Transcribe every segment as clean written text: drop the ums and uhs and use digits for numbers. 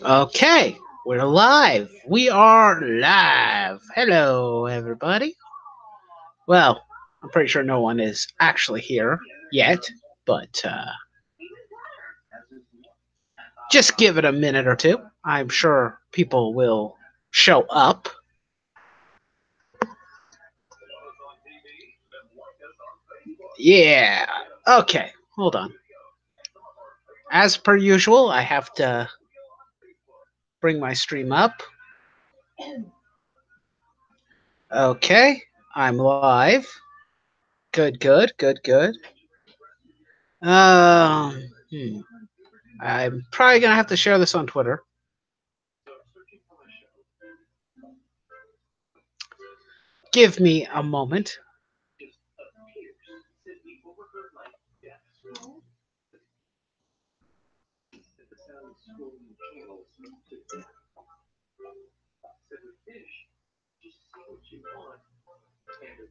Okay, we're live. We are live. Hello, everybody. Well, I'm pretty sure no one is actually here yet, but just give it a minute or two. I'm sure people will show up. Yeah. Okay, hold on. As per usual, I have to bring my stream up. Okay, I'm live. Good, good, good, good. Hmm. I'm probably gonna have to share this on Twitter. Give me a moment.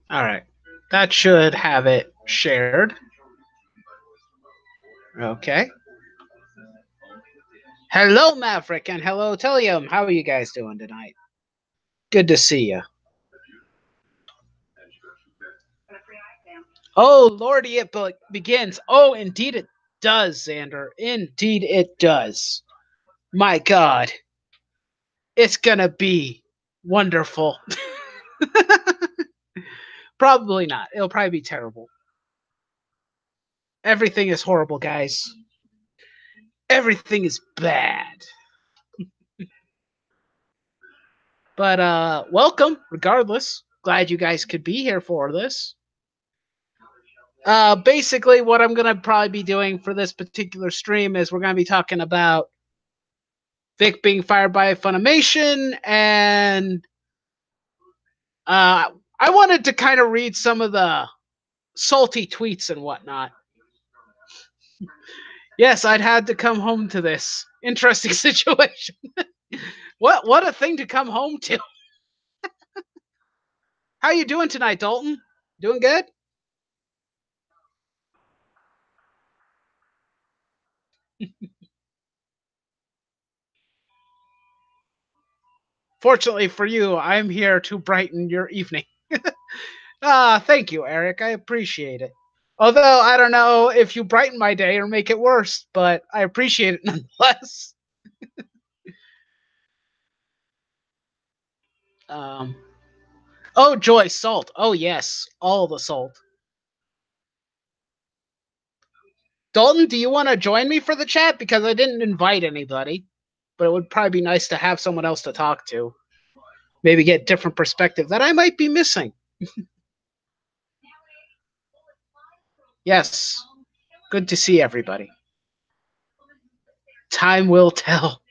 All right, that should have it shared. Okay. Hello, Maverick, and hello, Telium. How are you guys doing tonight? Good to see you. Oh, Lordy, it begins. Oh, indeed it does, Xander. Indeed it does. My God. It's gonna be wonderful. Probably not. It'll probably be terrible. Everything is horrible, guys. Everything is bad. But welcome, regardless. Glad you guys could be here for this. Basically, what I'm gonna probably be doing for this particular stream is we're gonna be talking about Vic being fired by Funimation, and I wanted to kind of read some of the salty tweets and whatnot. Yes, I'd had to come home to this interesting situation. What a thing to come home to. How you doing tonight, Dalton? Doing good? Fortunately for you, I'm here to brighten your evening. Thank you, Eric. I appreciate it. Although I don't know if you brighten my day or make it worse, but I appreciate it nonetheless. Um, oh, joy, salt. Oh, yes, all the salt. Dalton, do you want to join me for the chat? Because I didn't invite anybody, but it would probably be nice to have someone else to talk to. Maybe get different perspective that I might be missing. Yes, good to see everybody. Time will tell.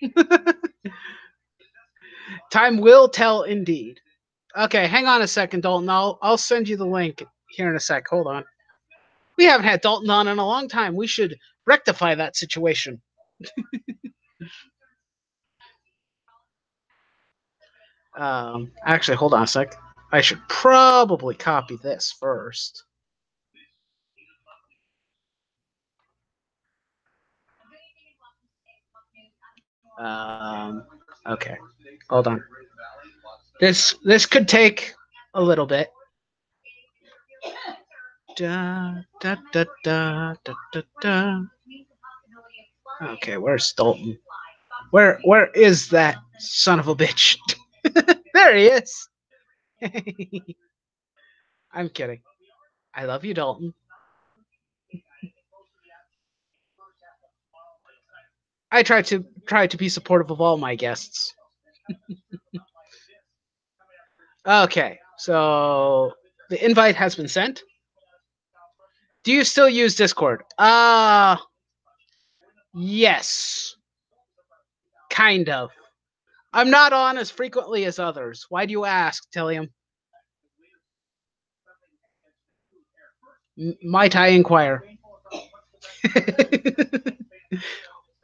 Time will tell indeed. Okay, hang on a second, Dalton. I'll send you the link here in a sec. Hold on. We haven't had Dalton on in a long time. We should rectify that situation. Actually, hold on a sec. I should probably copy this first. Okay, hold on. This could take a little bit. Da, da, da, da, da, da, da. Okay, where's Dalton? Where is that son of a bitch? There he is. I'm kidding. I love you, Dalton. I try to be supportive of all my guests. Okay, so the invite has been sent. Do you still use Discord? Yes. Kind of. I'm not on as frequently as others. Why do you ask, Tillium? Might I inquire?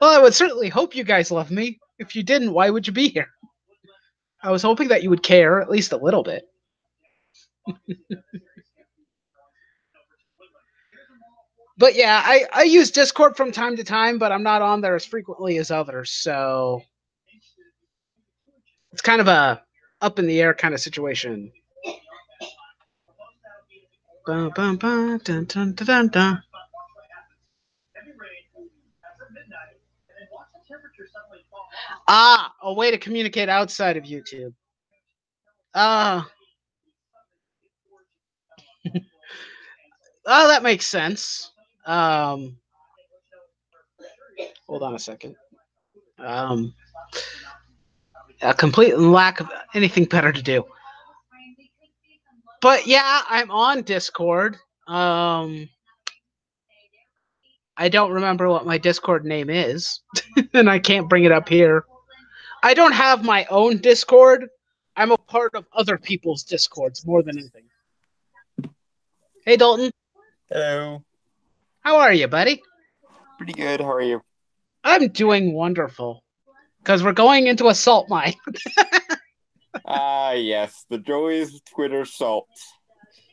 Well, I would certainly hope you guys love me. If you didn't, why would you be here? I was hoping that you would care, at least a little bit. But yeah, I use Discord from time to time, but I'm not on there as frequently as others, so it's kind of a up in the air kind of situation. Bum, bum, bum, dun, dun, dun, dun, dun. Ah, a way to communicate outside of YouTube. Ah, oh, that makes sense. Um, hold on a second. Um, a complete lack of anything better to do. But yeah, I'm on Discord. I don't remember what my Discord name is, and I can't bring it up here. I don't have my own Discord. I'm a part of other people's Discords more than anything. Hey, Dalton. Hello. How are you, buddy? Pretty good. How are you? I'm doing wonderful. Because we're going into a salt mine. Ah, yes, the joys of Twitter salt.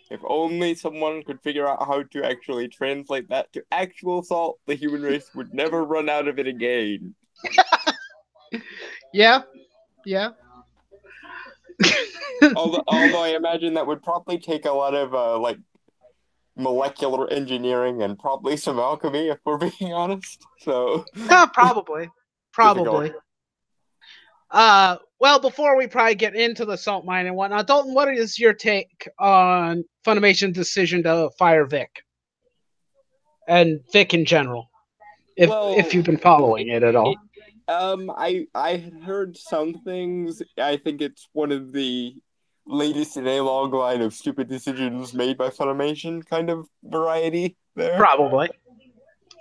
If only someone could figure out how to actually translate that to actual salt, the human race would never run out of it again. Yeah, yeah. Although I imagine that would probably take a lot of like molecular engineering and probably some alchemy, if we're being honest. So Probably. difficult. Probably. Well, before we probably get into the salt mine and whatnot, Dalton, what is your take on Funimation's decision to fire Vic and Vic in general? If Well, you've been following it at all. I had heard some things. I think it's one of the latest in a long line of stupid decisions made by Funimation kind of variety there. Probably.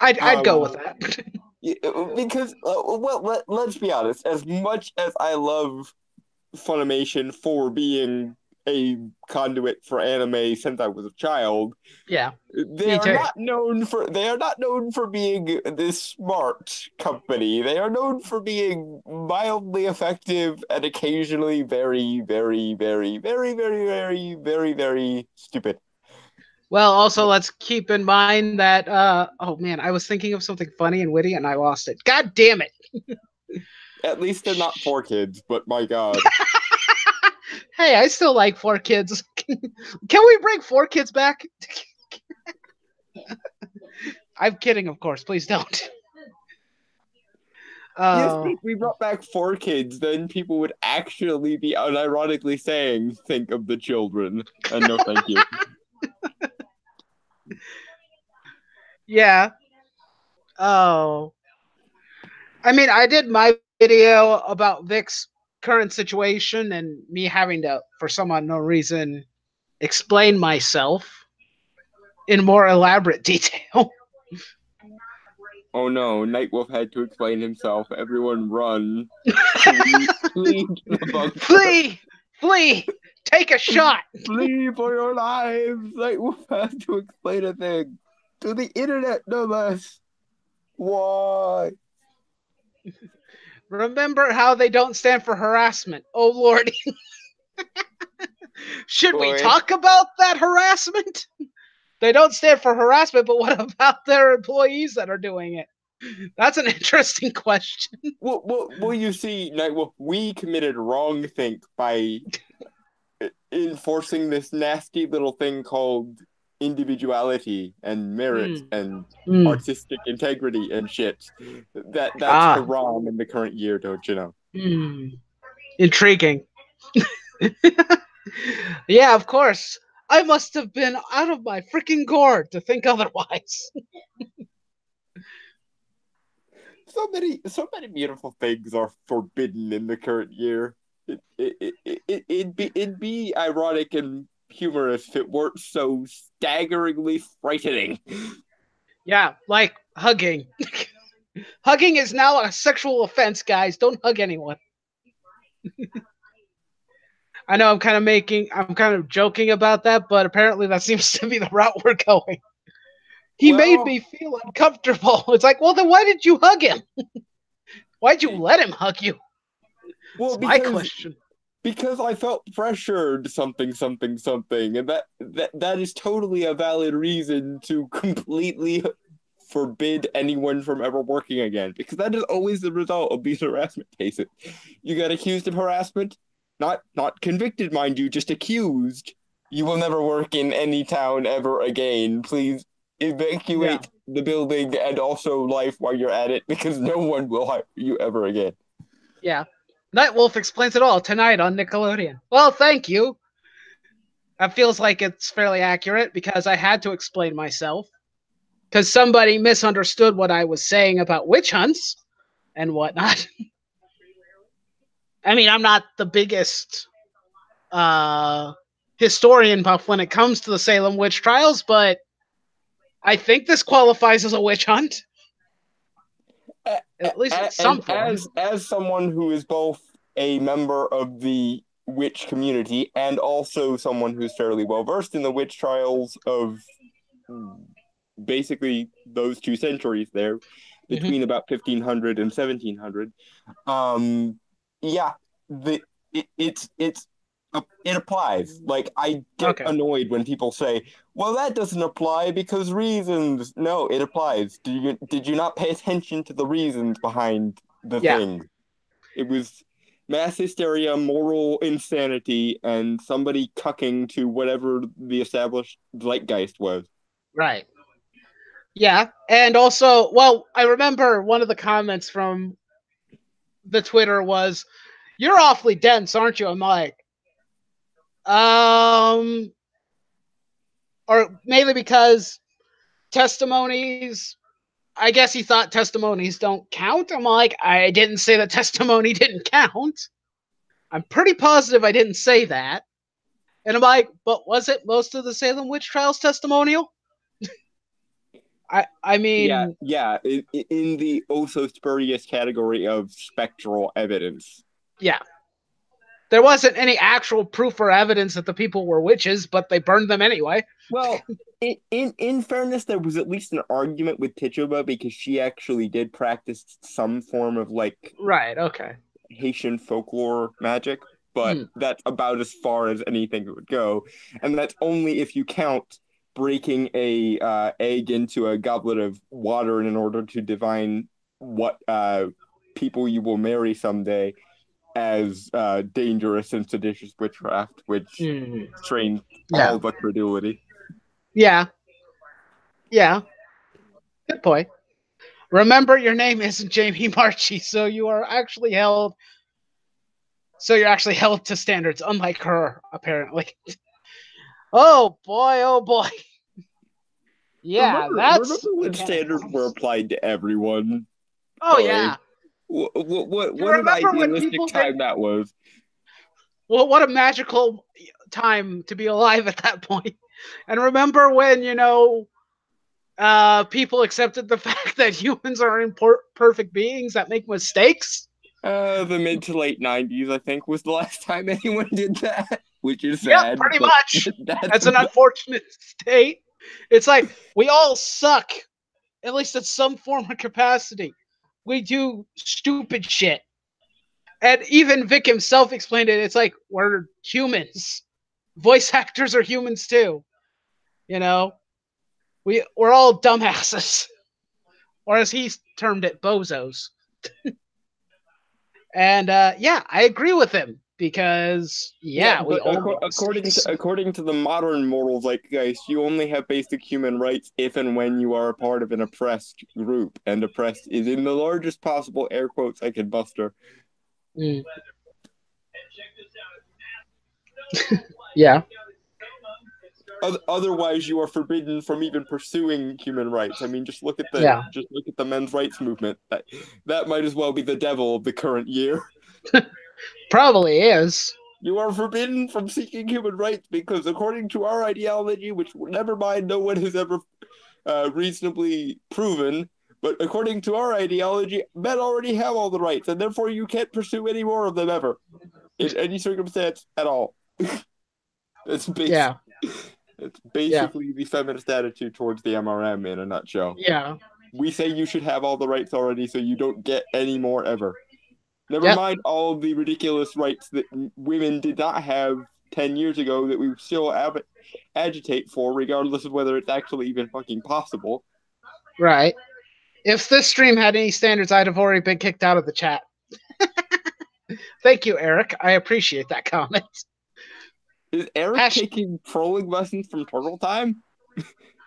I'd go with Um, that. because let's be honest. As much as I love Funimation for being a conduit for anime since I was a child, Yeah. they Me are too. not known for being this smart company. They are known for being mildly effective and occasionally very, very, very, very, very, very, very, very stupid. Well, also let's keep in mind that oh man, I was thinking of something funny and witty and I lost it. God damn it. At least they're not for kids, but my God. Hey, I still like 4 kids. Can we bring 4 kids back? I'm kidding, of course. Please don't. Yes, Uh, if we brought back 4 kids, then people would actually be unironically saying, think of the children. And no thank you. yeah. Oh. I mean, I did my video about Vic's current situation and me having to, for some unknown reason, explain myself in more elaborate detail. Oh no, Nightwolf had to explain himself. Everyone run. Flee to the bunker. Flee! Flee! Take a shot! Flee for your lives! Nightwolf has to explain a thing. To the internet, no less. Why? Remember how they don't stand for harassment. Oh lordy. Should we Boy. talk about that harassment? They don't stand for harassment, but what about their employees that are doing it? That's an interesting question. Well, you see, Nightwolf, we committed wrong think by enforcing this nasty little thing called individuality and merit Mm. and Mm. artistic integrity and shit. That's Ah. haram in the current year, don't you know? Mm. Intriguing. Yeah, of course. I must have been out of my freaking gourd to think otherwise. So many beautiful things are forbidden in the current year. It'd be ironic and humorous if it weren't so staggeringly frightening. Yeah, like hugging. Hugging is now a sexual offense, guys. Don't hug anyone. I know I'm kind of joking about that, but apparently that seems to be the route we're going. He made Well, me feel uncomfortable. It's like, well, then why did you hug him? Why'd you let him hug you? well, It's my because question. because I felt pressured something something something, and that is totally a valid reason to completely forbid anyone from ever working again, because that is always the result of these harassment cases. You get accused of harassment, not convicted, mind you, just accused. You will never work in any town ever again. Please Yeah. evacuate the building and also life while you're at it, because no one will hire you ever again. Yeah. Nightwolf explains it all tonight on Nickelodeon. Well, thank you. That feels like it's fairly accurate because I had to explain myself. Because somebody misunderstood what I was saying about witch hunts and whatnot. I mean, I'm not the biggest uh, historian buff when it comes to the Salem witch trials, but I think this qualifies as a witch hunt, at least in some And form. as someone who is both a member of the witch community and also someone who's fairly well versed in the witch trials of basically those 2 centuries there, Mm-hmm. between about 1500 and 1700, yeah, the it applies. Like, I get Okay. annoyed when people say, "Well, that doesn't apply because reasons." No, it applies. Did you not pay attention to the reasons behind the Yeah. thing? It was mass hysteria, moral insanity, and somebody cucking to whatever the established zeitgeist was. Right. Yeah. And also, well, I remember one of the comments from the Twitter was, "You're awfully dense, aren't you?" I'm like, um, or mainly because testimonies. I guess he thought testimonies don't count. I'm like, I didn't say that testimony didn't count. I'm pretty positive I didn't say that. And I'm like, but was it most of the Salem witch trials testimonial? I Yeah, mean, yeah, in the also spurious category of spectral evidence. yeah. There wasn't any actual proof or evidence that the people were witches, but they burned them anyway. Well, in fairness, there was at least an argument with Tituba because she actually did practice some form of like Right, okay. Haitian folklore magic, but Hmm. that's about as far as anything would go, and that's only if you count breaking a egg into a goblet of water in order to divine what people you will marry someday as dangerous and seditious witchcraft, which Hmm. strains Yeah. all but credulity. Yeah. Yeah. Good point. Remember, your name isn't Jamie Marchi, so you're actually held to standards, unlike her, apparently. Oh boy, oh boy. Yeah, Remember that's the when canon standards were forms. applied to everyone? Oh Boy, yeah. You what an remember when idealistic people did time that was. well, what a magical time to be alive at that point. And remember when, people accepted the fact that humans are imperfect beings that make mistakes? The mid to late 90s, I think, was the last time anyone did that, which is Yep, sad, pretty but much. that's That's an unfortunate state. It's like we all suck, at least at some form of capacity. We do stupid shit. And even Vic himself explained it. It's like we're humans. Voice actors are humans too. You know, we're all dumbasses, or as he termed it, bozos. And yeah, I agree with him because yeah, yeah, we but all make according to mistakes. the modern moral zeitgeist, you only have basic human rights if and when you are a part of an oppressed group, and oppressed is in the largest possible air quotes I can muster. Mm. Yeah, Otherwise, you are forbidden from even pursuing human rights. I mean, yeah, just look at the men's rights movement. That might as well be the devil of the current year. probably is. You are forbidden from seeking human rights because, according to our ideology, which never mind, no one has ever reasonably proven, but according to our ideology, men already have all the rights, and therefore you can't pursue any more of them ever, in any circumstance at all. It's basic. Yeah, It's yeah, basically the feminist attitude towards the MRM in a nutshell. yeah, We say you should have all the rights already, so you don't get any more ever. Never yep, mind all of the ridiculous rights that women did not have 10 years ago that we still agitate for, regardless of whether it's actually even fucking possible. Right. If this stream had any standards, I'd have already been kicked out of the chat. Thank you, Eric. I appreciate that comment. Is Eric Hash. taking trolling lessons from Turtle Time?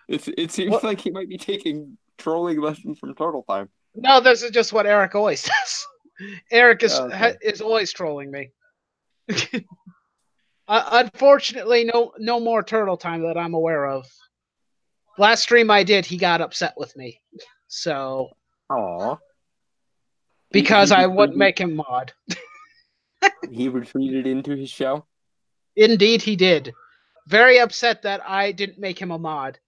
It seems What? like he might be taking trolling lessons from Turtle Time. No, this is just what Eric always does. Eric Okay. is always trolling me. Unfortunately, no more turtle time that I'm aware of. Last stream I did, he got upset with me. So Aw. He because I wouldn't retreated make him mod. he retreated into his shell. Indeed, he did. Very upset that I didn't make him a mod.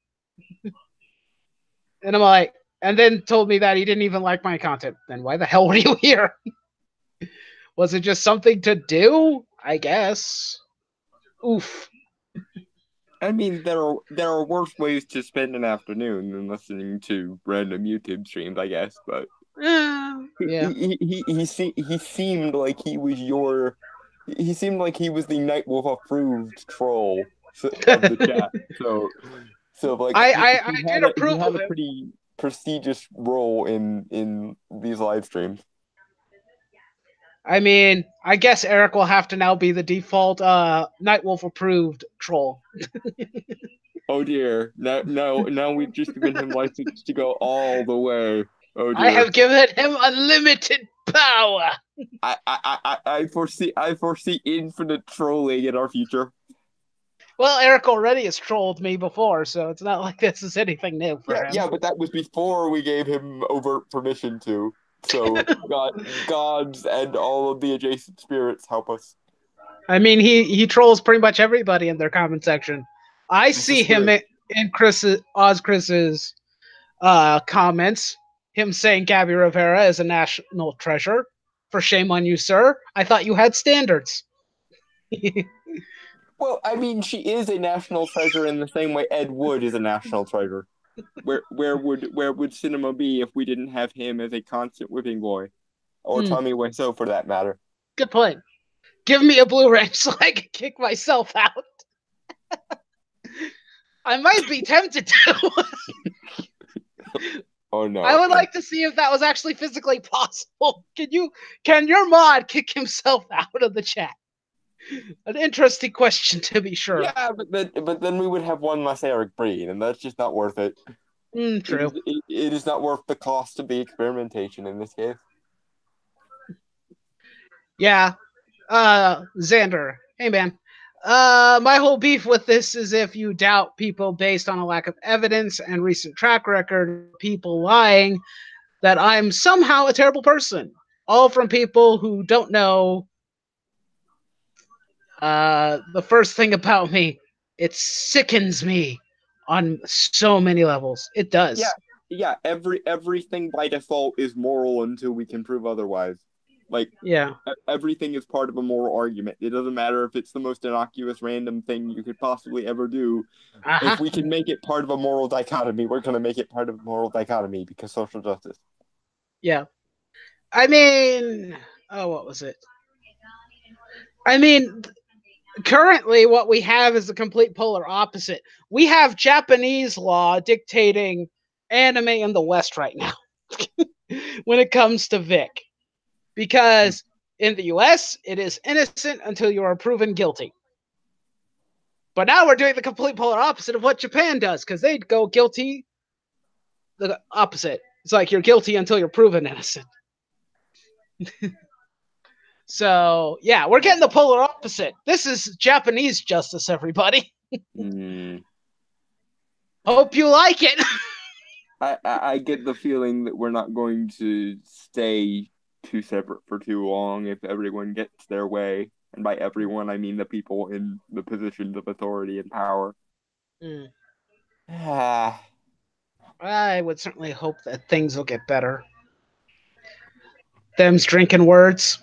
And I'm like, and then told me that he didn't even like my content. Then why the hell were you here? Was it just something to do? I guess. Oof. I mean, there are worse ways to spend an afternoon than listening to random YouTube streams, I guess. But Yeah. he seemed like he was your he seemed like he was the Nightwolf approved troll of the chat. So like I did he approve had of a him. pretty prestigious role in these live streams. I mean, I guess Eric will have to now be the default Nightwolf approved troll. Oh dear. Now we've just given him license to go all the way. Oh I dear. have given him unlimited power. I foresee infinite trolling in our future. Well, Eric already has trolled me before, so it's not like this is anything new for him. Yeah, but that was before we gave him overt permission to. So gods and all of the adjacent spirits help us. I mean, he trolls pretty much everybody in their comment section. I This see is him true. in Chris's comments. Him saying Gabby Rivera is a national treasure. For shame on you, sir. I thought you had standards. Well, I mean, she is a national treasure in the same way Ed Wood is a national treasure. Where would cinema be if we didn't have him as a constant whipping boy, or Tommy Wiseau for that matter? Good point. Give me a Blu-ray so I can kick myself out. I might be tempted to. Oh no! I would like to see if that was actually physically possible. Can your mod kick himself out of the chat? An interesting question to be sure. Yeah, but then we would have one less Eric Breen, and that's just not worth it. True. It is not worth the cost of the experimentation in this case. Yeah. Xander. Hey man. My whole beef with this is if you doubt people based on a lack of evidence and recent track record of people lying, that I'm somehow a terrible person. All from people who don't know the first thing about me. It sickens me on so many levels. It does. Yeah. Everything by default is moral until we can prove otherwise. Like, Yeah. everything is part of a moral argument. It doesn't matter if it's the most innocuous random thing you could possibly ever do. Uh-huh. If we can make it part of a moral dichotomy, we're going to make it part of a moral dichotomy because social justice. Yeah. I mean, oh, what was it? I mean, currently what we have is the complete polar opposite. We have Japanese law dictating anime in the West right now when it comes to Vic. Because in the US, it is innocent until you are proven guilty. But now we're doing the complete polar opposite of what Japan does, because they'd go guilty the opposite. It's like you're guilty until you're proven innocent. So, yeah, we're getting the polar opposite. This is Japanese justice, everybody. Hope you like it. I get the feeling that we're not going to stay too separate for too long if everyone gets their way. And by everyone, I mean the people in the positions of authority and power. I would certainly hope that things will get better. Them's drinking words.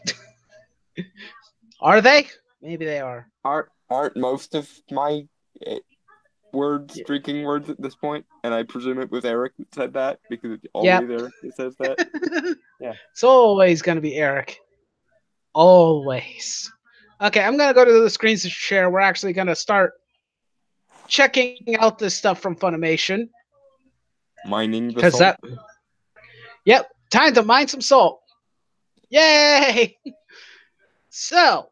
Are they? Maybe they are. Aren't most of my words drinking words at this point? And I presume it was Eric that said that because it's always Eric that says that. Yeah. It's always going to be Eric. Always. Okay, I'm going to go to the screens to share. We're actually going to start checking out this stuff from Funimation. Mining the Because salt. that, yep, time to mine some salt. Yay! So,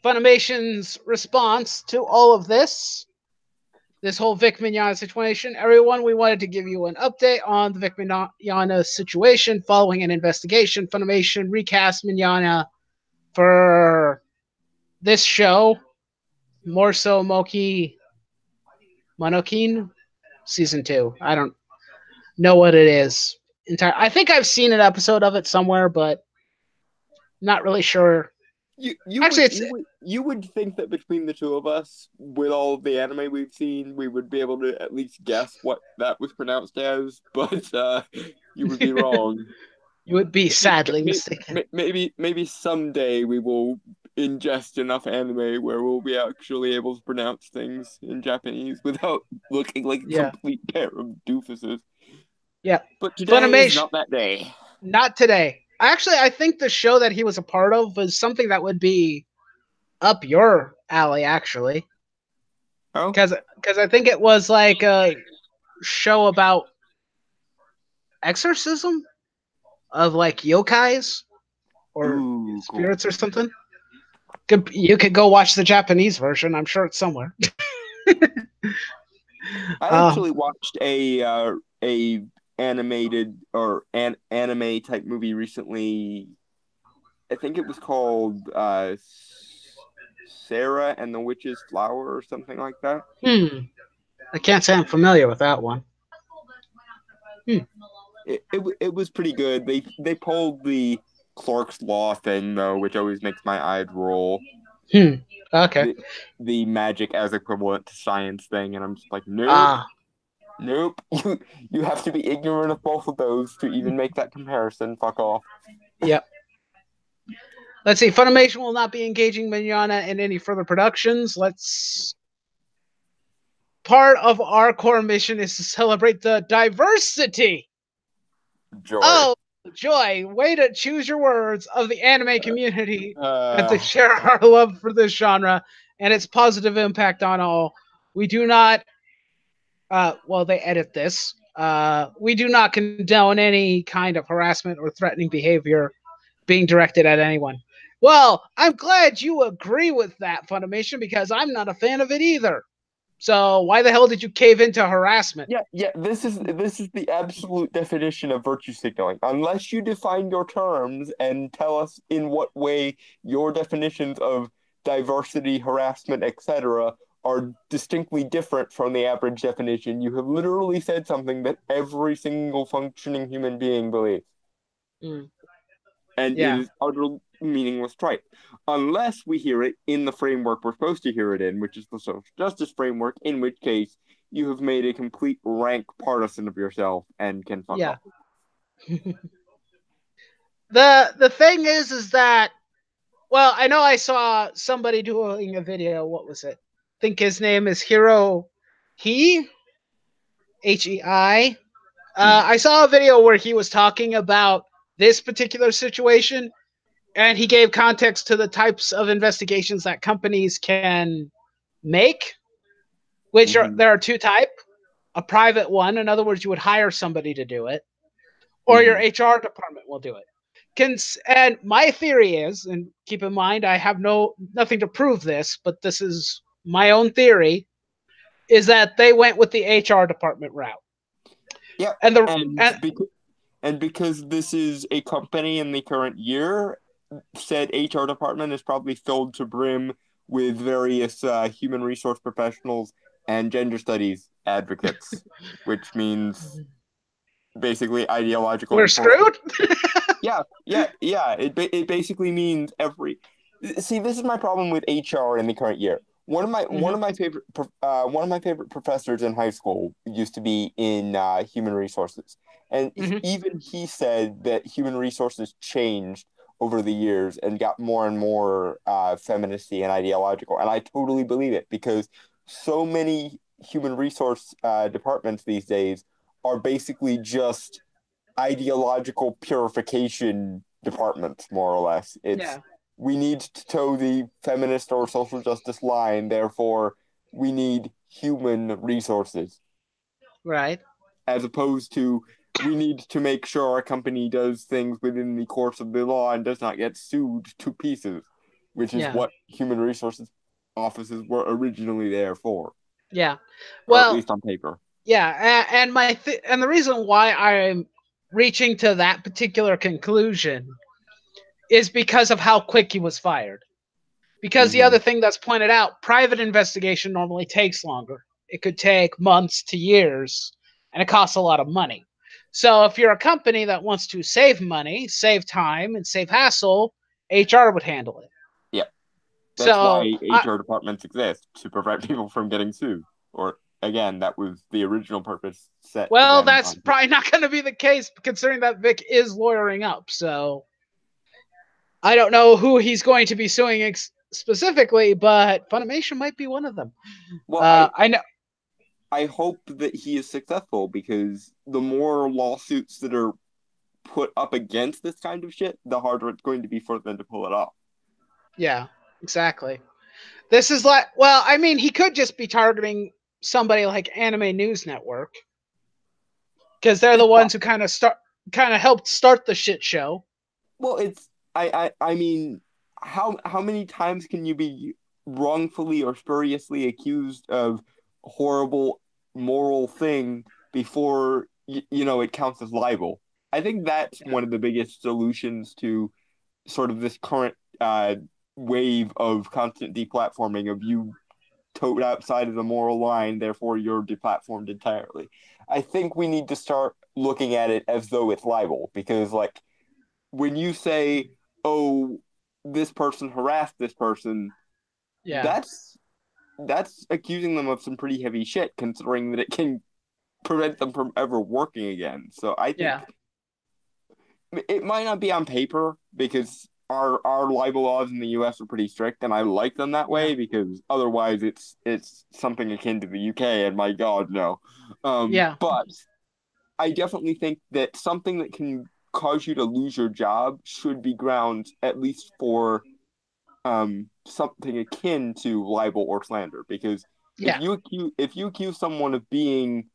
Funimation's response to all of this whole Vic Mignogna situation. Everyone, we wanted to give you an update on the Vic Mignogna situation following an investigation. Funimation recast Mignogna for this show, more so Moki Monokin season 2. I don't know what it is. I think I've seen an episode of it somewhere, but not really sure. You Actually, would it's you would think that between the two of us, with all the anime we've seen, we would be able to at least guess what that was pronounced as, but you would be wrong. you would be sadly Maybe, mistaken. maybe someday we will ingest enough anime where we'll be actually able to pronounce things in Japanese without looking like a Yeah, complete pair of doofuses. yeah. But today is Funimation, not that day. not today. Actually, I think the show that he was a part of was something that would be up your alley, actually, Oh, because I think it was like a show about exorcism of like yokais or ooh, cool. spirits or something. You could go watch the Japanese version. I'm sure it's somewhere. I Um, actually watched a animated or an anime type movie recently. I think it was called Sarah and the Witch's Flower or something like that. hmm. I can't say I'm familiar with that one. Hmm. It was pretty good. They pulled the Clark's Law thing though, which always makes my eyes roll. Hmm. Okay. The the magic as equivalent to science thing, and I'm just like, nope, Ah. nope. You have to be ignorant of both of those to even make that comparison. Fuck off. Yep. Let's see. Funimation will not be engaging Mignogna in any further productions. Let's. Part of our core mission is to celebrate the diversity. Joy. Oh, joy! Way to choose your words of the anime community and to Uh, share our love for this genre and its positive impact on all. We do not. Well, they edit this. We do not condone any kind of harassment or threatening behavior being directed at anyone. Well, I'm glad you agree with that, Funimation, because I'm not a fan of it either. So why the hell did you cave into harassment? yeah, yeah. This is the absolute definition of virtue signaling. Unless you define your terms and tell us in what way your definitions of diversity, harassment, etc., are distinctly different from the average definition, you have literally said something that every single functioning human being believes, Mm, and it yeah, is utter meaningless tripe. Unless we hear it in the framework we're supposed to hear it in, which is the social justice framework, in which case you have made a complete rank partisan of yourself and can fuck yeah. off. The thing is that well, I know I saw somebody doing a video. What was it? I think his name is Hero He Hei. Hmm. I saw a video where he was talking about this particular situation, and he gave context to the types of investigations that companies can make, which are Mm-hmm. there are two type. A private one, in other words, you would hire somebody to do it, or your Mm-hmm. HR department will do it. And my theory is, and keep in mind, I have nothing to prove this, but this is my own theory, is that they went with the HR department route. Yep. And the And and because this is a company in the current year, said HR department is probably filled to brim with various human resource professionals and gender studies advocates, which means basically ideological we're enforcement. screwed. Yeah, yeah, yeah. It basically means every. See, this is my problem with HR in the current year. Mm-hmm. One of my favorite professors in high school used to be in human resources, and Mm-hmm. even he said that human resources changed over the years and got more and more feministy and ideological, and I totally believe it because so many human resource departments these days are basically just ideological purification department, more or less. It's Yeah. we need to toe the feminist or social justice line, therefore we need human resources. Right. as opposed to we need to make sure our company does things within the course of the law and does not get sued to pieces, which is Yeah. what human resources offices were originally there for, Yeah. or at Well, least on paper. yeah, and the reason why I'm reaching to that particular conclusion is because of how quick he was fired. Because the Mm-hmm. other thing that's pointed out, private investigation normally takes longer. It could take months to years, and it costs a lot of money. So if you're a company that wants to save money, save time, and save hassle, HR would handle it. Yeah, that's So, why HR departments exist to prevent people from getting sued. Or again, that was the original purpose set to well, them that's on. probably not going to be the case considering that Vic is lawyering up. So I don't know who he's going to be suing specifically, but Funimation might be one of them. Well, I I know. I hope that he is successful because the more lawsuits that are put up against this kind of shit, the harder it's going to be for them to pull it off. Yeah, exactly. This is like, well, I mean, he could just be targeting somebody like Anime News Network because they're the It's ones who kind of helped start the shit show. well, it's I mean, how many times can you be wrongfully or spuriously accused of horrible moral thing before it counts as libel? I think that's Yeah. one of the biggest solutions to sort of this current wave of constant deplatforming of you towed outside of the moral line, therefore you're deplatformed entirely. I think we need to start looking at it as though it's libel because like when you say, "Oh, this person harassed this person," Yeah. that's accusing them of some pretty heavy shit, considering that it can prevent them from ever working again. So I Yeah. think it might not be on paper because our libel laws in the U.S. are pretty strict, and I like them that Yeah. way because otherwise it's something akin to the UK, and my God, no. Yeah. But I definitely think that something that can cause you to lose your job should be grounds at least for something akin to libel or slander because Yeah. if you accuse someone of being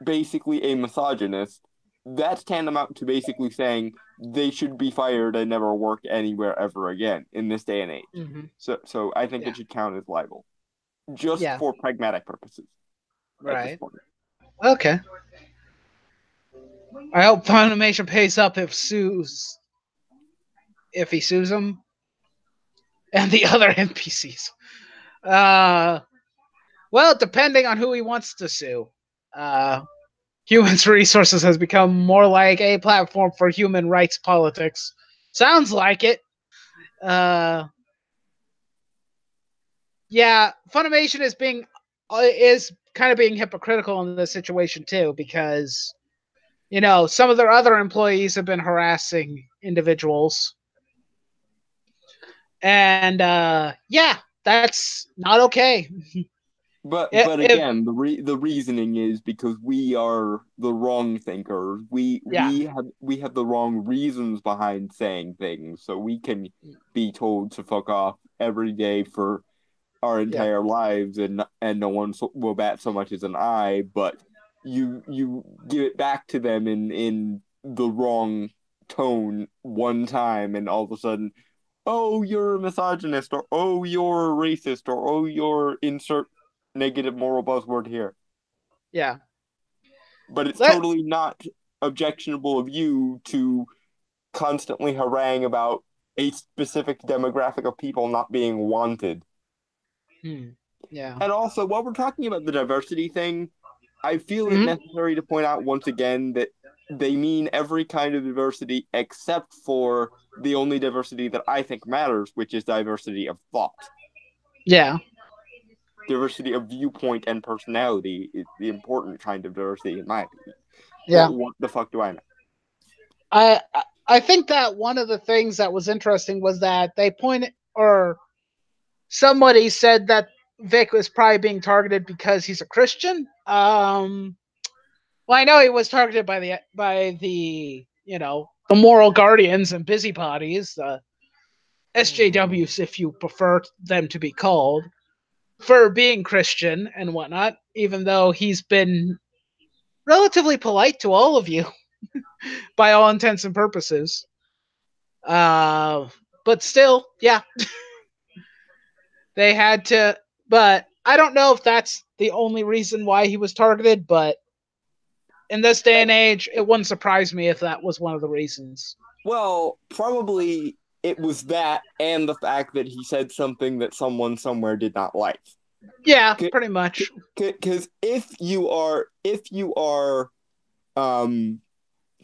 basically a misogynist, that's tantamount to basically saying they should be fired and never work anywhere ever again in this day and age. Mm-hmm. So I think Yeah. it should count as libel, just Yeah. for pragmatic purposes at this Right. point. Okay. I hope Funimation pays up if he sues him and the other NPCs. Uh, well, depending on who he wants to sue. Uh, Human Resources has become more like a platform for human rights politics. Sounds like it. Uh, yeah, Funimation is kind of being hypocritical in this situation too because some of their other employees have been harassing individuals, and yeah, that's not okay. But If again, the reasoning is because we are the wrong thinkers. Yeah, We have the wrong reasons behind saying things, so we can be told to fuck off every day for our yeah, entire lives, and no one will bat so much as an eye. But you give it back to them in the wrong tone one time, and all of a sudden, oh, you're a misogynist, or oh, you're a racist, or oh, you're insert negative moral buzzword here. yeah. But it's Let totally not objectionable of you to constantly harangue about a specific demographic of people not being wanted. hmm, yeah. And also, while we're talking about the diversity thing, I feel it Hmm. necessary to point out once again that they mean every kind of diversity except for the only diversity that I think matters, which is diversity of thought. Yeah, Diversity of viewpoint and personality is the important kind of diversity, in my opinion. yeah. What the fuck do I know? I I think that one of the things that was interesting was that they pointed or somebody said that Vic was probably being targeted because he's a Christian. Well, I know he was targeted by the the moral guardians and busybodies, the SJWs, if you prefer them to be called. for being Christian and whatnot, even though he's been relatively polite to all of you by all intents and purposes. Uh, but still, yeah, they had to. But I don't know if that's the only reason why he was targeted. But in this day and age, it wouldn't surprise me if that was one of the reasons. Well, probably it was that and the fact that he said something that someone somewhere did not like. Yeah, pretty much. Because if you are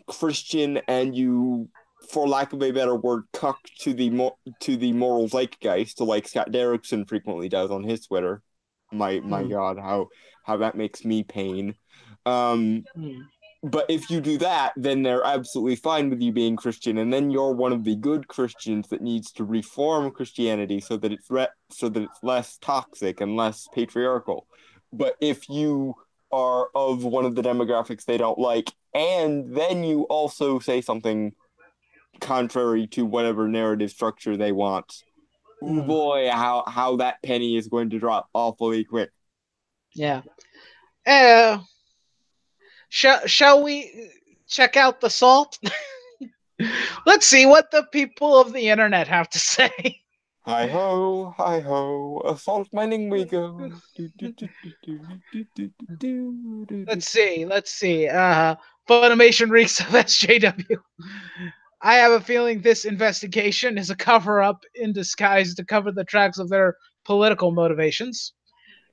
Christian and you, for lack of a better word, cuck to the moral zeitgeist, like Scott Derrickson frequently does on his Twitter. My God, how that makes me pain. Um, Mm. but if you do that, then they're absolutely fine with you being Christian, and then you're one of the good Christians that needs to reform Christianity so that it's less toxic and less patriarchal. But if you are of one of the demographics they don't like, and then you also say something contrary to whatever narrative structure they want, oh Mm. boy, how that penny is going to drop awfully quick. Yeah. Uh, shall we check out the salt? Let's see what the people of the internet have to say. Hi ho, assault mining we go. Do, do, do, do, do, do, do, do, do, do. Let's see. Funimation reeks of SJW. I have a feeling this investigation is a cover up in disguise to cover the tracks of their political motivations.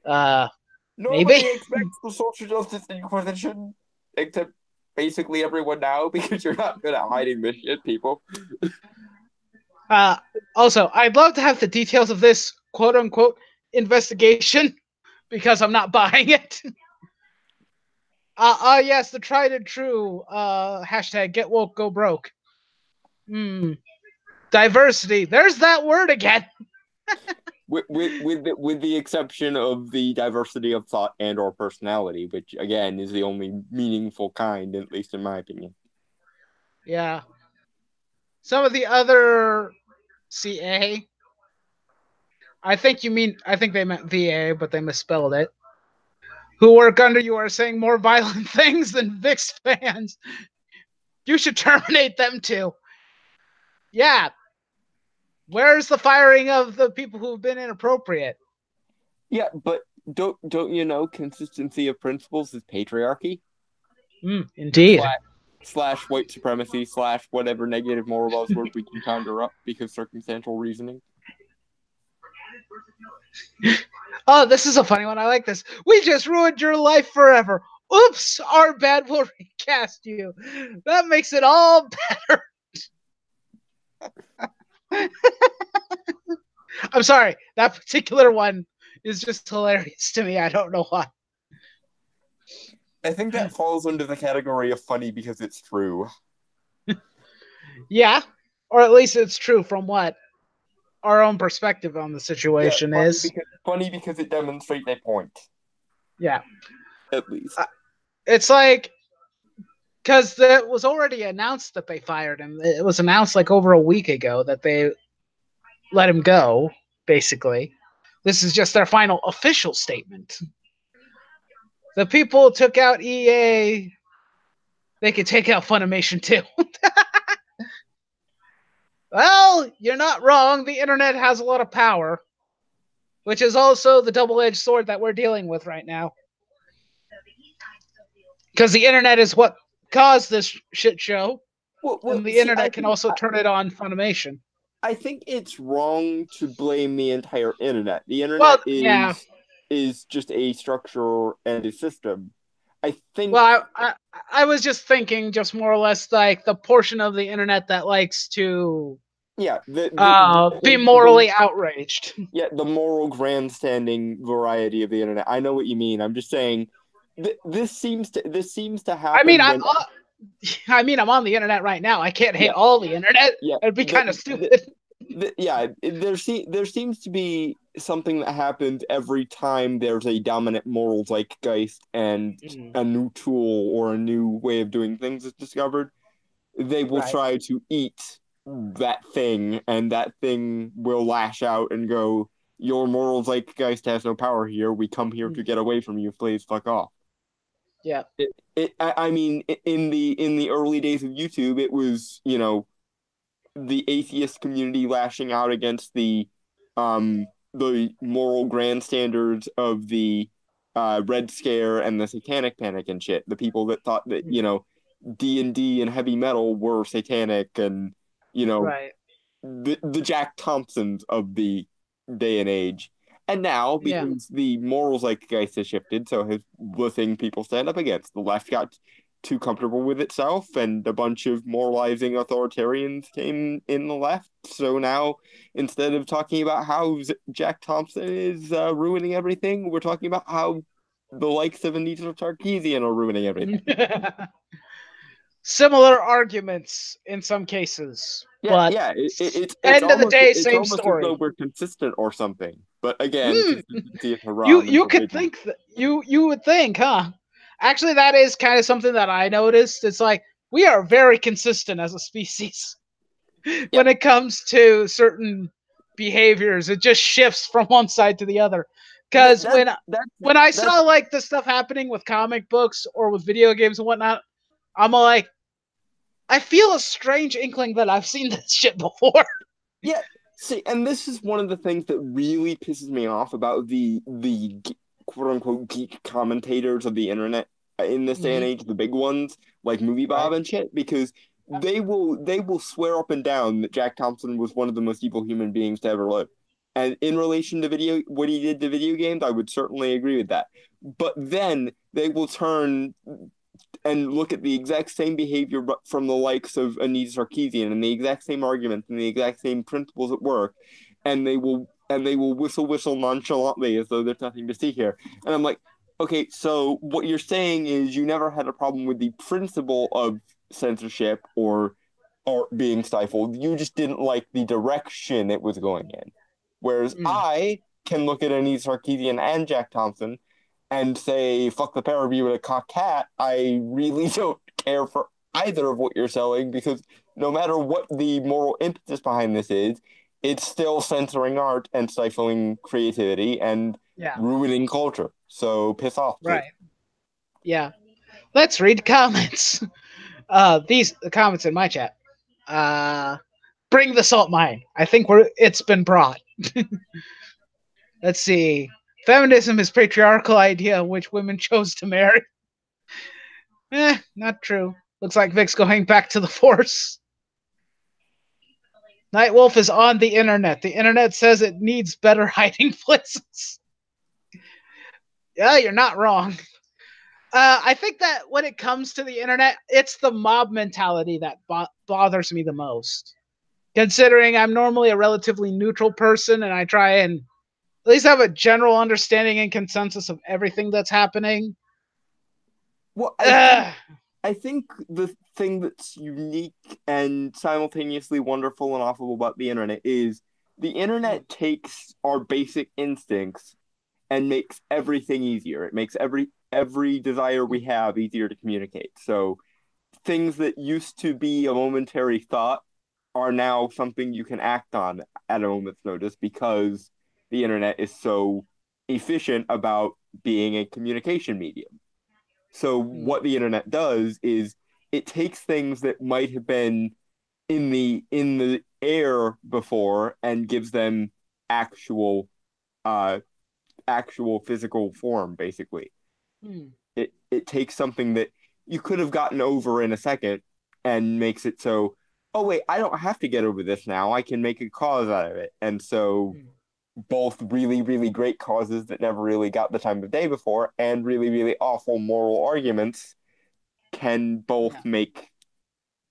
Uh, Maybe. Nobody expects the social justice inquisition, except basically everyone now, because you're not good at hiding this shit, people. Uh, Also, I'd love to have the details of this quote unquote investigation because I'm not buying it. Yes, the tried and true hashtag get woke go broke. Hmm. Diversity. There's that word again. With the exception of the diversity of thought and or personality, which again is the only meaningful kind, at least in my opinion. Yeah. Some of the other CA. I think they meant VA, but they misspelled it. Who work under you are saying more violent things than VIX fans. You should terminate them too. Yeah. Where's the firing of the people who've been inappropriate? Yeah, but don't you know consistency of principles is patriarchy Indeed. slash slash white supremacy slash whatever negative moral buzzword we can conjure up because circumstantial reasoning. Oh, this is a funny one. I like this. We just ruined your life forever. Oops, our bad will recast you. That makes it all better. I'm sorry. That particular one is just hilarious to me. I don't know why. I think that falls under the category of funny because it's true. Yeah, or at least it's true from what our own perspective on the Yeah, situation is. funny because it demonstrates a point, Yeah, at least. it's like because it was already announced that they fired him. It was announced like over a week ago that they let him go. Basically, this is just their final official statement. The people took out EA. They could take out Funimation too. Well, you're not wrong. The internet has a lot of power, which is also the double-edged sword that we're dealing with right now. Because the internet is what caused this shit show, and the See, internet can also turn it on Funimation. I think it's wrong to blame the entire internet. The Well, internet yeah. is just a structure and a system. I think Well, I was just thinking, just more or less like the portion of the internet that likes to yeah, be morally outraged. yeah, the moral grandstanding variety of the internet. I know what you mean. I'm just saying this seems to I mean, happen when I'm on the internet right now. I can't hate yeah, all the internet. yeah, It'd be kind of stupid. yeah, there seems to be something that happens every time there's a dominant moral zeitgeist and a new tool or a new way of doing things is discovered. They will Right. try to eat that thing, and that thing will lash out and go, your moral zeitgeist has no power here. We come here to Mm. get away from you. Please fuck off. Yeah. I mean, in the early days of YouTube, it was, the atheist community lashing out against the moral grand standards of the Red Scare and the Satanic Panic and shit. The people that thought that, Mm. D&D and heavy metal were satanic, and you know Right. the Jack Thompsons of the day and age. And now, Yeah. because the morals zeitgeist has shifted, so has the thing people stand up against. The left got too comfortable with itself, and a bunch of moralizing authoritarians came in the left. So now, instead of talking about how Jack Thompson is ruining everything, we're talking about how the likes of Anita Sarkeesian are ruining everything. Similar arguments in some cases, Yeah, but yeah. It's end of the almost day, it's same almost as though story. we're consistent or something. But again, Hmm. consistency is You haram you until could bitten. think that you would think, huh? Actually, that is kind of something that I noticed. It's like we are very consistent as a species Yeah, when it comes to certain behaviors. It just shifts from one side to the other. that Because that when that's when I that's saw like the stuff happening with comic books or with video games and whatnot, I'm like, I feel a strange inkling that I've seen this shit before. yeah. See, and this is one of the things that really pisses me off about the quote unquote geek commentators of the internet in this day and Hmm. age, the big ones like Movie Bob Right. and shit, because they will swear up and down that Jack Thompson was one of the most evil human beings to ever live. And in relation to what he did to video games, I would certainly agree with that. But then they will turn and look at the exact same behavior from the likes of Anita Sarkeesian, and the exact same arguments and the exact same principles at work, and they will whistle nonchalantly as though there's nothing to see here. And I'm like, okay, so what you're saying is you never had a problem with the principle of censorship or art being stifled. You just didn't like the direction it was going in. Whereas Mm. I can look at Anita Sarkeesian and Jack Thompson and say fuck the pair of you with a cocked hat, I really don't care for either of what you're selling, because no matter what the moral impetus behind this is, it's still censoring art and stifling creativity and Yeah. ruining culture. So piss off, please. Right. Yeah. Let's read comments. These the comments in my chat. Uh, bring the salt mine. I think it's been brought. Let's see. Feminism is patriarchal idea which women chose to marry. Not true. Looks like Vic's going back to the force. Nightwolf is on the internet. The internet says it needs better hiding places. Yeah, you're not wrong. I think that when it comes to the internet, it's the mob mentality that bothers me the most. Considering I'm normally a relatively neutral person and I try and at least have a general understanding and consensus of everything that's happening. Well, I think Ugh. I think the thing that's unique and simultaneously wonderful and awful about the internet is the internet takes our basic instincts and makes everything easier. It makes every desire we have easier to communicate. So things that used to be a momentary thought are now something you can act on at a moment's notice, because the internet is so efficient about being a communication medium. So what the internet does is it takes things that might have been in the air before and gives them actual uh actual physical form, basically. It takes something that you could have gotten over in a second and makes it so, oh wait, I don't have to get over this now. I can make a cause out of it. And so both really, really great causes that never really got the time of day before and really, really awful moral arguments can both Yeah. make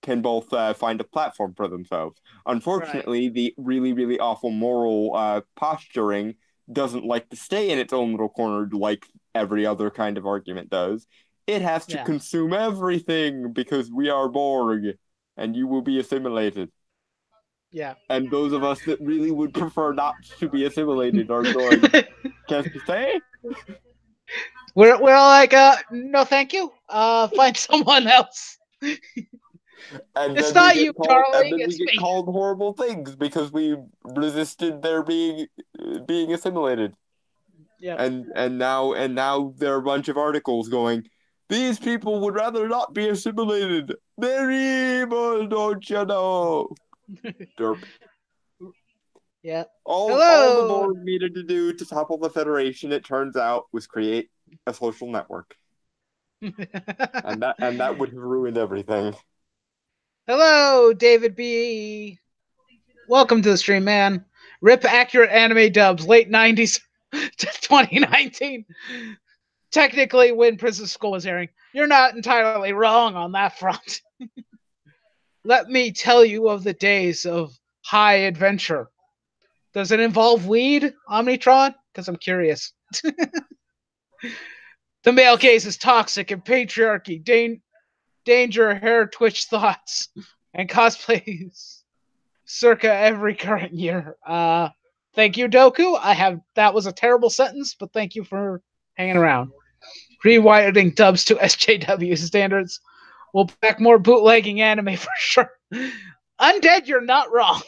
can both find a platform for themselves. Right. Unfortunately, the really, really awful moral posturing doesn't like to stay in its own little corner like every other kind of argument does. It has to Yeah. consume everything because we are Borg and you will be assimilated. Yeah. And those of us that really would prefer not to be assimilated are going, just to say, we're all like, no, thank you. Find someone else. And It's then we not get you, called, and darling. then we It's get me. called horrible things because we resisted their being assimilated. Yep. And now there are a bunch of articles going, these people would rather not be assimilated. They're evil, don't you know? Derp. Yeah. All the Hello. board needed to do to topple the Federation, it turns out, was create a social network. And that would have ruined everything. Hello, David B. Welcome to the stream, man. Rip accurate anime dubs, late 90s to 2019. Technically, when Princess School was airing. You're not entirely wrong on that front. Let me tell you of the days of high adventure. Does it involve weed, Omnitron? Because I'm curious. The male gaze is toxic and patriarchy, danger, hair twitch thoughts, and cosplays circa every current year. Thank you, Doku. That was a terrible sentence, but thank you for hanging around. Rewriting dubs to SJW standards will back more bootlegging anime for sure. Undead, you're not wrong.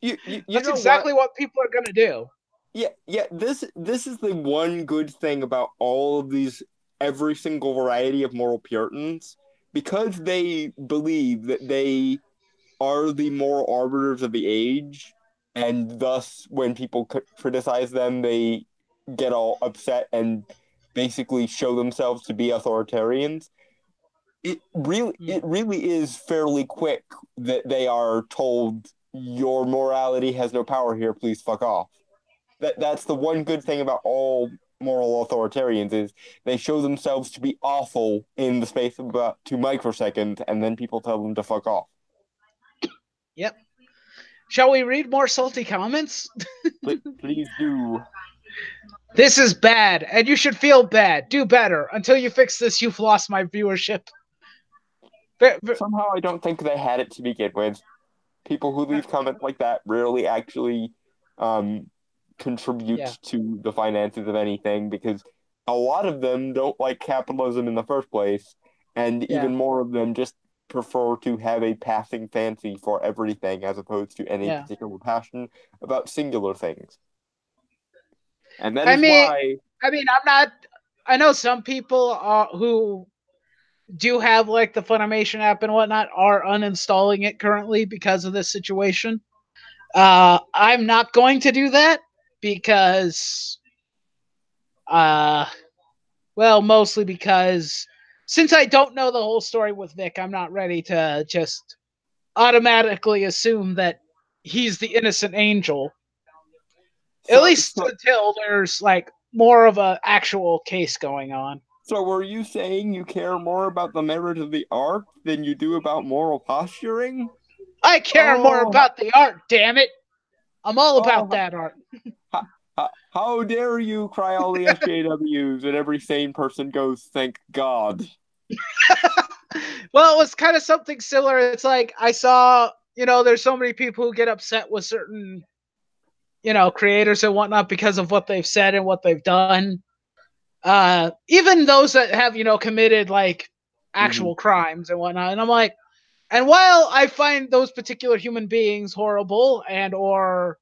You That's know what? exactly what people are gonna do. Yeah. This is the one good thing about all of these, every single variety of moral Puritans, because they believe that they are the moral arbiters of the age, and thus when people criticize them, they get all upset and basically show themselves to be authoritarians. It really is fairly quick that they are told your morality has no power here, please fuck off. That's the one good thing about all moral authoritarians is they show themselves to be awful in the space of about 2 microseconds, and then people tell them to fuck off. Yep. Shall we read more salty comments? Please do. This is bad, and you should feel bad. Do better. Until you fix this, you've lost my viewership. Somehow I don't think they had it to begin with. People who leave comments like that rarely actually um, Yeah, contribute to the finances of anything because a lot of them don't like capitalism in the first place, and yeah, even more of them just prefer to have a passing fancy for everything as opposed to any yeah. particular passion about singular things. And that I is mean, why, I'm not. I know some people who do have like the Funimation app and whatnot are uninstalling it currently because of this situation. I'm not going to do that because, uh, well, mostly because since I don't know the whole story with Vic, I'm not ready to just automatically assume that he's the innocent angel. At so least so until there's like more of a actual case going on. so were you saying you care more about the merit of the art than you do about moral posturing? I care more Oh, about the art, damn it. I'm all about oh, that art. how dare you cry all the SJWs, and every sane person goes, thank God. Well, it was kind of something similar. It's like I saw, there's so many people who get upset with certain, creators and whatnot because of what they've said and what they've done. Even those that have, committed like Hmm. actual crimes and whatnot. And I'm like, and while I find those particular human beings horrible and or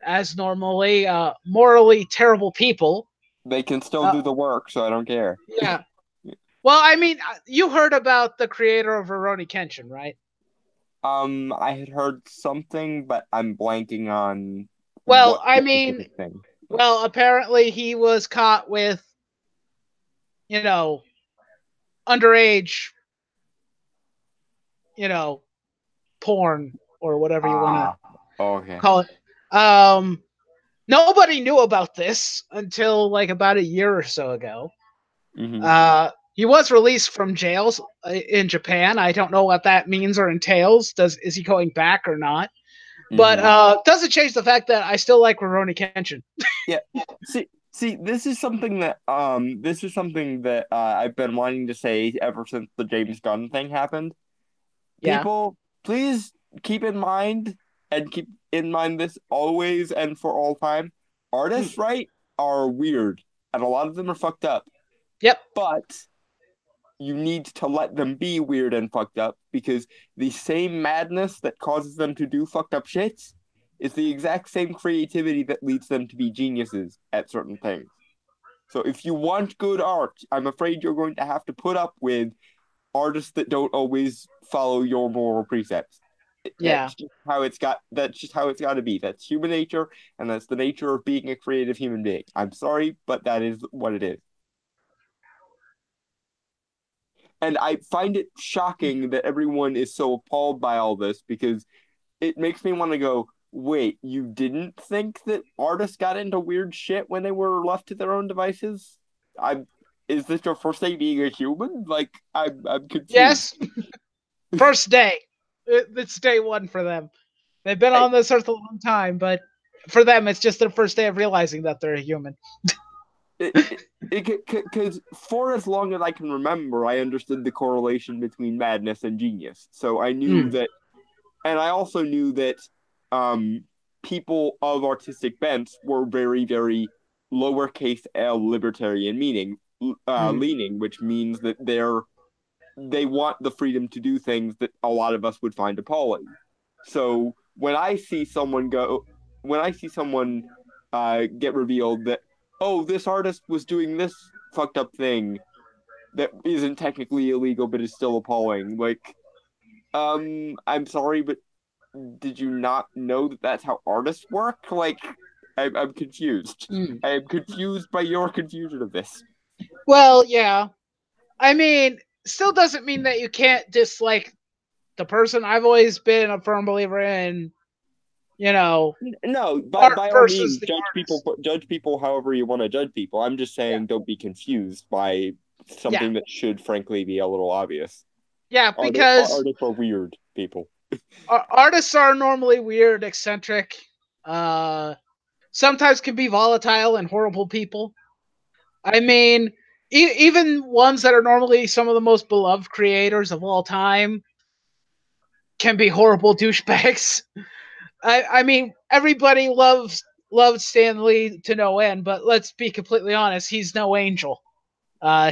as normally morally terrible people, They can still uh, do the work, so I don't care. yeah. Well, I mean, you heard about the creator of Rurouni Kenshin, right? I had heard something, but I'm blanking on Well, what I the mean, specific thing. apparently he was caught with, you know, underage, you know, porn or whatever you want to Ah, okay. call it. Nobody knew about this until like about a year or so ago. Hmm. He was released from jail in Japan. I don't know what that means or entails. Is he going back or not? But Hmm. doesn't change the fact that I still like Rurouni Kenshin. Yeah. See, this is something that I've been wanting to say ever since the James Gunn thing happened. Yeah. People, please keep in mind and keep in mind this always and for all time. Hmm. Artists, right, are weird, and a lot of them are fucked up. Yep. But you need to let them be weird and fucked up because the same madness that causes them to do fucked up shits is the exact same creativity that leads them to be geniuses at certain things. So if you want good art, I'm afraid you're going to have to put up with artists that don't always follow your moral precepts. Yeah. That's just how it's got to be. That's human nature, and that's the nature of being a creative human being. I'm sorry, but that is what it is. And I find it shocking that everyone is so appalled by all this because it makes me want to go, wait, you didn't think that artists got into weird shit when they were left to their own devices? I Is this your first day being a human? Like I'm confused. Yes. First day. It's day one for them. They've been I, on this earth a long time, but for them, it's just their first day of realizing that they're a human. because for as long as I can remember, I understood the correlation between madness and genius. So I knew Mm. that, and I also knew that um, people of artistic bents were very, very lowercase l libertarian Mm. leaning, which means that they want the freedom to do things that a lot of us would find appalling. So when I see someone get revealed that, oh, this artist was doing this fucked up thing that isn't technically illegal but is still appalling, like, I'm sorry, but did you not know that that's how artists work? Like, I'm confused. Mm. I am confused by your confusion of this. Well, yeah. I mean, still doesn't mean that you can't dislike the person. I've always been a firm believer in, you know, No, art by all versus means, the artist. judge people however you want to judge people. I'm just Yeah. saying, don't be confused by Yeah. something that should, frankly, be a little obvious. Yeah, because Artists are weird people. artists are normally weird, eccentric, uh, sometimes can be volatile and horrible people. I mean, even ones that are normally some of the most beloved creators of all time can be horrible douchebags. I mean, everybody loved Stan Lee to no end, but let's be completely honest, he's no angel. Uh,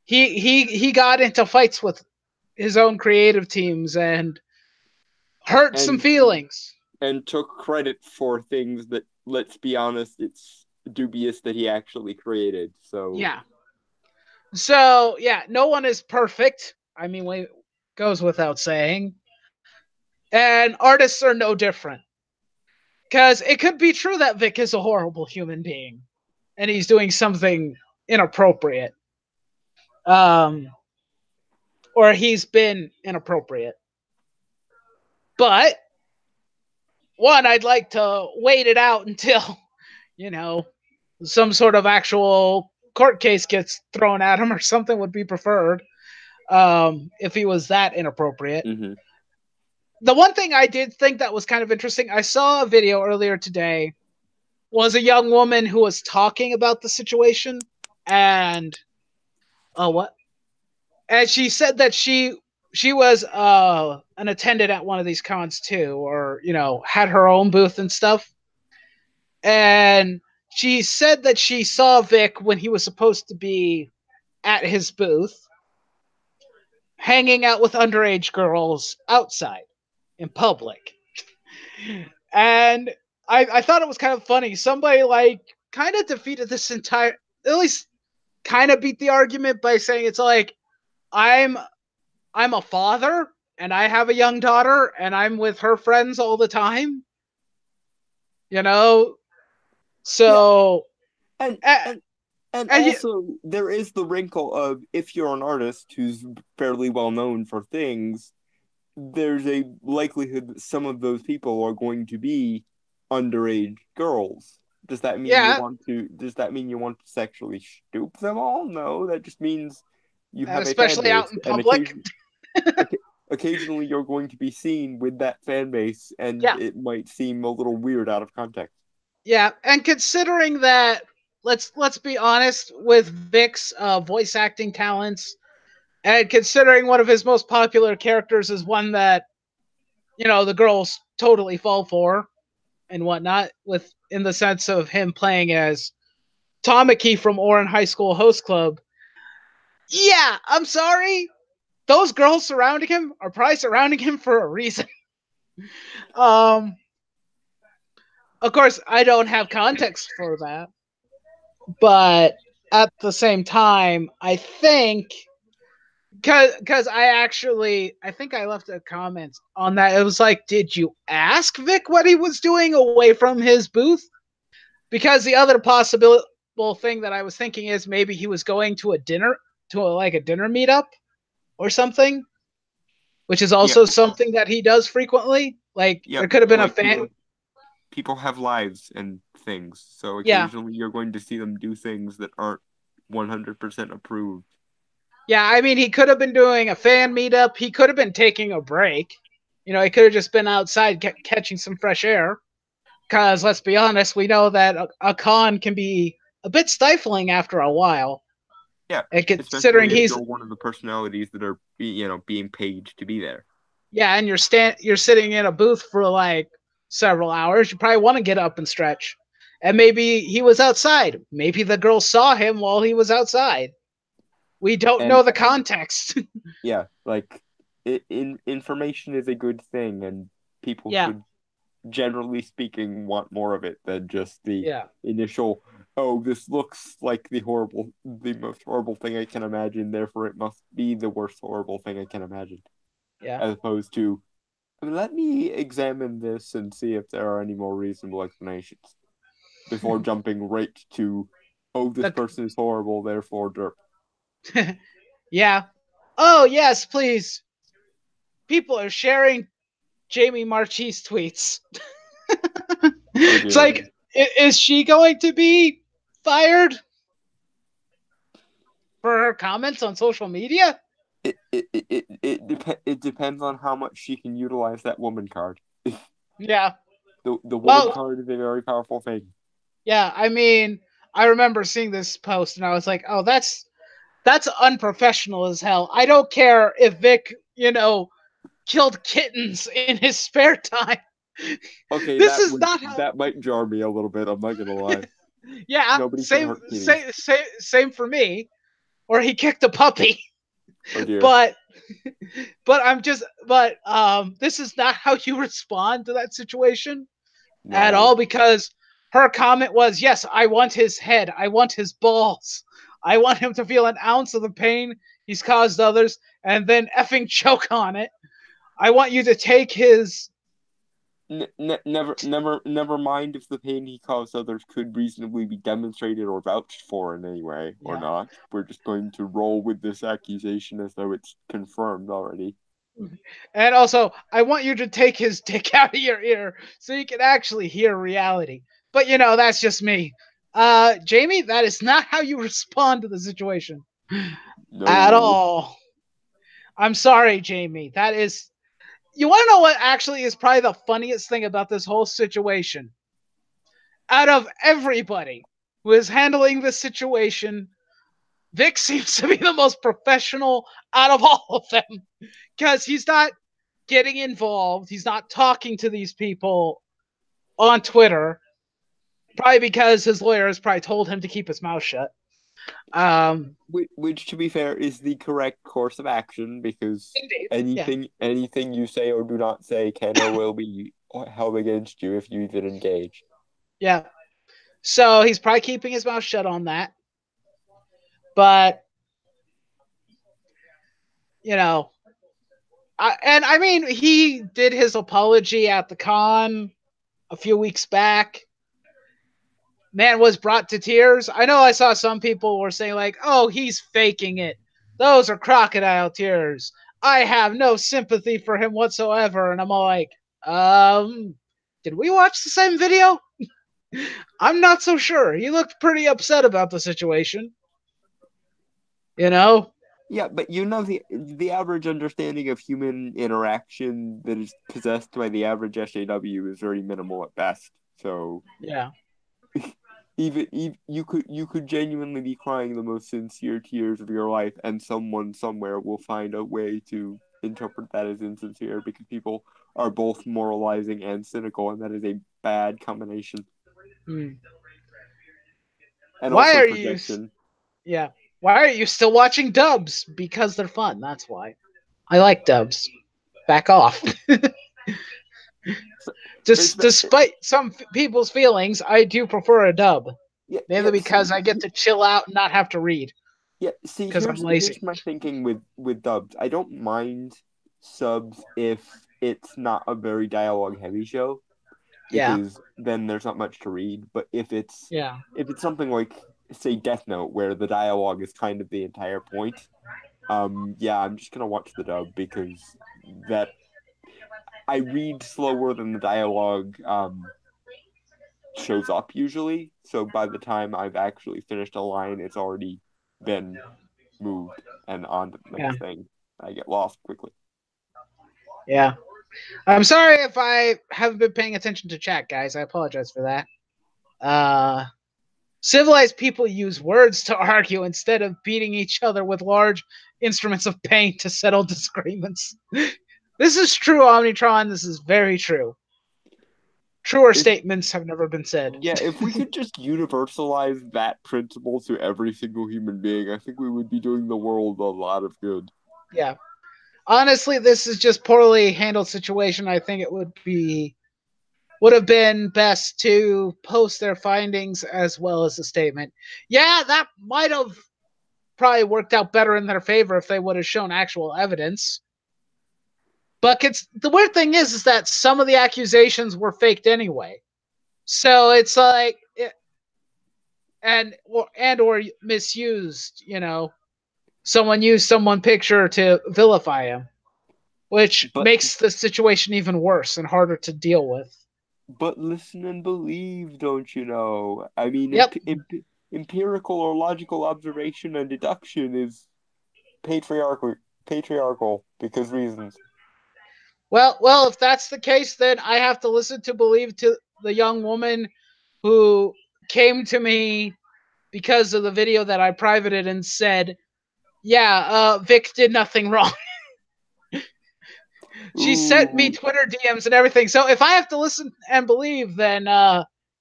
he got into fights with his own creative teams and hurt some And feelings. took credit for things that, let's be honest, it's dubious that he actually created. So, Yeah. So yeah, no one is perfect. I mean, it goes without saying. And artists are no different. Because it could be true that Vic is a horrible human being and he's doing something inappropriate. Um, or he's been inappropriate. But one, I'd like to wait it out until, you know, some sort of actual court case gets thrown at him or something would be preferred if he was that inappropriate. mhm. The one thing I did think that was kind of interesting, I saw a video earlier today, was a young woman who was talking about the situation, and what? And she said that she was an attendant at one of these cons too, or had her own booth and stuff. And she said that she saw Vic when he was supposed to be at his booth, hanging out with underage girls outside in public. And I thought it was kind of funny. Somebody like kind of defeated this entire, at least kind of beat the argument by saying it's like I'm I'm a father and I have a young daughter and I'm with her friends all the time, you know. Yeah, So and uh, and and and also there is the wrinkle of, if you're an artist who's fairly well known for things, there's a likelihood that some of those people are going to be underage girls. yeah, Does that mean you want to sexually stoop them all? No, that just means you have a fan especially out base, in and public. occasionally you're going to be seen with that fan base, and Yeah, it might seem a little weird out of context. yeah, and considering that, let's be honest with Vic's voice acting talents, and considering one of his most popular characters is one that the girls totally fall for and whatnot, with in the sense of him playing as Tamaki from Oran High School Host Club. Yeah, I'm sorry. Those girls surrounding him are probably surrounding him for a reason. Um, of course, I don't have context for that, but at the same time, I think because I think I left a comment on that. It was like, did you ask Vic what he was doing away from his booth? Because the other possible thing that I was thinking is maybe he was going to a dinner like a dinner meetup or something, which is Yeah, also something that he does frequently. Like yeah, there could have been a like fan. people have lives and things, so Yeah, occasionally you're going to see them do things that aren't 100% approved. yeah. I mean, he could have been doing a fan meetup. He could have been taking a break. You know, he could have just been outside catching some fresh air. Because let's be honest, we know that a con can be a bit stifling after a while. Yeah, And considering especially if he's you're one of the personalities that are being paid to be there. yeah, and you're sitting in a booth for like several hours, you probably want to get up and stretch. And maybe he was outside. Maybe the girl saw him while he was outside. We don't And know the context. yeah, like information is a good thing, and people Yeah, should, generally speaking, want more of it than just the yeah, initial, oh, this looks like the most horrible thing I can imagine, therefore it must be the worst horrible thing I can imagine, yeah. as opposed to, let me examine this and see if there are any more reasonable explanations before jumping right to, oh, this The person is horrible, therefore derp. yeah. Oh yes, please. People are sharing Jamie Marchi's tweets. Oh It's dear. like, is she going to be fired for her comments on social media? It depends on how much she can utilize that woman card. Yeah. The woman Well, card is a very powerful thing. yeah. I mean, I remember seeing this post and I was like, oh, that's unprofessional as hell. I don't care if Vic, killed kittens in his spare time. Okay, This is not how. that might jar me a little bit. I'm not gonna lie. Yeah, Nobody should same, hurt kitties. same for me. Or he kicked a puppy, Oh dear. but this is not how you respond to that situation at No. all, because her comment was, yes, I want his head, I want his balls, I want him to feel an ounce of the pain he's caused others and then effing choke on it. I want you to take his Never mind if the pain he caused others could reasonably be demonstrated or vouched for in any way or yeah. not. We're just going to roll with this accusation as though it's confirmed already. And also, I want you to take his dick out of your ear so you can actually hear reality. But that's just me. Jamie, that is not how you respond to the situation at No. all. I'm sorry, Jamie. That is. You want to know what actually is probably the funniest thing about this whole situation? Out of everybody who is handling this situation, Vic seems to be the most professional out of all of them, because he's not getting involved. He's not talking to these people on Twitter, probably because his lawyer has probably told him to keep his mouth shut. Which, to be fair, is the correct course of action because Indeed. Yeah. anything you say or do not say can or will be held against you if you even engage. Yeah. So he's probably keeping his mouth shut on that. But, you know, I mean, he did his apology at the con a few weeks back. Man was brought to tears. I know I saw some people were saying, like, oh, he's faking it. Those are crocodile tears. I have no sympathy for him whatsoever. And I'm all like, did we watch the same video? I'm not so sure. He looked pretty upset about the situation. You know? Yeah, but the average understanding of human interaction that is possessed by the average SJW is very minimal at best. So Yeah. even you could genuinely be crying the most sincere tears of your life, and someone somewhere will find a way to interpret that as insincere because people are both moralizing and cynical, and that is a bad combination. Hmm. And Why also are you? projection. Yeah. Why are you still watching dubs? Because they're fun. That's why. I like dubs. Back off. So, Just it's despite some people's feelings, I do prefer a dub. yeah, Mainly yeah. because I get to chill out and not have to read Yeah, see, because I'm here's lazy. my thinking with dubs. I don't mind subs if it's not a very dialogue heavy show Yeah, because then there's not much to read. But yeah, if it's something like say Death Note where the dialogue is kind of the entire point, yeah, I'm just gonna watch the dub because that I read slower than the dialogue shows up usually. So by the time I've actually finished a line, it's already been moved and on to the yeah, next thing. I get lost quickly. yeah. I'm sorry if I haven't been paying attention to chat, guys. I apologize for that. Uh, Civilized people use words to argue instead of beating each other with large instruments of pain to settle disagreements. This is true, Omnitron. This is very true. Truer If statements have never been said. Yeah, if we could just universalize that principle to every single human being, I think we would be doing the world a lot of good. Yeah. Honestly, this is just poorly handled situation. I think it would have been best to post their findings as well as a statement. Yeah, that might have probably worked out better in their favor if they would have shown actual evidence. But the weird thing is that some of the accusations were faked anyway. So it's like or misused. Someone used someone picture to vilify him, which But makes the situation even worse and harder to deal with. but listen and believe, don't you know? I mean, Yep. empirical or logical observation and deduction is patriarchal because reasons. Well, if that's the case, then I have to listen to believe to the young woman who came to me because of the video that I privated and said, "Yeah, Vic did nothing wrong." She sent me Ooh, Twitter DMs and everything. So if I have to listen and believe, then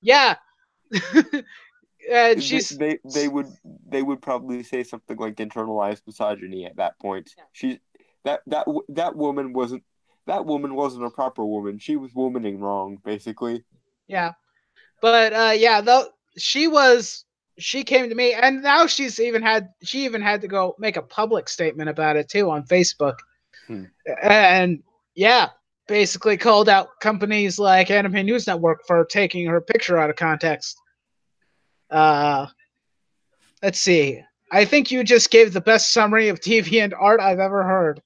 yeah, they she's they they would they would probably say something like internalized misogyny at that point. That woman wasn't a proper woman. She was womaning wrong, basically. yeah, but yeah, though she came to me, and now she even had to go make a public statement about it too on Facebook, Hmm. and yeah, basically called out companies like Anime News Network for taking her picture out of context. Uh, let's see. I think you just gave the best summary of TV and art I've ever heard.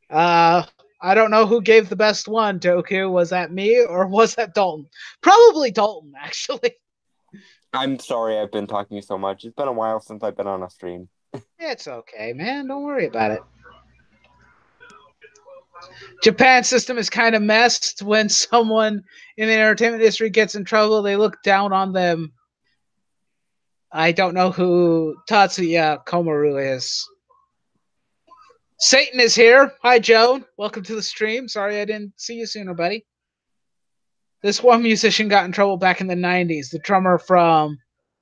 Uh, I don't know who gave the best one, Doku. Was that me or was that Dalton? Probably Dalton, actually. I'm sorry I've been talking so much. It's been a while since I've been on a stream. It's okay, man. Don't worry about it. Japan's system is kind of messed. When someone in the entertainment industry gets in trouble, they look down on them. I don't know who Tatsuya Komaru is. Satan is here. Hi, Joan. Welcome to the stream. Sorry I didn't see you sooner, buddy. This one musician got in trouble back in the 90s. The drummer from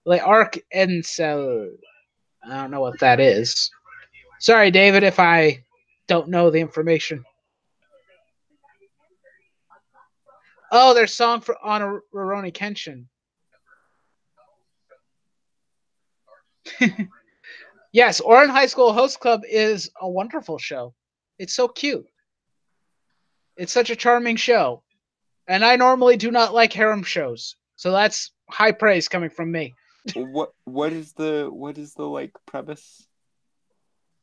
Le Arc en Ciel. I don't know what that is. Sorry, David, if I don't know the information. Oh, their song for on Rurouni Kenshin. Yes, Orin High School Host Club is a wonderful show. It's so cute. It's such a charming show. And I normally do not like harem shows. So that's high praise coming from me. What is the like premise?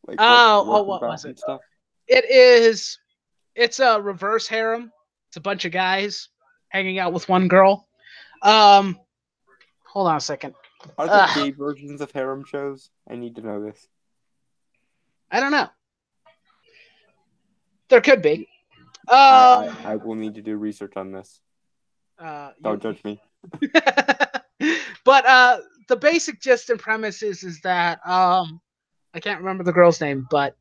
Like Oh, what's what about was it? and stuff? It's a reverse harem. It's a bunch of guys hanging out with one girl. Um hold on a second. Are there gay versions of harem shows? I need to know this. I don't know. There could be. I will need to do research on this. You Don't judge me. but the basic gist and premise is that I can't remember the girl's name, but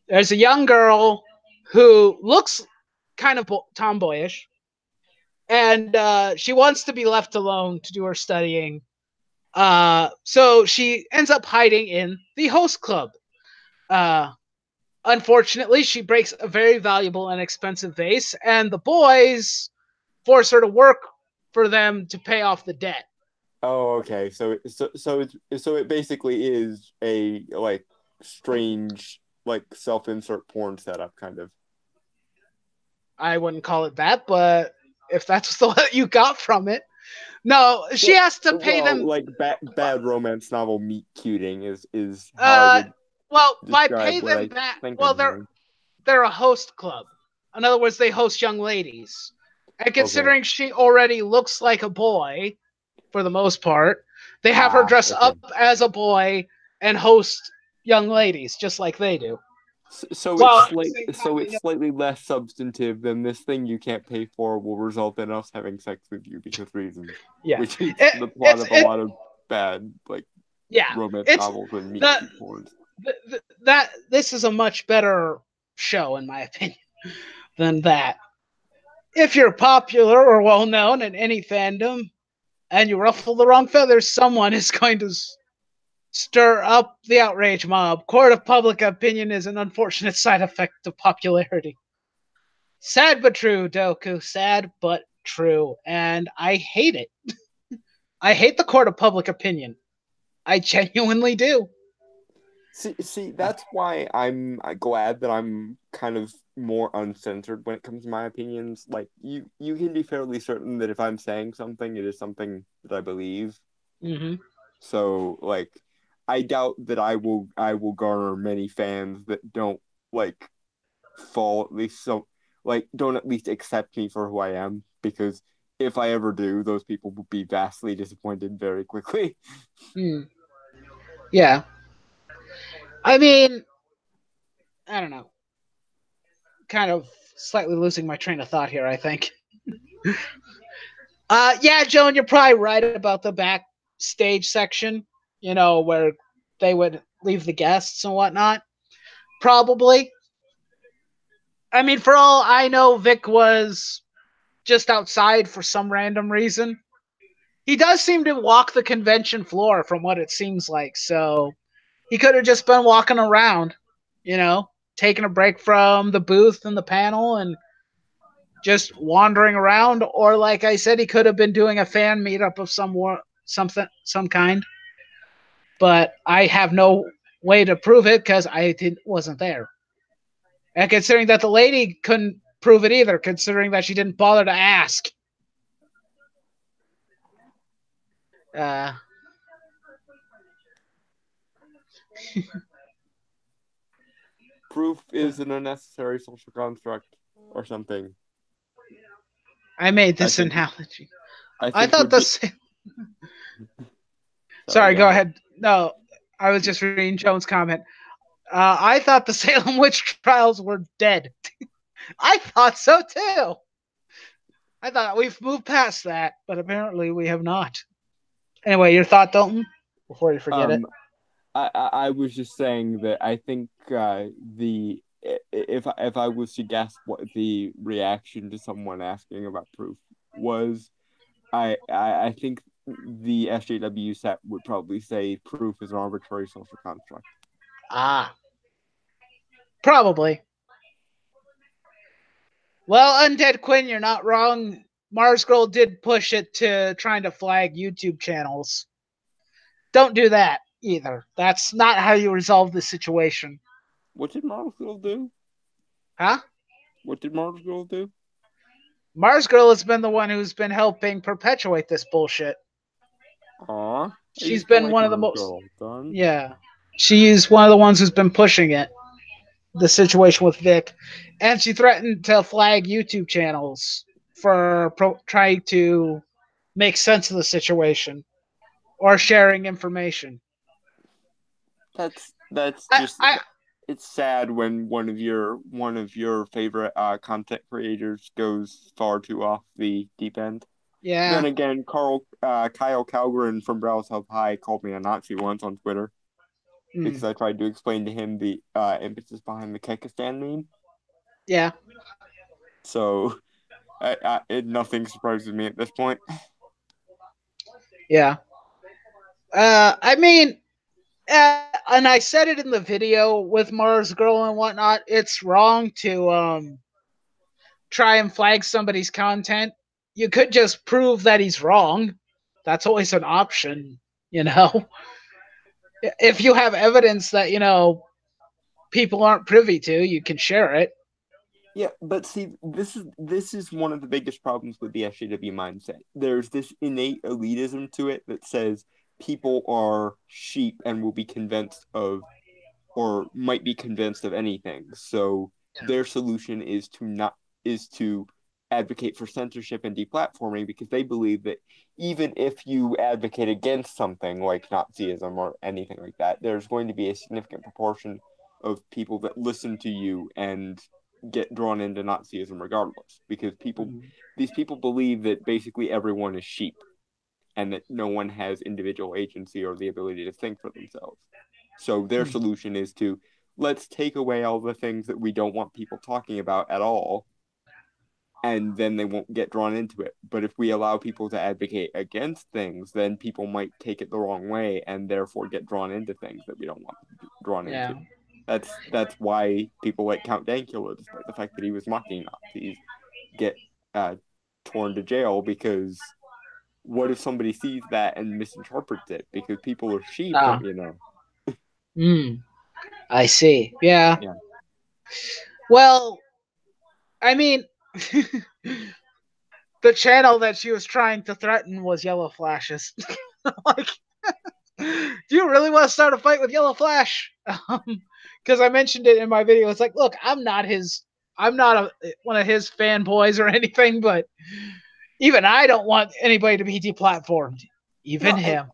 there's a young girl who looks kind of tomboyish, and she wants to be left alone to do her studying. So she ends up hiding in the host club. Uh, Unfortunately, she breaks a very valuable and expensive vase, and the boys force her to work for them to pay off the debt. Oh, okay. So it basically is a like strange like self-insert porn setup kind of. I wouldn't call it that, but if that's what you got from it, no, she Well, has to pay well, them. like bad romance novel meat cuting is how I Uh, would well, by describe pay what them I back. think Well, I'm they're hearing. they're a host club. In other words, they host young ladies. And Okay. considering she already looks like a boy for the most part, they have her dress Okay. up as a boy and host young ladies just like they do. Well, at the same time, So they it's know. slightly less substantive than this thing you can't pay for will result in us having sex with you because reasons, Yeah, which is it, the plot it's of a it. lot of bad like Yeah, romance it's novels and meet the, cute porns. that this is a much better show in my opinion than that. If you're popular or well known in any fandom and you ruffle the wrong feathers, someone is going to stir up the outrage mob. Court of public opinion is an unfortunate side effect of popularity. Sad but true, Doku. Sad but true. And I hate it. I hate the court of public opinion. I genuinely do. That's why I'm glad that I'm kind of more uncensored when it comes to my opinions. Like you can be fairly certain that if I'm saying something, it is something that I believe. Mm-hmm. So like, I doubt that I will garner many fans that don't like fall at least so like don't at least accept me for who I am because if I ever do, those people will be vastly disappointed very quickly. Mm. Yeah. I mean, I don't know. Kind of slightly losing my train of thought here, I think. Yeah, Joan, you're probably right about the backstage section, where they would leave the guests and whatnot. Probably. I mean, for all I know, Vic was just outside for some random reason. He does seem to walk the convention floor from what it seems like, so he could have just been walking around, taking a break from the booth and the panel and just wandering around, or like I said, he could have been doing a fan meetup of some kind. But I have no way to prove it because wasn't there. And considering that the lady couldn't prove it either, considering that she didn't bother to ask. Uh, Proof is an unnecessary social construct or something. I made I this think analogy. I I think thought would be the. sorry, Sorry, go go ahead. ahead. No, I was just reading Joan's comment. I thought the Salem witch trials were dead. I thought so too. I thought we've moved past that, but apparently we have not. Anyway, your thought, Dalton, before you forget it. Um, I was just saying that I think the if I was to guess what the reaction to someone asking about proof was, I think the SJW set would probably say proof is an arbitrary social construct. Ah, probably. Well, Undead Quinn, you're not wrong. Mars Girl did push it to trying to flag YouTube channels. Don't do that either. That's not how you resolve the situation. What did Mars Girl do? Huh? What did Mars Girl do? Mars Girl has been the one who's been helping perpetuate this bullshit. Aw, I She's used to been like one of the Mars most. Girl. Done. Yeah. She's one of the ones who's been pushing it, the situation with Vic. And she threatened to flag YouTube channels for trying to make sense of the situation or sharing information. That's I, just I it's sad when one of your favorite content creators goes far too off the deep end. Then yeah. again, Kyle Calgren from Browse Health High called me a Nazi once on Twitter Mm, because I tried to explain to him the emphasis behind the Kekistan meme. yeah. So nothing surprises me at this point. Yeah. I mean, and I said it in the video with Mars Girl and whatnot. It's wrong to try and flag somebody's content. You could just prove that he's wrong. That's always an option, you know. If you have evidence that people aren't privy to, you can share it. Yeah, but see, this is one of the biggest problems with the SJW mindset. There's this innate elitism to it that says people are sheep and will be convinced of or might be convinced of anything. So their solution is to advocate for censorship and deplatforming because they believe that even if you advocate against something like Nazism or anything like that, there's going to be a significant proportion of people that listen to you and get drawn into Nazism regardless because these people believe that basically everyone is sheep and that no one has individual agency or the ability to think for themselves. So their solution is to let's take away all the things that we don't want people talking about at all, and then they won't get drawn into it. But if we allow people to advocate against things, then people might take it the wrong way and therefore get drawn into things that we don't want them to be drawn Yeah. into. That's why people like Count Dankula, despite the fact that he was mocking Nazis, get uh, torn to jail because what if somebody sees that and misinterprets it? Because people are sheep, Ah. you know. Mm, I see. Yeah. Yeah. Well, I mean, the channel that she was trying to threaten was Yellow Flash's. Like, do you really want to start a fight with Yellow Flash? Because I mentioned it in my video. It's like, look, I'm not one of his fanboys or anything, but even I don't want anybody to be deplatformed, even No,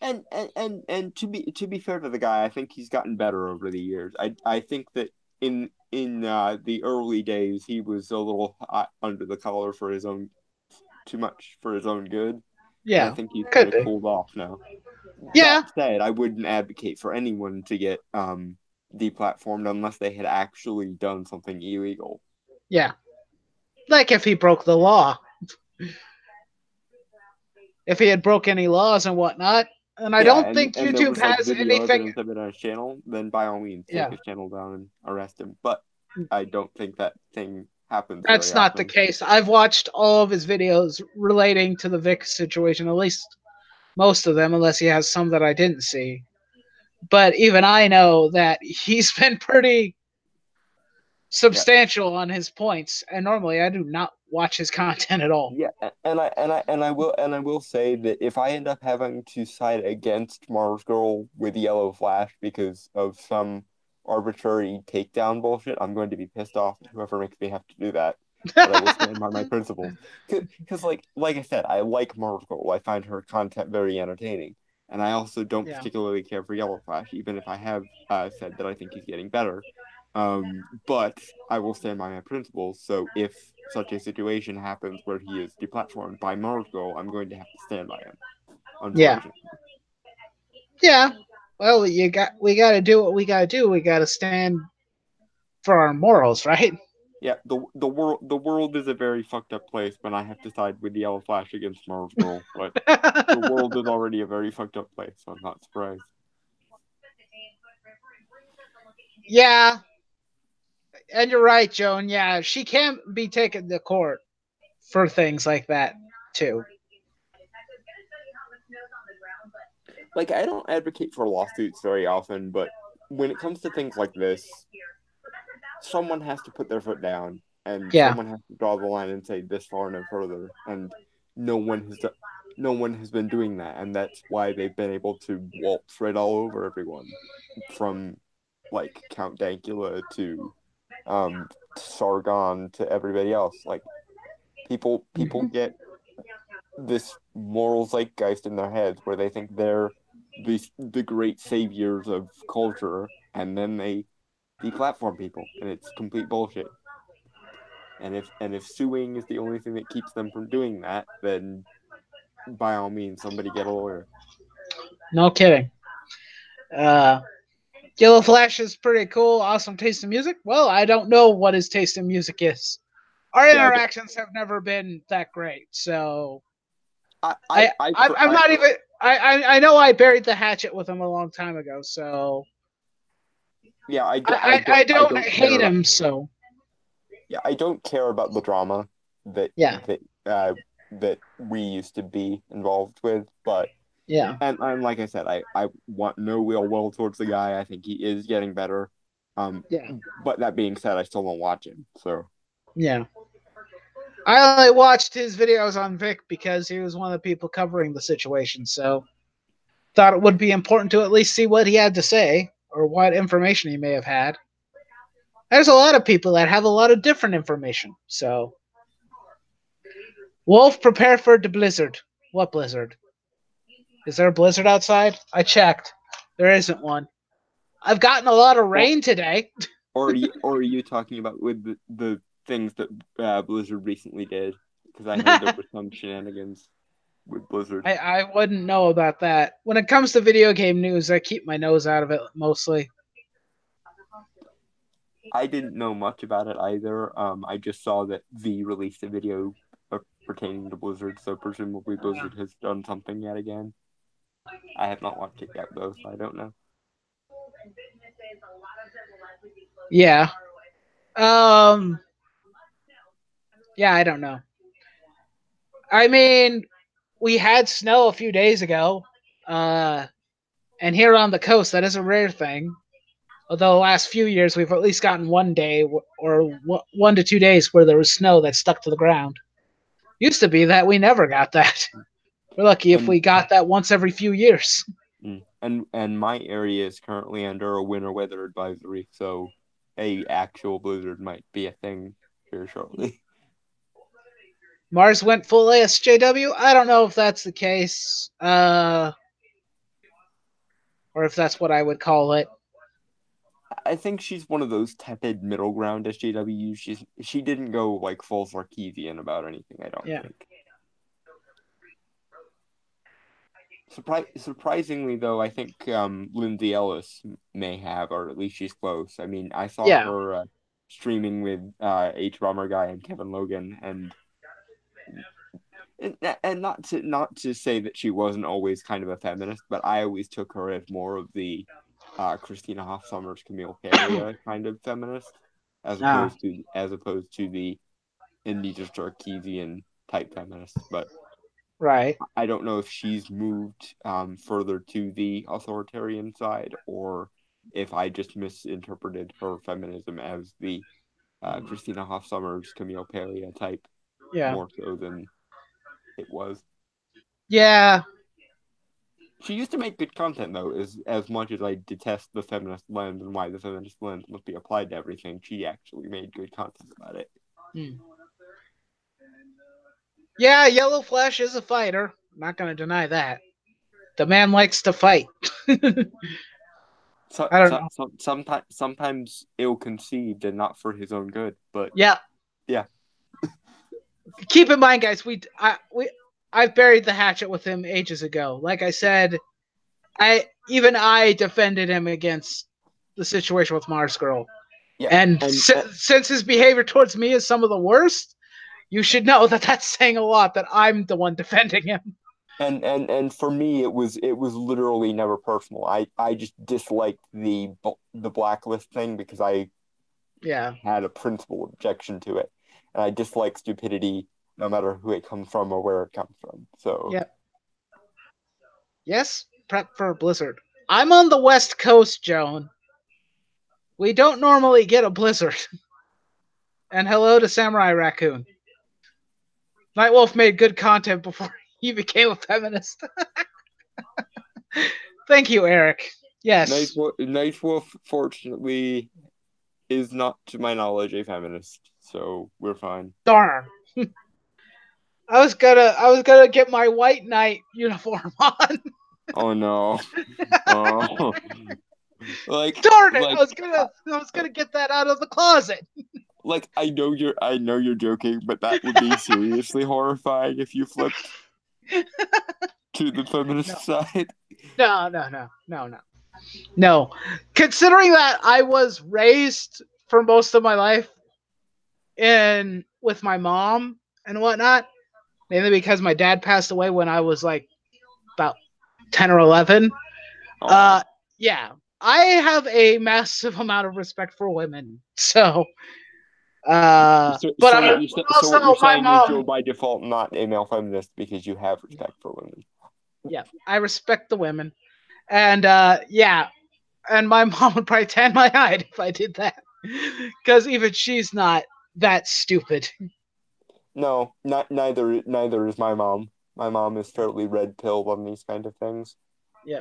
and him. and to be fair to the guy, I think he's gotten better over the years. I think that in the early days he was a little hot under the collar for his own too much for his own good, and I Yeah, think he's kind could of be. cooled off now. That Yeah, said, I wouldn't advocate for anyone to get deplatformed unless they had actually done something illegal. yeah. Like if he broke the law, if he had broke any laws and whatnot. And I Yeah, don't and think and there YouTube was like has video anything. evidence of it on his channel, then by all means take Yeah, his channel down and arrest him. But I don't think that thing happens that's very not the often. case. I've watched all of his videos relating to the Vic situation, at least most of them, unless he has some that I didn't see. But even I know that he's been pretty Yeah, substantial on his points, and normally I do not watch his content at all. yeah, and I will say that if I end up having to side against Mars Girl with Yellow Flash because of some arbitrary takedown bullshit, I'm going to be pissed off at whoever makes me have to do that. But I will stand by my principles. Because like I said, I like Mars Girl. I find her content very entertaining, and I also don't Yeah, particularly care for Yellow Flash, even if I have said that I think he's getting better. But I will stand by my principles. So if such a situation happens where he is deplatformed by Marvel, I'm going to have to stand by him, yeah, unfortunately. yeah. Well, we got to do what we got to do. We got to stand for our morals, right? Yeah, the world is a very fucked up place when I have to side with the Yellow Flash against Marvel, but the world is already a very fucked up place, so I'm not surprised. Yeah, and you're right, Joan. Yeah, she can be taken to court for things like that too. Like I don't advocate for lawsuits very often, but when it comes to things like this, someone has to put their foot down and Yeah, someone has to draw the line and say this far no further, and no one has done no one has been doing that, and that's why they've been able to waltz right all over everyone from like Count Dankula to Sargon to everybody else. Like people mm-hmm. get this moral zeitgeist in their heads where they think they're the great saviors of culture, and then they deplatform people, and it's complete bullshit. And if suing is the only thing that keeps them from doing that, then by all means, somebody get a lawyer. No kidding. Uh, Yellow Flash is pretty cool. Awesome taste in music. Well, I don't know what his taste in music is. Our Yeah, interactions have never been that great, so I, I, I, I'm I, not even. I know I buried the hatchet with him a long time ago, so Yeah, I I don't don't care hate about. him. So Yeah, I don't care about the drama that yeah, that that we used to be involved with, but yeah, and like I said, I want no ill will towards the guy. I think he is getting better. Um, yeah, but that being said, I still don't watch him. So yeah. I only watched his videos on Vic because he was one of the people covering the situation. So thought it would be important to at least see what he had to say or what information he may have had. There's a lot of people that have a lot of different information. So Wolf, prepare for the blizzard. What blizzard? Is there a blizzard outside? I checked. There isn't one. I've gotten a lot of or rain today. or are you talking about with the things that Blizzard recently did? Because I heard there I were some shenanigans with Blizzard. I wouldn't know about that. When it comes to video game news, I keep my nose out of it mostly. I didn't know much about it either. I just saw that V released a video pertaining to Blizzard, so presumably Blizzard has done something yet again. I have not watched it yet though, so I don't know. Yeah. Um. Yeah, I don't know. I mean, we had snow a few days ago, uh, and here on the coast, that is a rare thing. Although the last few years, we've at least gotten one day or 1 to 2 days where there was snow that stuck to the ground. Used to be that we never got that. We're lucky if And we got that once every few years. and my area is currently under a winter weather advisory, so a actual blizzard might be a thing here shortly. Mars went full ASJW. I don't know if that's the case, or if that's what I would call it. I think she's one of those tepid middle ground SJWs. She didn't go like full Sarkeesian about anything, I don't Yeah, think. Surprisingly, though, I think Lindsay Ellis may have, or at least she's close. I mean, I saw yeah, her streaming with H Bomber Guy and Kevin Logan, and not to say that she wasn't always kind of a feminist, but I always took her as more of the Christina Hoff Sommers, Camille Peria kind of feminist, ah, as opposed to the Indie Sarkeesian type feminist. But right, I don't know if she's moved further to the authoritarian side or if I just misinterpreted her feminism as the Christina Hoff Sommers, Camille Peria type yeah, more so than it was. yeah, She used to make good content though, as much as I detest the feminist lens and why the feminist lens must be applied to everything, she actually made good content about it. hmm. Yeah. Yellow Flash is a fighter. I'm not gonna deny that. The man likes to fight. I don't know. Sometimes ill conceived and not for his own good, but Yeah, yeah. keep in mind, guys. I've buried the hatchet with him ages ago. Like I said, I defended him against the situation with Mars Girl. Yeah, And and since his behavior towards me is some of the worst, you should know that that's saying a lot that I'm the one defending him. and for me it was literally never personal. I just disliked the blacklist thing because I Yeah. had a principal objection to it, and I dislike stupidity no matter who it comes from or where it comes from. So Yeah. Yes, prep for a blizzard. I'm on the West Coast, Joan. We don't normally get a blizzard. And hello to Samurai Raccoon. Nightwolf made good content before he became a feminist. Thank you, Eric. Yes. Nice Wolf, fortunately, is not, to my knowledge, a feminist, so we're fine. Darn. I was gonna get my white knight uniform on. Oh no. Oh. like Darn it! like I was gonna get that out of the closet. I know you're joking, but that would be seriously horrifying if you flipped to the No, feminist side. no, no, no, no, no, no. Considering that I was raised for most of my life in with my mom and whatnot, mainly because my dad passed away when I was like about 10 or 11. Aw. Yeah, I have a massive amount of respect for women. So, So, but so what you so also what you're my saying is you're mom. by default not a male feminist because you have respect for women. Yeah, I respect the women, and yeah, and my mom would probably tan my hide if I did that, because even she's not that stupid. No, not neither is my mom. My mom is fairly red pilled on these kind of things. Yeah,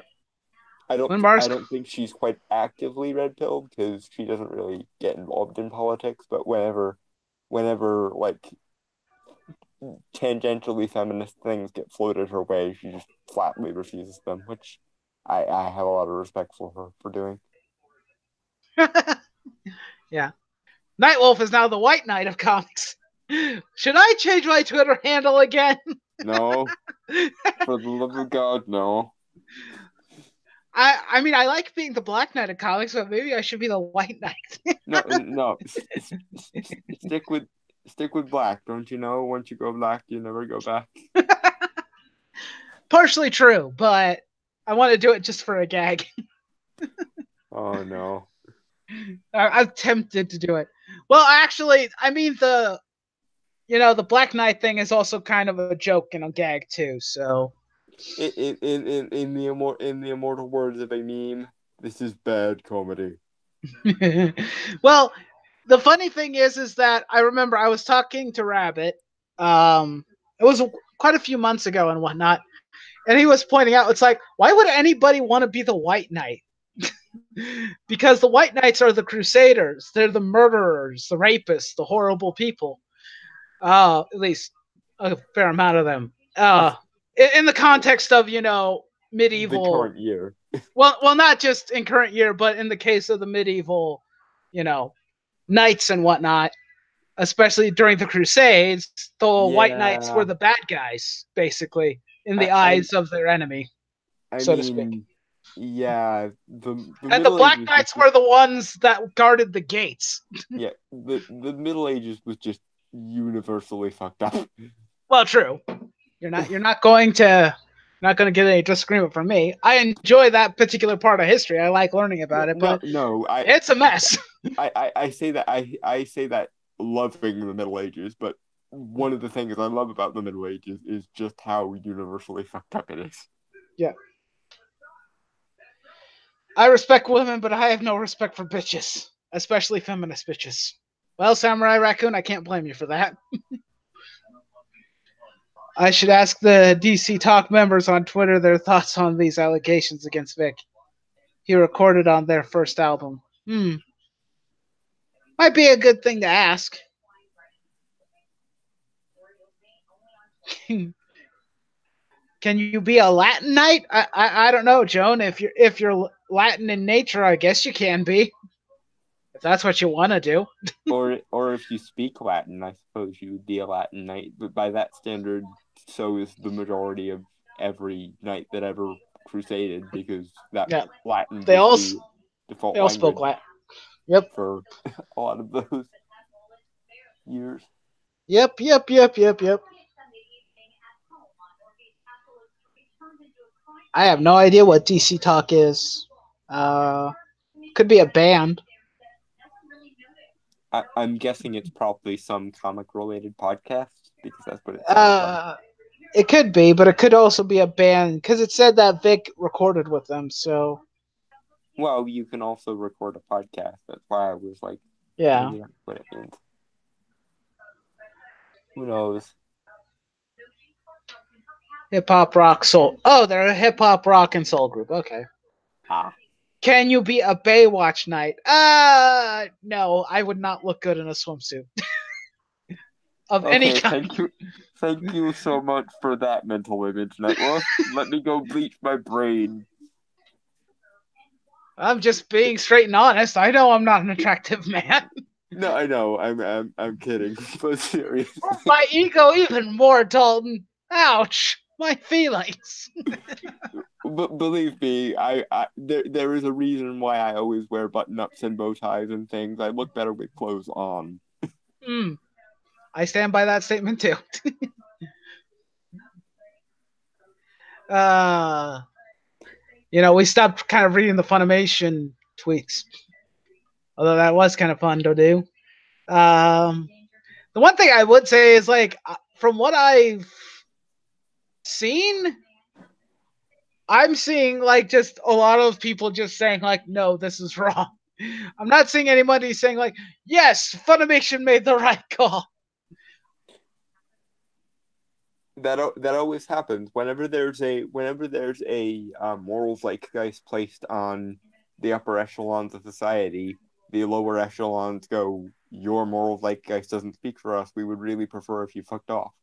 I don't when I Mars. don't think she's quite actively red pilled because she doesn't really get involved in politics. But whenever like tangentially feminist things get floated her way, she just flatly refuses them, which I have a lot of respect for her for doing. Yeah, Nightwolf is now the White Knight of comics. Should I change my Twitter handle again? No, for the love of God, no. I mean, I like being the Black Knight of comics, but maybe I should be the White Knight. No, no. Stick with stick with black. Don't you know? Once you go black, you never go back. Partially true, but I want to do it just for a gag. Oh no. I'm tempted to do it. Well, actually, I mean the Black Knight thing is also kind of a joke and a gag too. So, In the immortal words of a meme, this is bad comedy. well, the funny thing is that I remember I was talking to Rabbit. It was quite a few months ago and whatnot, and he was pointing out it's like, why would anybody want to be the White Knight? Because the White Knights are the Crusaders. They're the murderers, the rapists, the horrible people. At least a fair amount of them. In the context of The medieval. current year. Well, not just in current year, but in the case of the medieval, you know, knights and whatnot. Especially during the Crusades, the White Knights were Yeah. the bad guys, basically, in I the I eyes of their enemy, I so to speak. mean, yeah, the And the Middle Black Ages was Knights just were the ones that guarded the gates. yeah, the Middle Ages was just universally fucked up. Well, true. You're not going to get any disagreement from me. I enjoy that particular part of history. I like learning No, about it, no, but no. it's a mess. I say that I say that loving the Middle Ages, but one of the things I love about the Middle Ages is just how universally fucked up it is. Yeah. I respect women, but I have no respect for bitches, especially feminist bitches. Well, Samurai Raccoon, I can't blame you for that. I should ask the DC Talk members on Twitter their thoughts on these allegations against Vic. He recorded on their first album. Might be a good thing to ask. Can you be a Latin knight? I don't know, Joan. If you're Latin in nature, I guess you can be. If that's what you want to do. Or if you speak Latin, I suppose you would be a Latin knight. But by that standard, so is the majority of every knight that ever crusaded, because that Yeah, Latin they was all the default they all spoke language Latin. Yep. for a lot of those years. Yep. Yep. Yep. Yep. Yep. I have no idea what DC Talk is. Uh, could be a band. I'm guessing it's probably some comic related podcast because that's what it sounds like. Uh, it could be, but it could also be a band because it said that Vic recorded with them. So Well, you can also record a podcast. That's why I was like, yeah, maybe that's what it means. Who knows? hip hop rock soul. Oh, they're a hip hop rock and soul group. Okay. Ah. Can you be a Baywatch night? No, I would not look good in a swimsuit of any Okay, kind. thank you so much for that mental image, Network. Let me go bleach my brain. I'm just being straight and honest. I know I'm not an attractive man. No, I know. I'm kidding, but seriously. My ego even more, Dalton. Ouch. My feelings. But believe me, there is a reason why I always wear button ups and bow ties and things. I look better with clothes on. Hmm. I stand by that statement too. uh We stopped kind of reading the Funimation tweets, although that was kind of fun to do. Um, the one thing I would say is like from what I've seen, I'm seeing like just a lot of people just saying like, no, this is wrong. I'm not seeing anybody saying like, yes, Funimation made the right call. That always happens whenever there's a moral zeitgeist placed on the upper echelons of society. The lower echelons go, your moral zeitgeist doesn't speak for us. We would really prefer if you fucked off.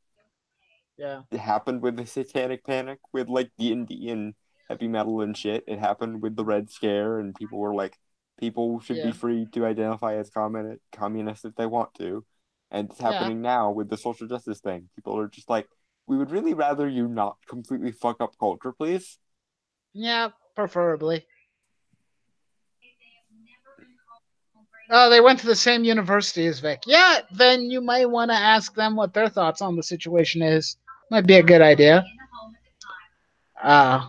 Yeah, It happened with the Satanic Panic, with like D&D and heavy metal and shit. It happened with the Red Scare, and people were like, people should be yeah, free to identify as communists if they want to. And it's yeah, happening now with the social justice thing. People are just like, we would really rather you not completely fuck up culture, please. yeah, preferably. Oh, they went to the same university as Vic. Yeah, then you might want to ask them what their thoughts on the situation is. Might be a good idea. Uh,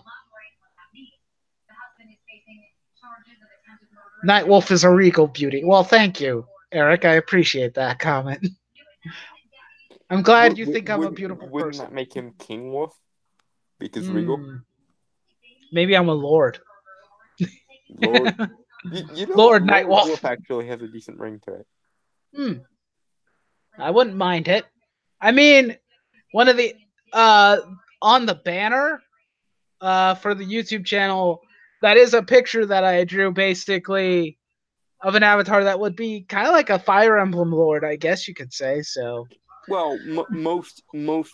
Nightwolf is a regal beauty. Well, thank you, Eric. I appreciate that comment. I'm glad you think I'm a beautiful Wouldn't person. that make him King Wolf? Because regal? Hmm. Maybe I'm a lord. Lord. You know what? Lord Lord Nightwolf. Wolf actually has a decent ring to it. Hmm. I wouldn't mind it. I mean, one of the uh on the banner for the YouTube channel, that is a picture that I drew basically of an avatar that would be kind of like a Fire Emblem Lord, I guess you could say. So Well, most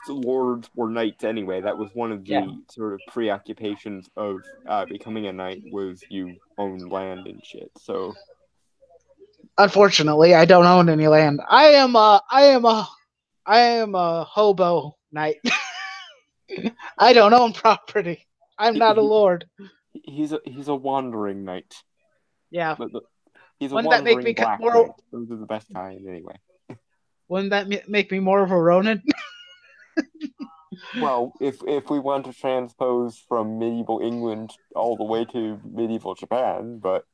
lords were knights anyway. That was one of yeah. the sort of preoccupations of becoming a knight was you own land and shit. So Unfortunately, I don't own any land. I am a hobo knight. I don't own property. I'm he, not a he lord. he's a wandering knight, Yeah. but he's a Wouldn't that make wandering me black more? knight. Those are the best kind anyway. Wouldn't that make me more of a Ronin? Well, if we want to transpose from medieval England all the way to medieval Japan, but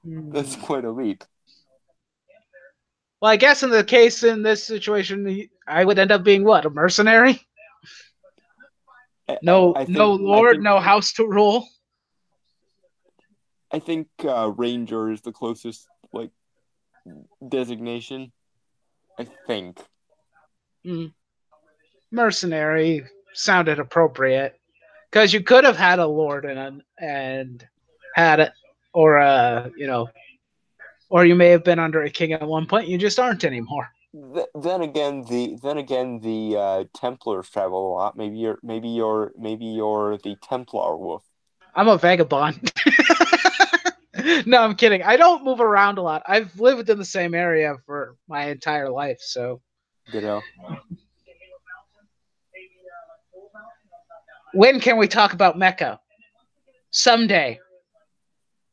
that's Hmm. quite a leap. Well, I guess in the case in this situation, I would end up being what, a mercenary? No, I no think lord, no house to rule. Ranger is the closest like designation. I think. Hmm. Mercenary sounded appropriate because you could have had a lord and had it, or or you may have been under a king at one point. You just aren't anymore. Then again, the Templars travel a lot. Maybe you're the Templar wolf. I'm a vagabond. No, I'm kidding. I don't move around a lot. I've lived in the same area for my entire life, so Ditto. when can we talk about Mecca? Someday.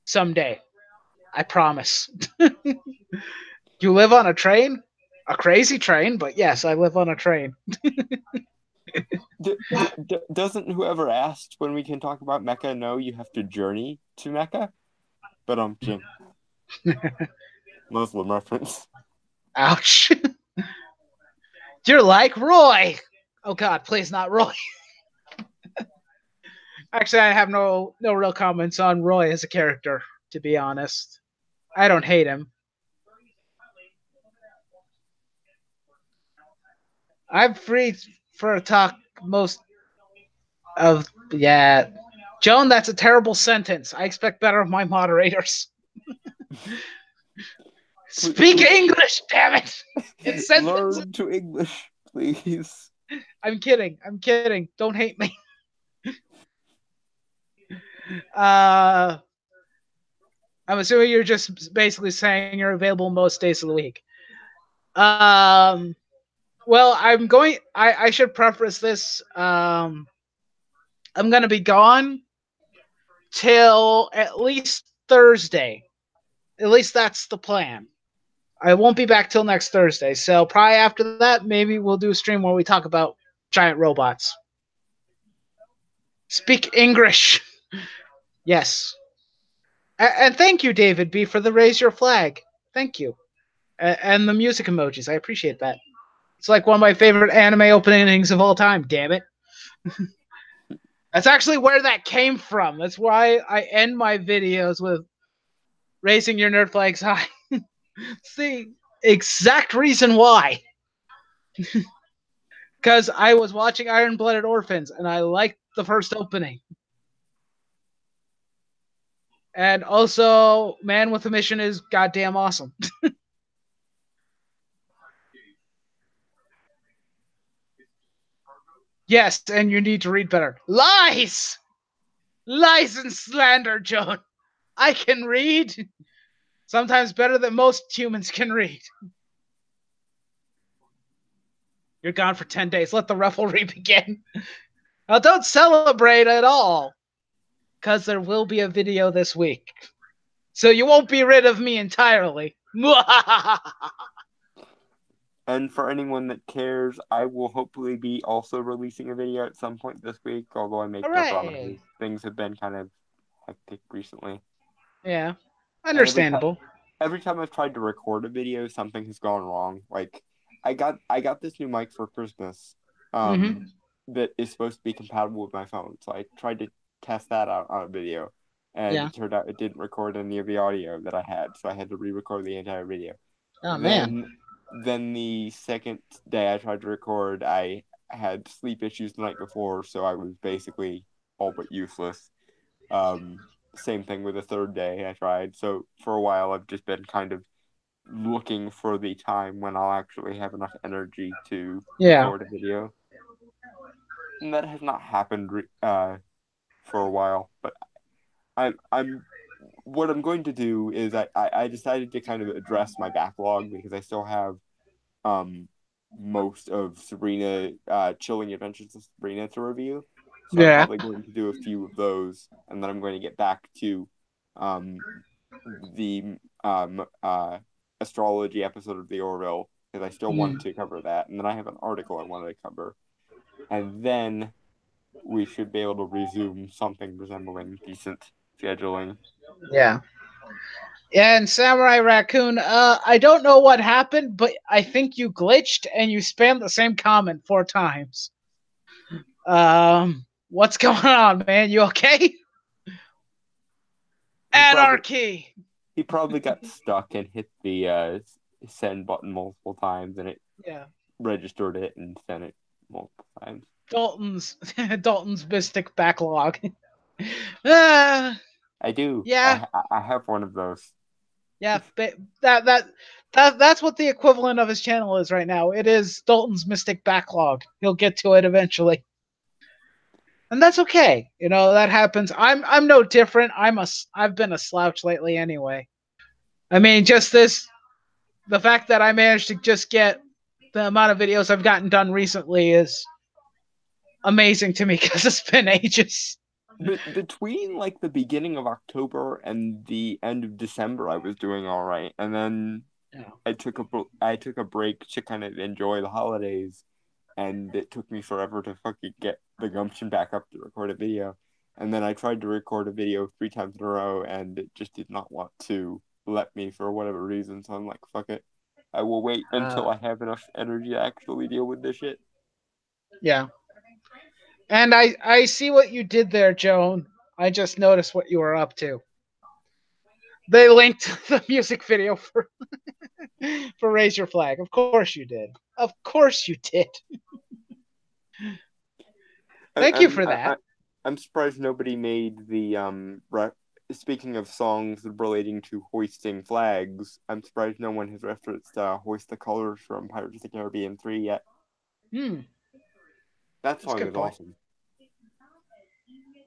Someday. I promise. You live on a train? A crazy train, but yes, I live on a train. Doesn't whoever asked when we can talk about Mecca know you have to journey to Mecca? But Jim, Muslim reference. Ouch. You're like Roy. Oh God, please not Roy. Actually, I have no real comments on Roy as a character, to be honest. I don't hate him. I'm free for a talk most of yeah. Joan, that's a terrible sentence. I expect better of my moderators. Speak Please English, damn it! It's sentences. learn to English, please. I'm kidding. I'm kidding. Don't hate me. Uh, I'm assuming you're just basically saying you're available most days of the week. Um, well, I'm going. I should preface this. I'm gonna be gone till at least Thursday. At least that's the plan. I won't be back till next Thursday. So probably after that, maybe we'll do a stream where we talk about giant robots. Speak English. Yes. And thank you, David B, for the raise your flag. Thank you. And the music emojis. I appreciate that. It's like one of my favorite anime openings of all time, damn it. That's actually where that came from. That's why I end my videos with raising your nerd flags high. It's the exact reason why. Because I was watching Iron Blooded Orphans and I liked the first opening. And also, Man with a Mission is goddamn awesome. Yes, and you need to read better. Lies! Lies and slander, Joan. I can read. Sometimes better than most humans can read. You're gone for 10 days. Let the revelry begin. Now, don't celebrate at all, because there will be a video this week. So you won't be rid of me entirely. And for anyone that cares, I will hopefully be also releasing a video at some point this week, although I make no promises. Hooray! Things have been kind of hectic recently. Yeah, And understandable. every time I've tried to record a video, something has gone wrong. Like I got this new mic for Christmas, Mm-hmm. that is supposed to be compatible with my phone. So I tried to test that out on a video, and Yeah. it turned out it didn't record any of the audio that I had, so I had to re-record the entire video. Oh man. Then the second day I tried to record, I had sleep issues the night before, so I was basically all but useless. Um, Same thing with the third day I tried. So for a while, I've just been kind of looking for the time when I'll actually have enough energy to Yeah. record a video, and that has not happened for a while. But I'm what I'm going to do is I decided to kind of address my backlog because I still have um most of Sabrina, Chilling Adventures of Sabrina to review. So I'm Yeah. probably going to do a few of those, and then I'm going to get back to um the astrology episode of the Orville because I still want Mm. to cover that, and then I have an article I wanted to cover, and then we should be able to resume something resembling decent scheduling. Yeah. And Samurai Raccoon, I don't know what happened, but I think you glitched and you spammed the same comment 4 times. What's going on, man? You okay? He probably Anarchy. he probably got stuck and hit the send button multiple times, and it Yeah. registered it and sent it multiple times. Dalton's Dalton's mystic backlog. uh, I do. yeah, I have one of those. yeah. That's what the equivalent of his channel is right now. It is Dalton's mystic backlog. He'll get to it eventually, and that's okay. You know that happens. I'm no different. I've been a slouch lately anyway. I mean, just this the fact that I managed to just get the amount of videos I've gotten done recently is amazing to me because it's been ages. But between like the beginning of October and the end of December, I was doing all right, and then Yeah. I took a break to kind of enjoy the holidays, and it took me forever to fucking get the gumption back up to record a video. And then I tried to record a video 3 times in a row, and it just did not want to let me for whatever reason. So I'm like, fuck it. I will wait until I have enough energy to actually deal with this shit. Yeah. And I see what you did there, Joan. I just noticed what you were up to. They linked the music video for Raise Your Flag. Of course you did. Of course you did. I, Thank you I'm for I, that. I, I'm surprised nobody made the speaking of songs relating to hoisting flags, I'm surprised no one has referenced "Hoist the Colors" from Pirates of the Caribbean 3 yet. Hmm, That that's a song good is point. awesome.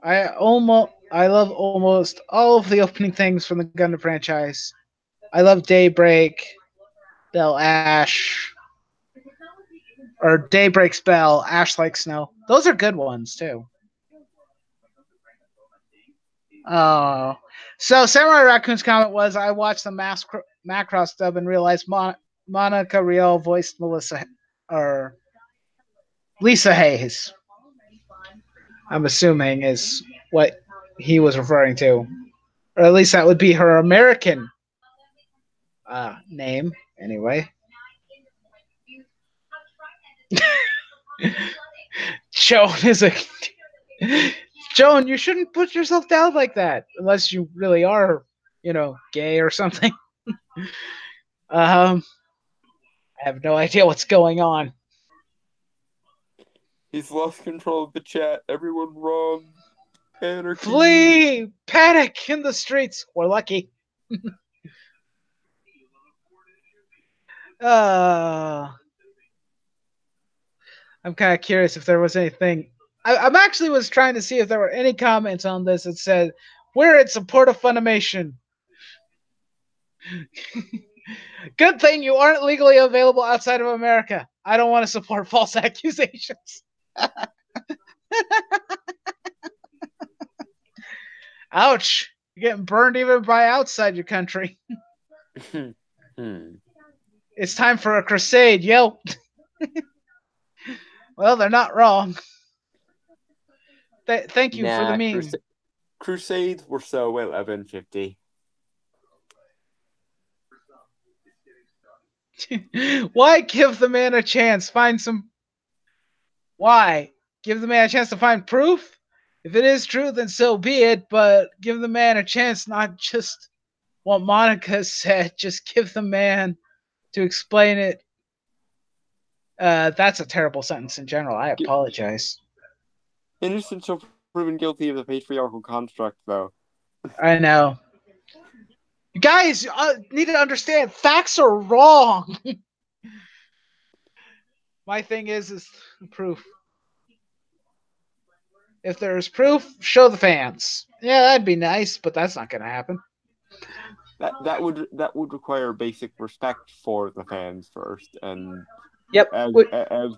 I love almost all of the opening things from the Gundam franchise. I love Daybreak, Bell Ash, or Daybreak's Bell, Ash Like Snow. Those are good ones too. Oh, so Samurai Raccoon's comment was, "I watched the Macross dub and realized Monica Rial voiced Melissa or Lisa Hayes. I'm assuming is what he was referring to, or at least that would be her American name. Anyway, Joan is a Joan. You shouldn't put yourself down like that unless you really are, gay or something. I have no idea what's going on. He's lost control of the chat. Everyone run. Anarchy. Flee! Panic in the streets. We're lucky. uh, I'm kind of curious if there was anything. I'm actually was trying to see if there were any comments on this that said, we're in support of Funimation. Good thing you aren't legally available outside of America. I don't want to support false accusations. Ouch. You're getting burned even by outside your country. It's time for a crusade, yo. Well, they're not wrong. Thank you for the meme. Crusades were so 1150. Why give the man a chance? Why? Give the man a chance to find proof? If it is true, then so be it, but give the man a chance, not just what Monica said. Just give the man to explain it. That's a terrible sentence in general. I apologize. Innocent shall proven guilty of the patriarchal construct, though. I know. You guys need to understand, facts are wrong. My thing is proof. If there's proof, show the fans. Yeah, that'd be nice, but that's not going to happen. That would require basic respect for the fans first, and yep. As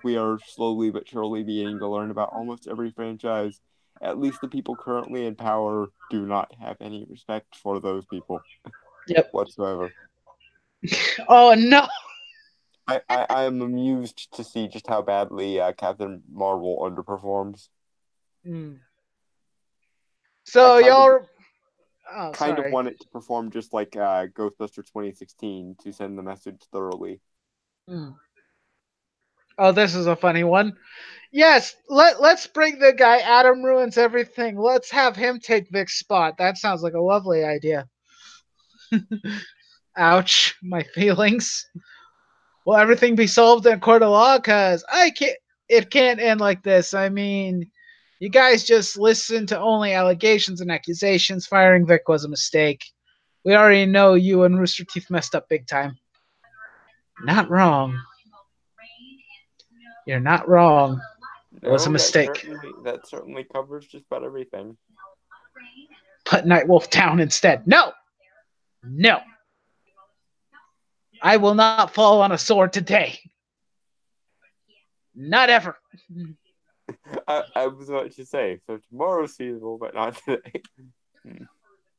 we are slowly but surely beginning to learn about almost every franchise, at least the people currently in power do not have any respect for those people. Yep. Whatsoever. Oh no. I am amused to see just how badly Captain Marvel underperforms. So y'all kind of want it to perform just like Ghostbusters 2016 to send the message thoroughly. Oh, this is a funny one. Yes, let's bring the guy Adam Ruins Everything. Let's have him take Vic's spot. That sounds like a lovely idea. Ouch, my feelings. Will everything be solved in court of law? Because it can't end like this. I mean, you guys just listen to only allegations and accusations. Firing Vic was a mistake. We already know you and Rooster Teeth messed up big time. Not wrong. You're not wrong. It was a mistake. That certainly covers just about everything. Put Nightwolf down instead. No! I will not fall on a sword today. Not ever. I was about to say, so tomorrow's feasible, but not today.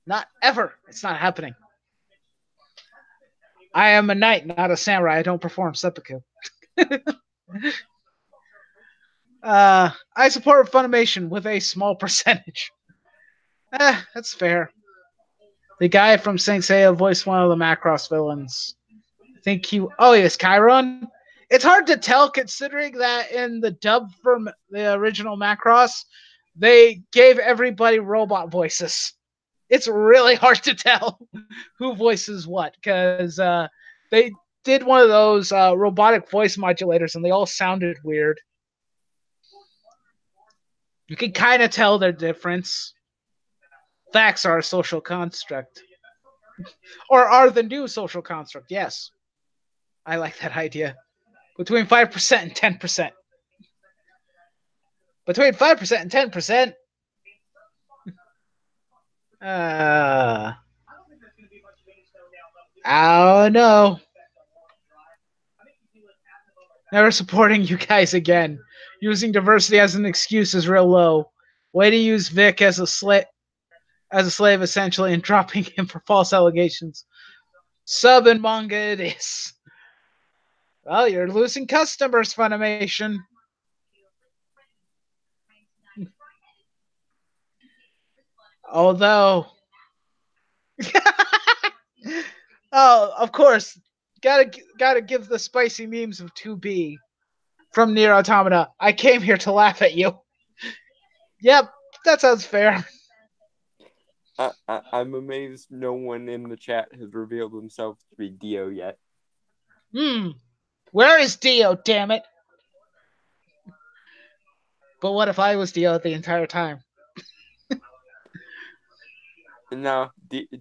Not ever. It's not happening. I am a knight, not a samurai. I don't perform seppuku. I support Funimation with a small percentage. That's fair. The guy from Saint Seiya voiced one of the Macross villains. I think he is Chiron. It's hard to tell considering that in the dub from the original Macross, they gave everybody robot voices. It's really hard to tell who voices what because they did one of those robotic voice modulators and they all sounded weird. You can kind of tell their difference. Facts are a social construct. Or are the new social construct, yes. I like that idea. Between 5% and 10%. Between 5% and 10%. Oh no. Never supporting you guys again. Using diversity as an excuse is real low. Way to use Vic as a slave essentially and dropping him for false allegations. Sub and manga it is. Well, you're losing customers, Funimation. Although, oh, of course, gotta give the spicy memes of 2B from Near Automata. I came here to laugh at you. Yep, that sounds fair. I'm amazed no one in the chat has revealed themselves to be Dio yet. Where is Dio, damn it? But what if I was Dio the entire time? No,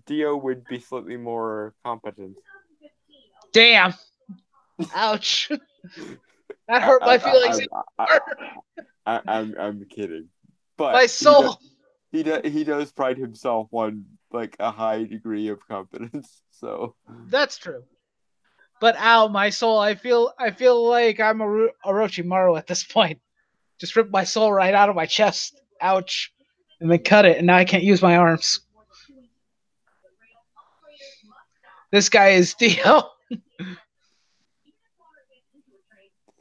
Dio would be slightly more competent. Damn. Ouch. That I, hurt I, my feelings. I'm kidding, but My soul. he does pride himself on like a high degree of competence. So That's true. But ow, my soul. I feel like I'm a Orochimaru at this point. Just ripped my soul right out of my chest. Ouch. And then cut it, and now I can't use my arms. This guy is Dio.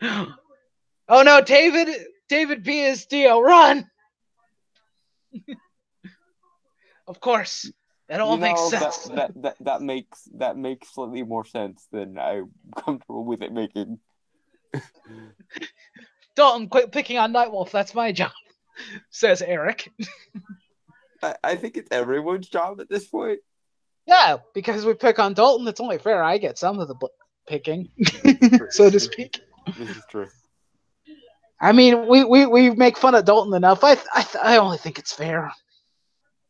Oh no, David B is Dio. Run! Of course. That all you makes know sense. that makes slightly more sense than I'm comfortable with it making. Dalton, quit picking on Nightwolf. That's my job, says Eric. I think it's everyone's job at this point. Yeah, because we pick on Dalton, it's only fair I get some of the picking, True. so to speak. This is true. I mean, we make fun of Dalton enough. I only think it's fair.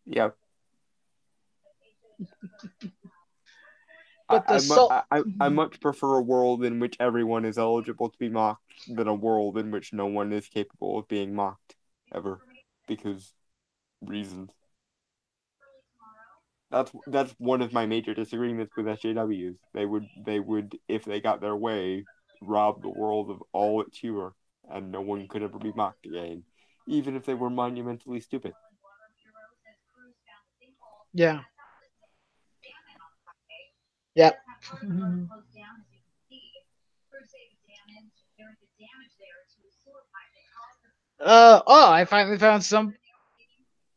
Yeah. But the salt. I much prefer a world in which everyone is eligible to be mocked than a world in which no one is capable of being mocked ever, because reasons. That's one of my major disagreements with SJWs. They would if they got their way rob the world of all its humor, and no one could ever be mocked again, even if they were monumentally stupid. Yeah. Yep. I finally found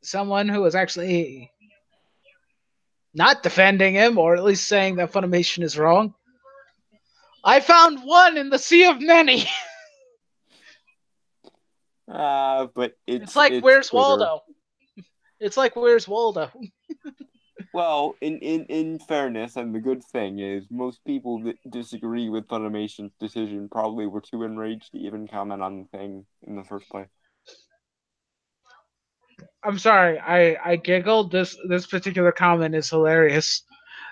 someone who was actually not defending him, or at least saying that Funimation is wrong. I found one in the sea of many. But It's like it's Where's Twitter. Waldo? It's like Where's Waldo? Well, in fairness, and the good thing is, most people that disagree with Funimation's decision probably were too enraged to even comment on the thing in the first place. I'm sorry, I giggled. This particular comment is hilarious.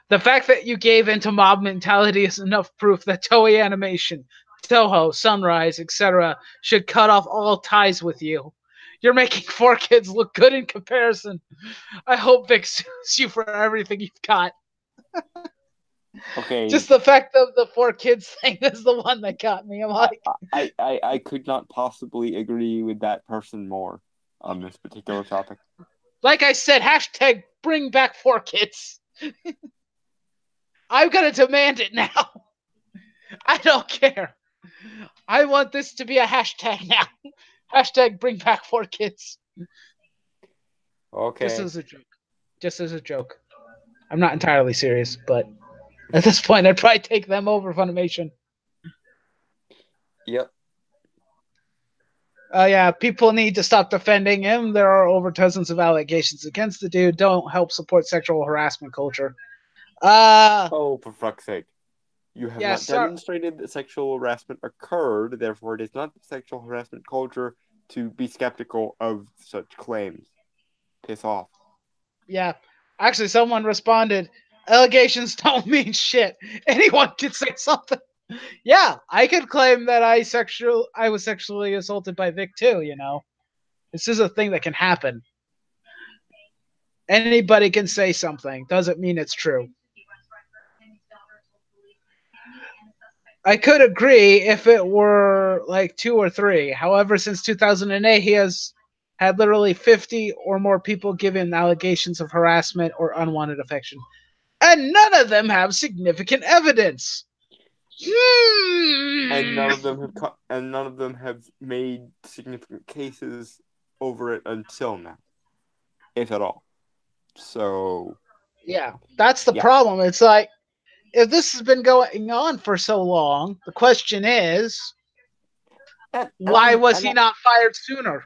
The fact that you gave into mob mentality is enough proof that Toei Animation, Toho, Sunrise, etc. should cut off all ties with you. You're making 4 Kids look good in comparison. I hope Vic sues you for everything you've got. Okay, Just the fact of the 4 Kids thing is the one that got me. I'm like, I could not possibly agree with that person more on this particular topic. like I said, hashtag bring back 4 Kids. I'm gonna demand it now. I don't care. I want this to be a hashtag now. Hashtag bring back 4 Kids. Just Okay. as a joke. Just as a joke. I'm not entirely serious, but at this point, I'd probably take them over Funimation. Yep. Yeah, people need to stop defending him. There are over dozens of allegations against the dude. Don't help support sexual harassment culture. Oh, for fuck's sake. You have Yeah, not sorry. demonstrated that sexual harassment occurred, therefore it is not sexual harassment culture to be skeptical of such claims. Piss off. Yeah. Actually, someone responded, allegations don't mean shit. Anyone can say something. Yeah, I could claim that I was sexually assaulted by Vic too, you know. This is a thing that can happen. Anybody can say something. Doesn't mean it's true. I could agree if it were like 2 or 3. However, since 2008, he has had literally 50 or more people given allegations of harassment or unwanted affection. And none of them have significant evidence. And Hmm. none of them have made significant cases over it until now, if at all. So Yeah, that's the yeah, problem. It's like if this has been going on for so long, the question is, and why I'm was he not fired sooner?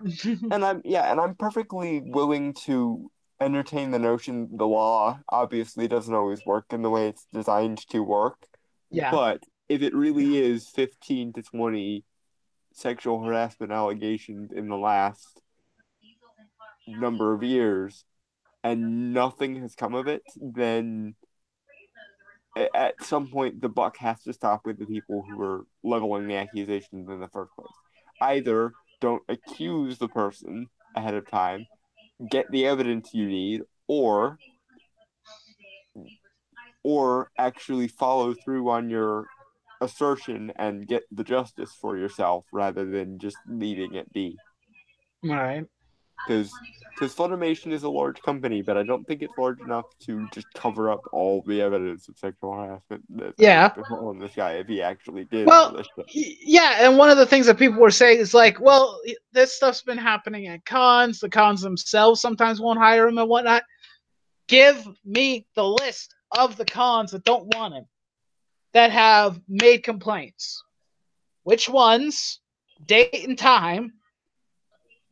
and I'm perfectly willing to entertain the notion the law obviously doesn't always work in the way it's designed to work. Yeah, But if it really is 15 to 20 sexual harassment allegations in the last number of years and nothing has come of it, then at some point the buck has to stop with the people who are leveling the accusations in the first place. Either don't accuse the person ahead of time, get the evidence you need, or actually follow through on your assertion and get the justice for yourself rather than just leaving it be. right. Because Funimation is a large company, but I don't think it's large enough to just cover up all the evidence of sexual harassment that's ever Yeah. befallen this guy if he actually did all Well, this shit. yeah, and one of the things that people were saying is like, well, this stuff's been happening at cons. The cons themselves sometimes won't hire him and whatnot. Give me the list of the cons that don't want him, that have made complaints. Which ones, date and time, And,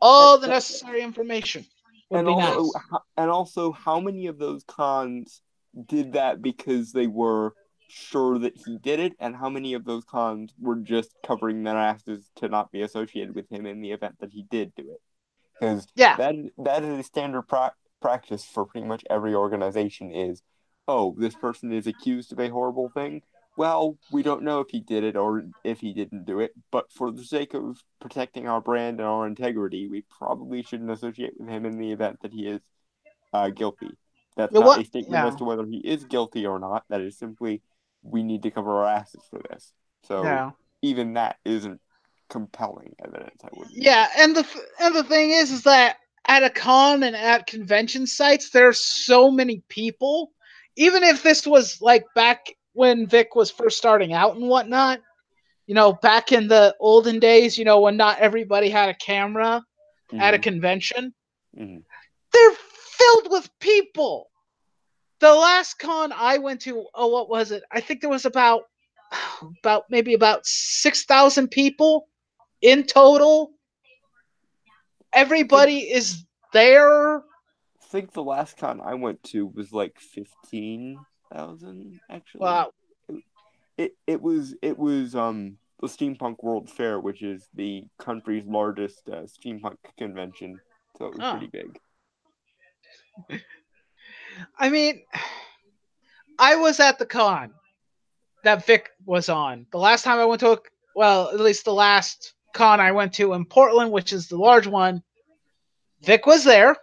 all the necessary information would and be nice. also, how many of those cons did that because they were sure that he did it, and how many of those cons were just covering their asses to not be associated with him in the event that he did do it? Because Yeah. that is a standard practice for pretty much every organization is, oh, this person is accused of a horrible thing. Well, we don't know if he did it or if he didn't do it, but for the sake of protecting our brand and our integrity, we probably shouldn't associate with him in the event that he is guilty. That's not What? a statement as Yeah. to whether he is guilty or not. That is simply, we need to cover our asses for this. So Yeah. even that isn't compelling evidence, I wouldn't say. Yeah, and the thing is that at a con and at convention sites, there's so many people. Even if this was like back when Vic was first starting out and whatnot, back in the olden days, when not everybody had a camera at a Mm-hmm. convention, Mm-hmm. they're filled with people. The last con I went to, oh, what was it? I think there was about 6,000 people in total. I think Everybody is there. think the last con I went to was like 15,000 actually. Wow. It was the Steampunk World Fair, which is the country's largest steampunk convention. So it was Oh. pretty big. I mean, I was at the con that Vic was on. The last time I went to well, at least the last con I went to in Portland, which is the large one, Vic was there.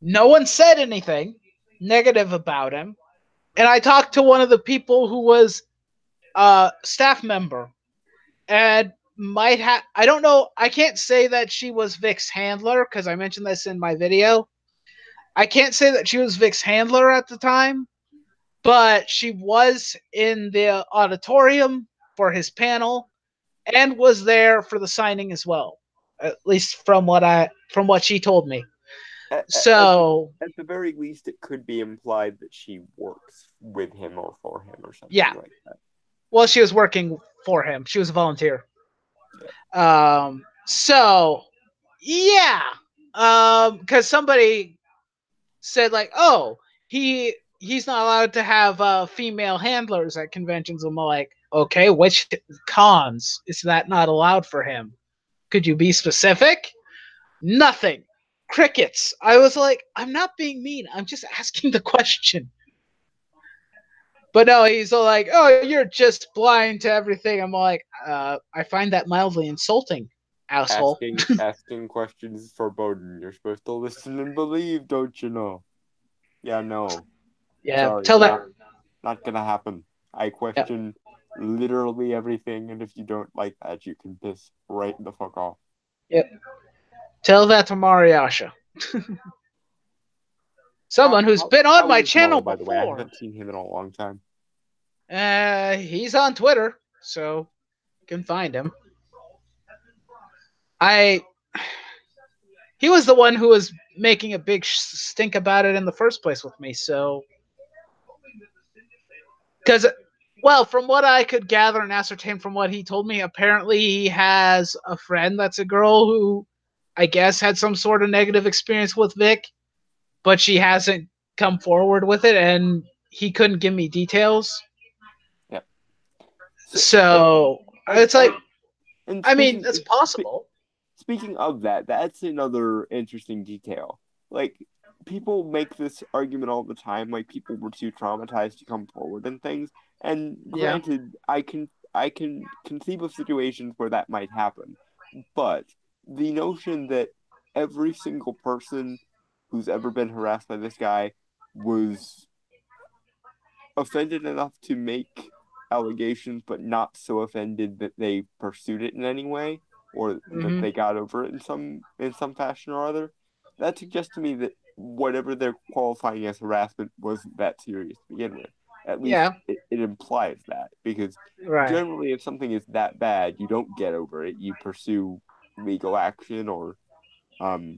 No one said anything negative about him. And I talked to one of the people who was a staff member and might have, I don't know, I can't say that she was Vic's handler because I mentioned this in my video. I can't say that she was Vic's handler at the time, but she was in the auditorium for his panel and was there for the signing as well. At least from what she told me. At So at the very least, it could be implied that she works with him or for him or yeah, something like that. well, she was working for him. She was a volunteer. Yeah. So yeah, because somebody said like, oh, he's not allowed to have female handlers at conventions. I'm like, okay, which cons is that not allowed for him? Could you be specific? Nothing. Crickets. I was like, I'm not being mean. I'm just asking the question. But no, he's all like, oh, you're just blind to everything. I'm like, I find that mildly insulting, asshole. Asking questions is forbidden. You're supposed to listen and believe, don't you know? Yeah, no. Yeah, Sorry, tell that. not gonna happen. I Yeah, question literally everything, and if you don't like that, you can piss right the fuck off. yeah. Tell that to Mariasha. How Someone who's how been on how my is Mari, channel by the way? I before. haven't seen him in a long time. He's on Twitter, so you can find him. I He was the one who was making a big stink about it in the first place with me. So, because, well, from what I could gather and ascertain from what he told me, apparently he has a friend that's a girl who I guess had some sort of negative experience with Vic, but she hasn't come forward with it, and he couldn't give me details. Yeah. So, So and it's like, and I mean, it's possible. speaking of that, that's another interesting detail. Like, people make this argument all the time, like people were too traumatized to come forward and things. And Yeah. granted, I can conceive of situations where that might happen, but the notion that every single person who's ever been harassed by this guy was offended enough to make allegations, but not so offended that they pursued it in any way or that Mm-hmm. they got over it in some fashion or other. That suggests to me that whatever they're qualifying as harassment wasn't that serious to begin with. At least Yeah. it implies that because Right. generally, if something is that bad, you don't get over it. You pursue legal action or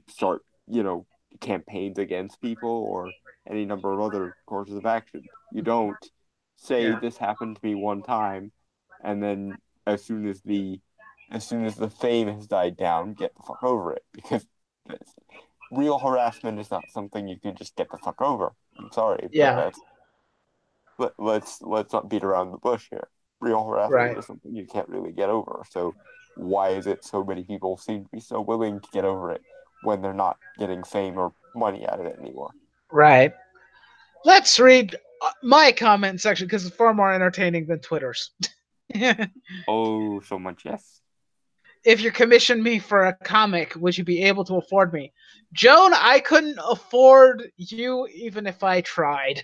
start, campaigns against people or any number of other courses of action. You don't say Yeah. this happened to me one time, and then as soon as the fame has died down, get the fuck over it because real harassment is not something you can just get the fuck over. I'm sorry, but Yeah. let's not beat around the bush here. Real harassment Right. is something you can't really get over. So why is it so many people seem to be so willing to get over it when they're not getting fame or money out of it anymore? Right. Let's read my comment section because it's far more entertaining than Twitter's. Oh, so much yes. If you commissioned me for a comic, would you be able to afford me? Joan, I couldn't afford you even if I tried.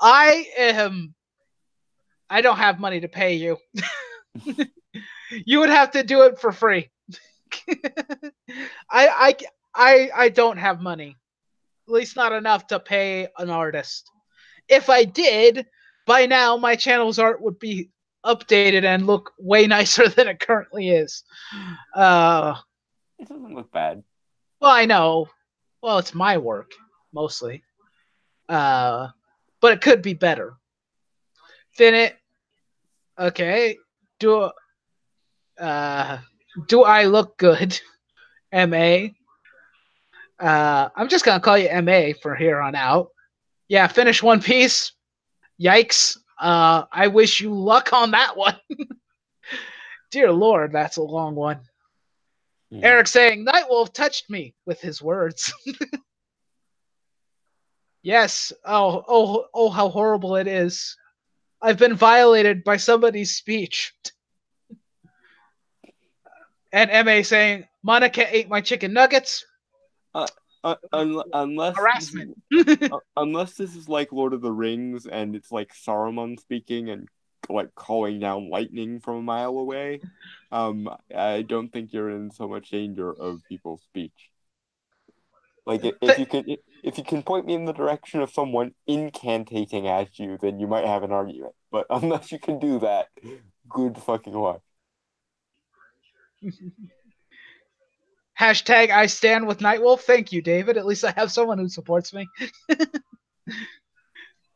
I am. I don't have money to pay you. You would have to do it for free. I, I, I don't have money. At least not enough to pay an artist. If I did, by now my channel's art would be updated and look way nicer than it currently is. Uh, It doesn't look bad. well, I know. Well, it's my work mostly. Uh, but it could be better. Thin it. Okay. Do uh, do I look good? Ma. I'm just gonna call you Ma from here on out. Yeah, finish One Piece. Yikes. I wish you luck on that one. Dear Lord, that's a long one. Hmm. Eric saying, Nightwolf touched me with his words. Yes. Oh, how horrible it is. I've been violated by somebody's speech. And MA saying, Monica ate my chicken nuggets. Uh, Harassment. unless this is like Lord of the Rings and it's like Saruman speaking and like calling down lightning from a mile away, I don't think you're in so much danger of people's speech. Like if you can point me in the direction of someone incantating at you, then you might have an argument. But unless you can do that, good fucking luck. Hashtag I stand with Nightwolf. Thank you, David. At least I have someone who supports me.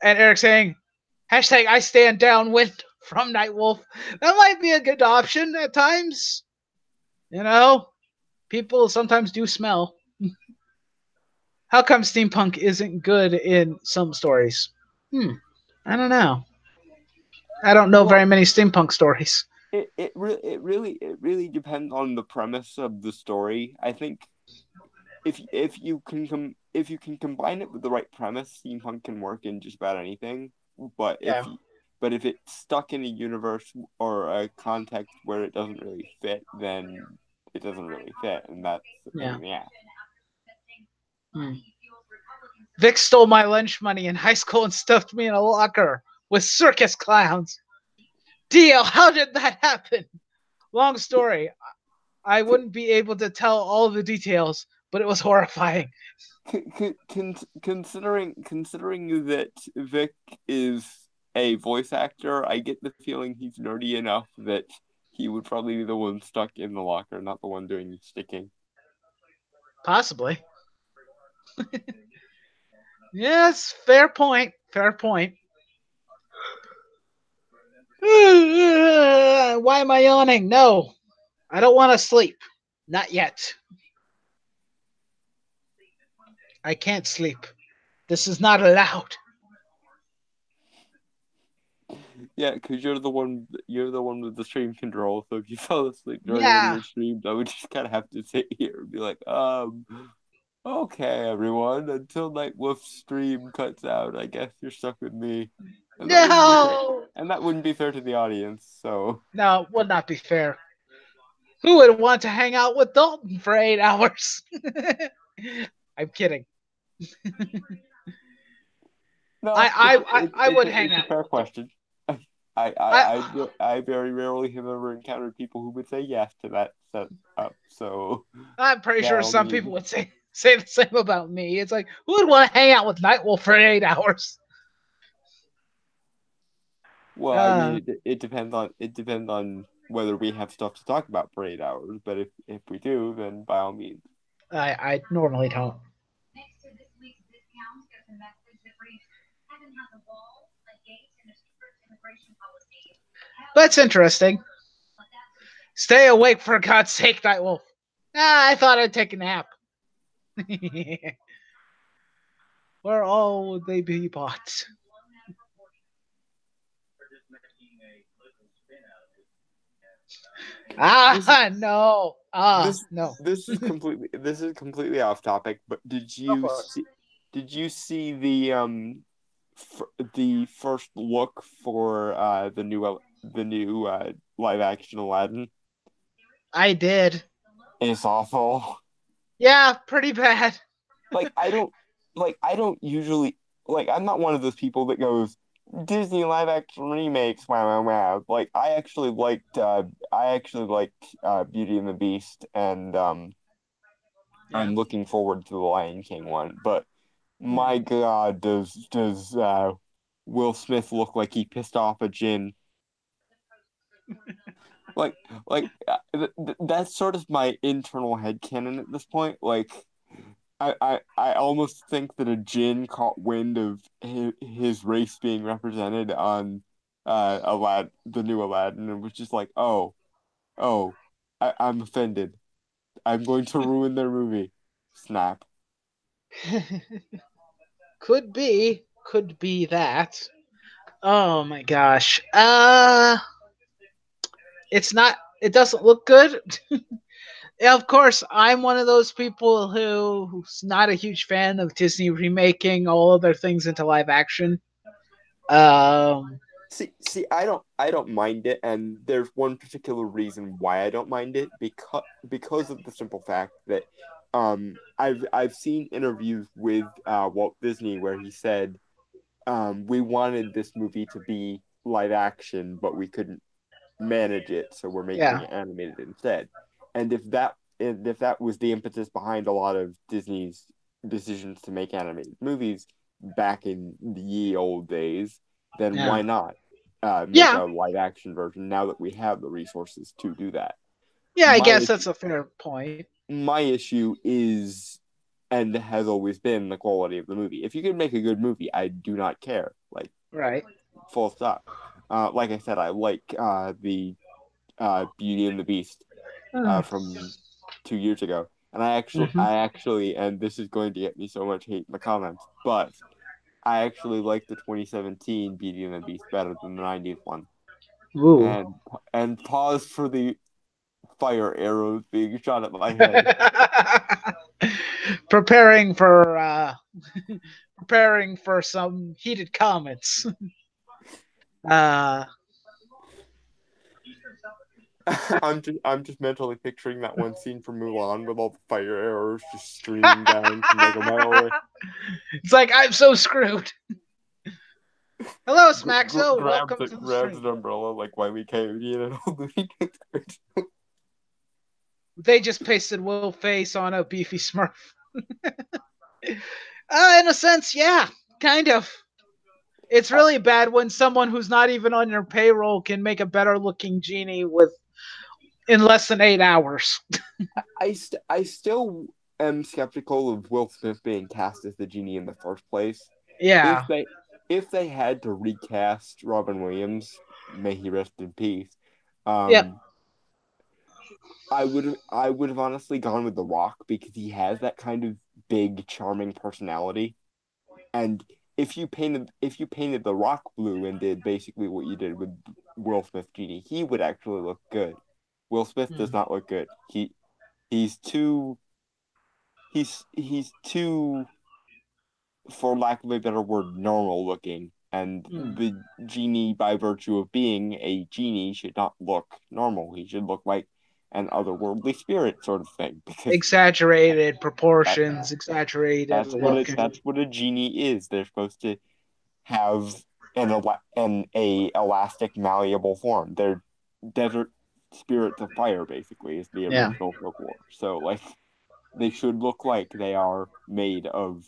And Eric saying, hashtag I stand downwind from Nightwolf. That might be a good option at times. You know, people sometimes do smell. How come steampunk isn't good in some stories? I don't know. I don't know very Well, many steampunk stories. it really depends on the premise of the story. I think if you can combine it with the right premise, steampunk can work in just about anything. But Yeah, if it's stuck in a universe or a context where it doesn't really fit, then it doesn't really fit, and that's the pain yeah. in the ass. Hmm. Vic stole my lunch money in high school and stuffed me in a locker with circus clowns. Dio, how did that happen? Long story. I wouldn't be able to tell all the details, but it was horrifying. Considering that Vic is a voice actor, I get the feeling he's nerdy enough that he would probably be the one stuck in the locker, not the one doing the sticking. Possibly. Yes, fair point. Fair point. Why am I yawning? No, I don't want to sleep. Not yet. I can't sleep. This is not allowed. Yeah, because you're the one with the stream control. So if you fell asleep during one of Yeah. your streams, I would just kind of have to sit here and be like, okay, everyone, until Night Wolf's stream cuts out, I guess you're stuck with me, and that wouldn't be fair. No. And that wouldn't be fair to the audience. So, No, would not be fair. Who would want to hang out with Dalton for 8 hours? I'm kidding. no, I would hang it's a out fair with Dalton. question. I, I, I I very rarely have ever encountered people who would say yes to that setup. So, I'm pretty by sure all some means. people would say the same about me. It's like, who would want to hang out with Nightwolf for 8 hours? Well, I Uh, mean, it depends on whether we have stuff to talk about for 8 hours. But if we do, then by all means. I normally don't. That's interesting. Stay awake for God's sake, Nightwolf. I thought I'd take a nap. Where all would they be bought? This No. this No. this is completely off topic. But Go for it. did you see the first look for the new live action Aladdin? I did. It's awful. Yeah, pretty bad. Like I don't usually I'm not one of those people that goes Disney live action remakes, wow wow wow. Like I actually liked Beauty and the Beast, and Yeah. I'm looking forward to the Lion King one. But Hmm. my God, does Will Smith look like he pissed off a Jin? Like that's sort of my internal headcanon at this point. Like I almost think that a Jin caught wind of his race being represented on the new Aladdin, and was just like, oh, I'm offended. I'm going to ruin their movie. Snap. Could be that. Oh my gosh. It's not. It doesn't look good. Of course, I'm one of those people who's not a huge fan of Disney remaking all of their things into live action. Um, I don't mind it, and there's one particular reason why I don't mind it because of the simple fact that I've seen interviews with Walt Disney where he said we wanted this movie to be live action, but we couldn't manage it, so we're making yeah, it animated instead. And if that was the impetus behind a lot of Disney's decisions to make animated movies back in the ye old days, then yeah, why not make yeah, a live action version now that we have the resources to do that? yeah. I My guess issue, that's a fair point. my issue is and has always been the quality of the movie. If you can make a good movie, I do not care. Like Right. full stop. Like I said, I like the Beauty and the Beast Uh, from 2 years ago. And mhm. I actually, and this is going to get me so much hate in the comments, but I actually like the 2017 Beauty and the Beast better than the 90s one. Ooh. And pause for the fire arrows being shot at my head. preparing for preparing for some heated comments. Uh, I'm just mentally picturing that one scene from Mulan with all the fire arrows just streaming down from like a mile away. it's like I'm so screwed. Hello, Smaxo. Welcome to the Grabs stream. an umbrella like Wiley Coyote and all the They just pasted Will Face on a beefy Smurf. In a sense, yeah, kind of. It's I, really bad when someone who's not even on your payroll can make a better looking genie with in less than 8 hours. I still am skeptical of Will Smith being cast as the genie in the first place. If Yeah. they if they had to recast Robin Williams, may he rest in peace, Yep. um, I would have honestly gone with The Rock because he has that kind of big, charming personality. And if you painted The Rock blue and did basically what you did with Will Smith genie, he would actually look good. Will Smith does Mm, not look good. He's too he's too, for lack of a better word, normal looking. And mm. the genie, by virtue of being a genie, should not look normal. He should look like an otherworldly spirit sort of thing. Because Exaggerated that proportions, exaggerated look. that's what a genie is. They're supposed to have an elastic, malleable form. They're desert spirits of fire, basically, is the Yeah. original folklore. So like they should look like they are made of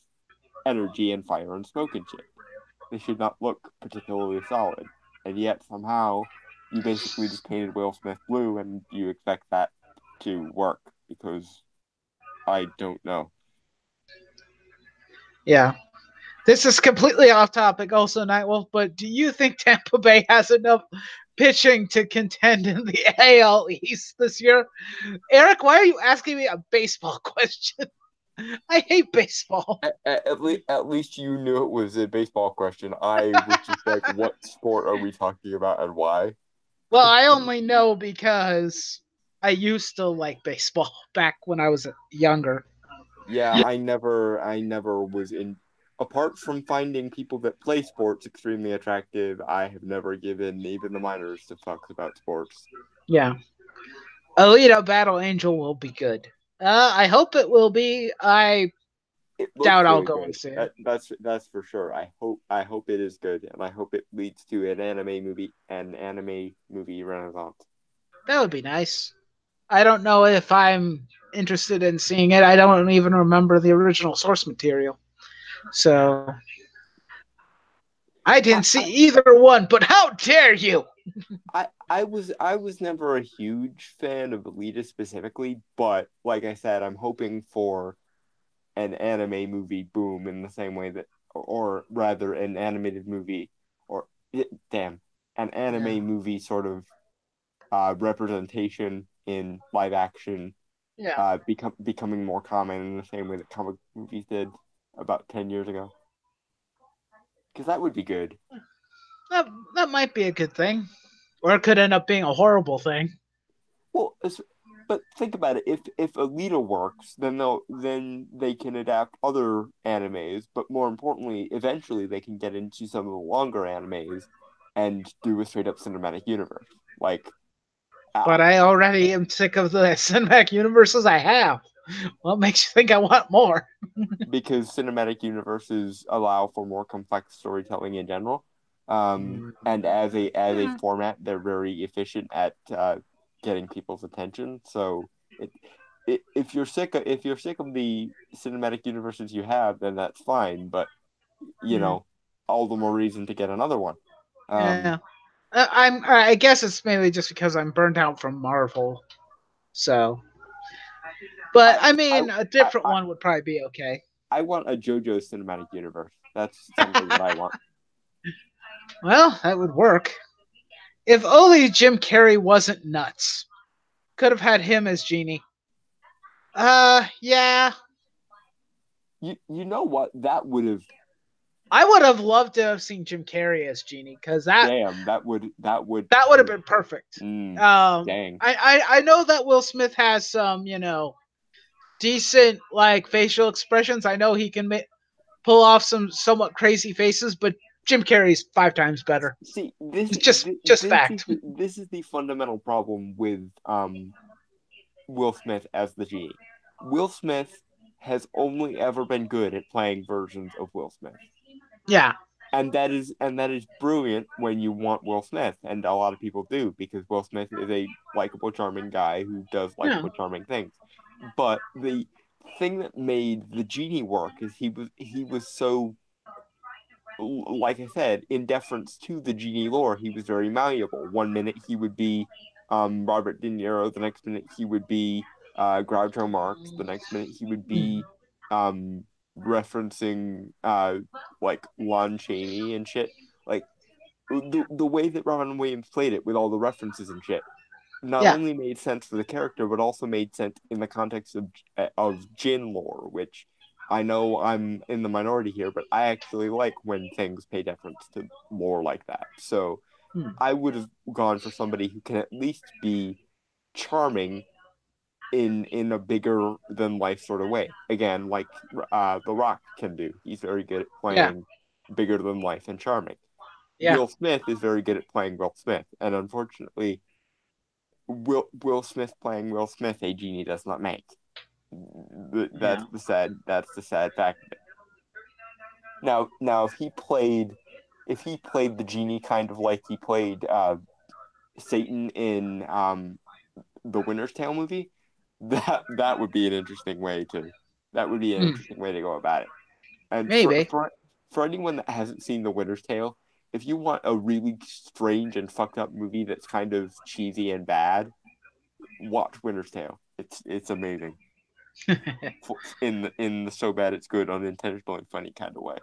energy and fire and smoke and shit. They should not look particularly solid. And yet somehow you basically just painted Will Smith blue and you expect that to work because I don't know. Yeah. This is completely off topic, also, Nightwolf, but do you think Tampa Bay has enough pitching to contend in the AL East this year? Eric, why are you asking me a baseball question? I hate baseball. At least you knew it was a baseball question. I was just like, what sport are we talking about and why? Well, I only know because I used to like baseball back when I was younger. Yeah, I never was in. Apart from finding people that play sports extremely attractive, I have never given even the minors to fucks about sports. Yeah. Alita Battle Angel will be good. I hope it will be. I It looks doubt I'll really go good. and see it. That's for sure. I hope it is good, and I hope it leads to an anime movie renaissance. That would be nice. I don't know if I'm interested in seeing it. I don't even remember the original source material. So I I, didn't see I either one, but how dare you? I was never a huge fan of Alita specifically, but like I said, I'm hoping for an anime movie boom in the same way that, or rather, an animated movie, or damn, an Yeah. anime movie sort of representation in live action, Yeah. becoming more common in the same way that comic movies did about 10 years ago. Because that would be good. That that might be a good thing. Or it could end up being a horrible thing. Well, but think about it. If Alita works, then they can adapt other animes. But more importantly, eventually they can get into some of the longer animes and do a straight up cinematic universe. Like, uh, But I already am sick of the cinematic universes I have. What makes you think I want more? because cinematic universes allow for more complex storytelling in general. And as a Yeah. format, they're very efficient at getting people's attention. So it, if you're sick of the cinematic universes you have, then that's fine. But you Mm, know, all the more reason to get another one. yeah. Um, I guess it's mainly just because I'm burnt out from Marvel. So, but I I I mean, a I different I, one would probably be okay. I want a JoJo cinematic universe. That's something that I want. Well, that would work. If only Jim Carrey wasn't nuts. Could have had him as Genie. Yeah. You know what? That would have I would have loved to have seen Jim Carrey as Genie because damn, that would that would have been perfect. dang. I know that Will Smith has some, decent like facial expressions. I know he can pull off some somewhat crazy faces, but Jim Carrey's 5 times better. See, this It's just this is fact. this is the fundamental problem with Will Smith as the genie. Will Smith has only ever been good at playing versions of Will Smith. Yeah. And that is brilliant when you want Will Smith, and a lot of people do because Will Smith is a likable, charming guy who does Yeah. likable, charming things. But the thing that made the genie work is he was so, like I said, in deference to the genie lore, he was very malleable. One minute he would be Robert De Niro, the next minute he would be Groucho Marx. The next minute he would be um referencing like Lon Chaney and shit. Like the way that Robin Williams played it with all the references and shit not Yeah. only made sense for the character, but also made sense in the context of Jin lore, which I know I'm in the minority here, but I actually like when things pay deference to lore like that. So Hmm. I would have gone for somebody who can at least be charming in a bigger than life sort of way. Again, like The Rock can do. He's very good at Yeah. playing bigger than life and charming. Yeah. Will Smith is very good at playing Will Smith, and unfortunately, Will Smith playing Will Smith, a genie does not make. Yeah. That's the sad fact of it. Now if he played the genie kind of like he played Satan in the Winter's Tale movie, that would be an interesting way to Hmm. go about it. And Maybe. for anyone that hasn't seen The Winter's Tale, if you want a really strange and fucked up movie that's kind of cheesy and bad, watch Winter's Tale. It's amazing in the so bad it's good unintentional and funny kind of way.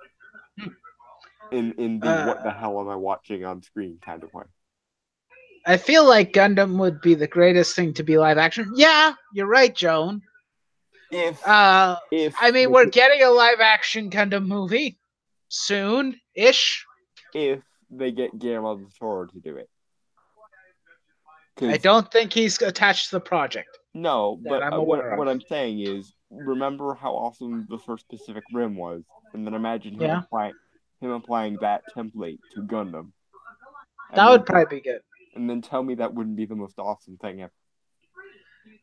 In the uh, what the hell am I watching on screen kind of way. I feel like Gundam would be the greatest thing to be live action. Yeah, you're right, Joan. If Uh, I if mean, they we're could, getting a live action Gundam movie soon ish. if they get Guillermo del Toro to do it, I because don't think he's attached to the project no, that but I'm aware of. what I'm saying is, remember how awesome the first Pacific Rim was, and then imagine Yeah, him applying that template to Gundam, and that then would probably be good. tell me that wouldn't be the most awesome thing ever.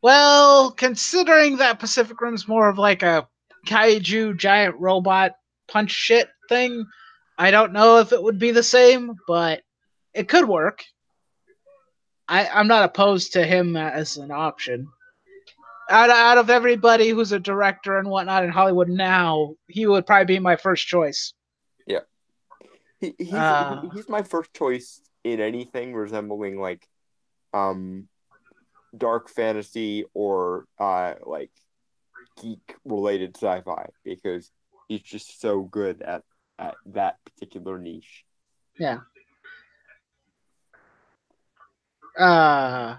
Well, considering that Pacific Rim's more of like a kaiju giant robot punch shit thing, I don't know if it would be the same, but it could work. I'm not opposed to him as an option. Out of everybody who's a director and whatnot in Hollywood now, he would probably be my first choice. Yeah, Uh, he's my first choice in anything resembling like um dark fantasy or like geek related sci-fi because he's just so good at that particular niche. yeah. Uh,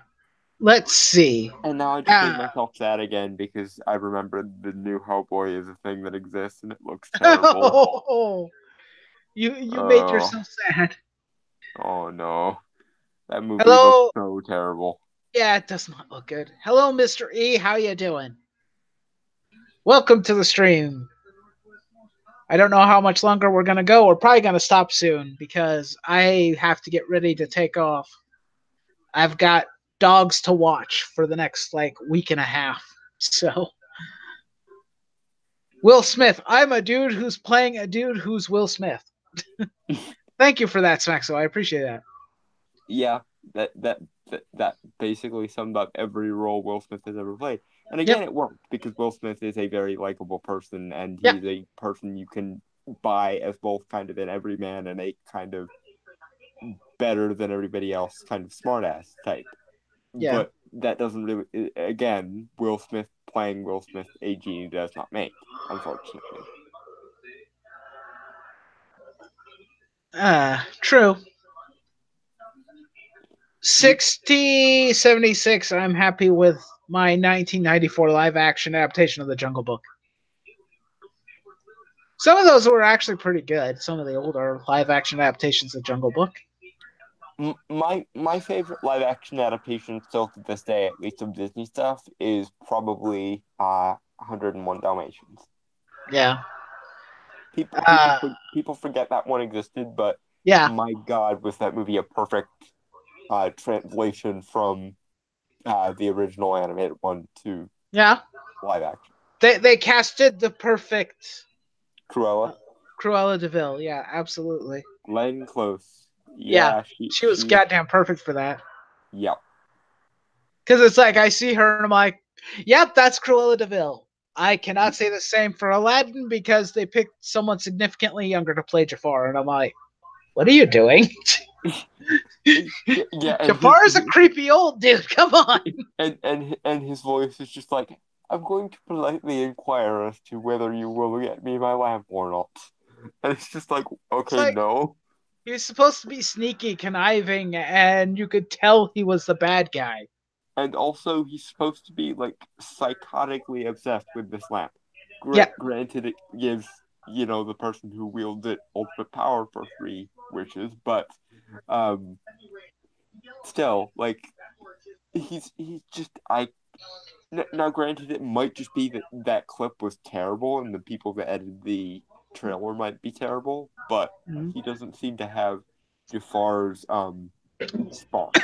let's see. And now I just made Uh, myself sad again because I remembered the new Hellboy is a thing that exists and it looks terrible. oh, you made Oh, yourself sad. oh no. That movie looks Hello. so terrible. Yeah, it does not look good. Hello, Mr. E. How you doing? Welcome to the stream. I don't know how much longer we're gonna go. We're probably gonna stop soon because I have to get ready to take off. I've got dogs to watch for the next like week and a half. So Will Smith. I'm a dude who's playing a dude who's Will Smith. Thank you for that, Smaxo. I appreciate that. Yeah, that that that basically summed up every role Will Smith has ever played. And again, Yep. it worked because Will Smith is a very likable person, and Yep. he's a person you can buy as both kind of an everyman and a kind of better than everybody else kind of smartass type. Yeah. But that doesn't really, again, Will Smith playing Will Smith a genie does not make, unfortunately. True. You 6076. I'm happy with my 1994 live action adaptation of The Jungle Book. Some of those were actually pretty good. Some of the older live action adaptations of Jungle Book. my favorite live action adaptation still to this day, at least of Disney stuff, is probably 101 Dalmatians. Yeah. People people forget that one existed, but Yeah. my God, was that movie a perfect translation from the original animated one to Yeah. live action. They casted the perfect Cruella, Cruella DeVille. Yeah, absolutely. Glenn Close. Yeah. Yeah, She was goddamn perfect for that. yep. Because it's like I see her and I'm like, yep, that's Cruella DeVille. I cannot say the same for Aladdin because they picked someone significantly younger to play Jafar, and I'm like, what are you doing? Yeah, and Jafar is a creepy old dude. Come on. and his voice is just like, I'm going to politely inquire as to whether you will get me my lamp or not. And it's just like, It's okay, like no. he was supposed to be sneaky, conniving, and you could tell he was the bad guy. And also, he's supposed to be like psychotically obsessed with this lamp. Yeah. Granted, it gives, the person who wields it ultimate power for three wishes, but um, still, like, he's just now. Granted, it might just be that that clip was terrible, and the people that edited the trailer might be terrible, but Mhm. he doesn't seem to have Jafar's spark.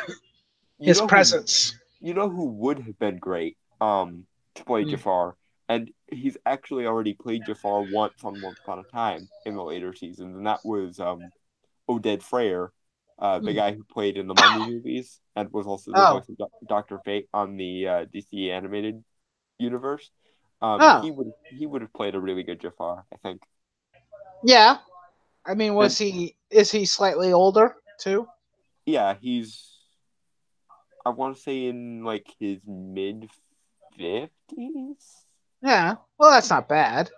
You His know who presence. You know who would have been great to play Mm. Jafar, and he's actually already played Jafar once on Once Upon a Time in the later seasons, and that was Oded Freyr, the Mm. guy who played in the Mummy movies and was also the Oh. voice of Doctor Fate on the DC animated universe. Oh. He would have played a really good Jafar, I think. Yeah. I mean, And was he? Is he slightly older too? yeah, I want to say in like his mid 50s. Yeah. Well, that's not bad.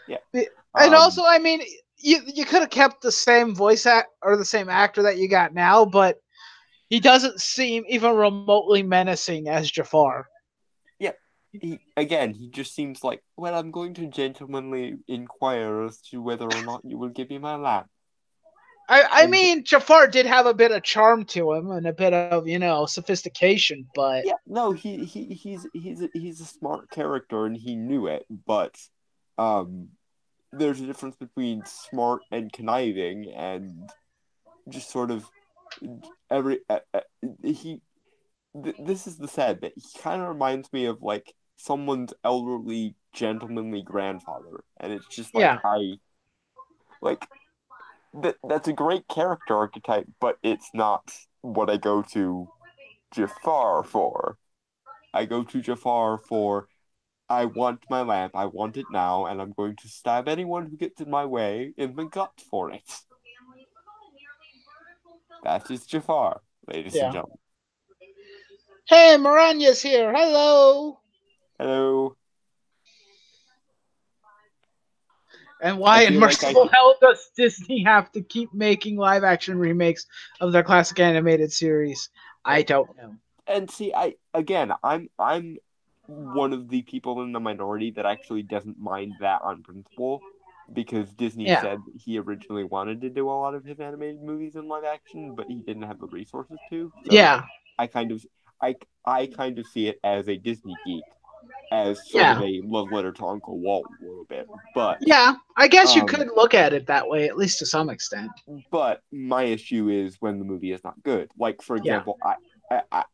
Yeah. And Um, also, I mean, you could have kept the same voice act or the same actor that you got now, but he doesn't seem even remotely menacing as Jafar. Yeah. He just seems like, well, I'm going to gentlemanly inquire as to whether or not you will give me my lamp. I And mean, Jafar did have a bit of charm to him and a bit of sophistication, but yeah, no, he's a smart character and he knew it, but um there's a difference between smart and conniving and just sort of every he this is the sad bit. He kind of reminds me of like someone's elderly gentlemanly grandfather, and it's just like yeah, I like that's a great character archetype, but it's not what I go to Jafar for. I go to Jafar for I want my lamp, I want it now, and I'm going to stab anyone who gets in my way in the gut for it. That is Jafar, ladies and yeah. gentlemen. Hey, Miranya's here. Hello. Hello. And I why in feel like I merciful hell does Disney have to keep making live action remakes of their classic animated series? I and, don't know. and see I'm one of the people in the minority that actually doesn't mind that on principle because Disney Yeah, said he originally wanted to do a lot of his animated movies in live action, but he didn't have the resources to. So yeah, I kind of I kind of see it as a Disney geek, as sort of yeah, a love letter to Uncle Walt a little bit. yeah. I guess you Um could look at it that way, at least to some extent. but my issue is when the movie is not good. Like for Yeah, example,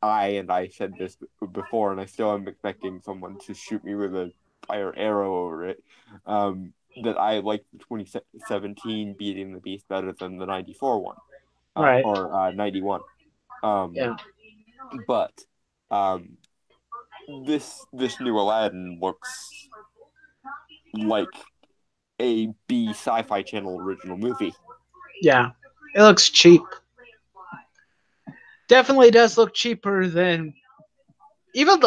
I said this before, and I still am expecting someone to shoot me with a fire arrow over it. That I like the 2017 Beating the Beast better than the 94 one, right. or 91. Um, Yeah, but um, this new Aladdin looks like a B Sci-Fi Channel original movie. yeah. It looks cheap. Definitely does look cheaper than even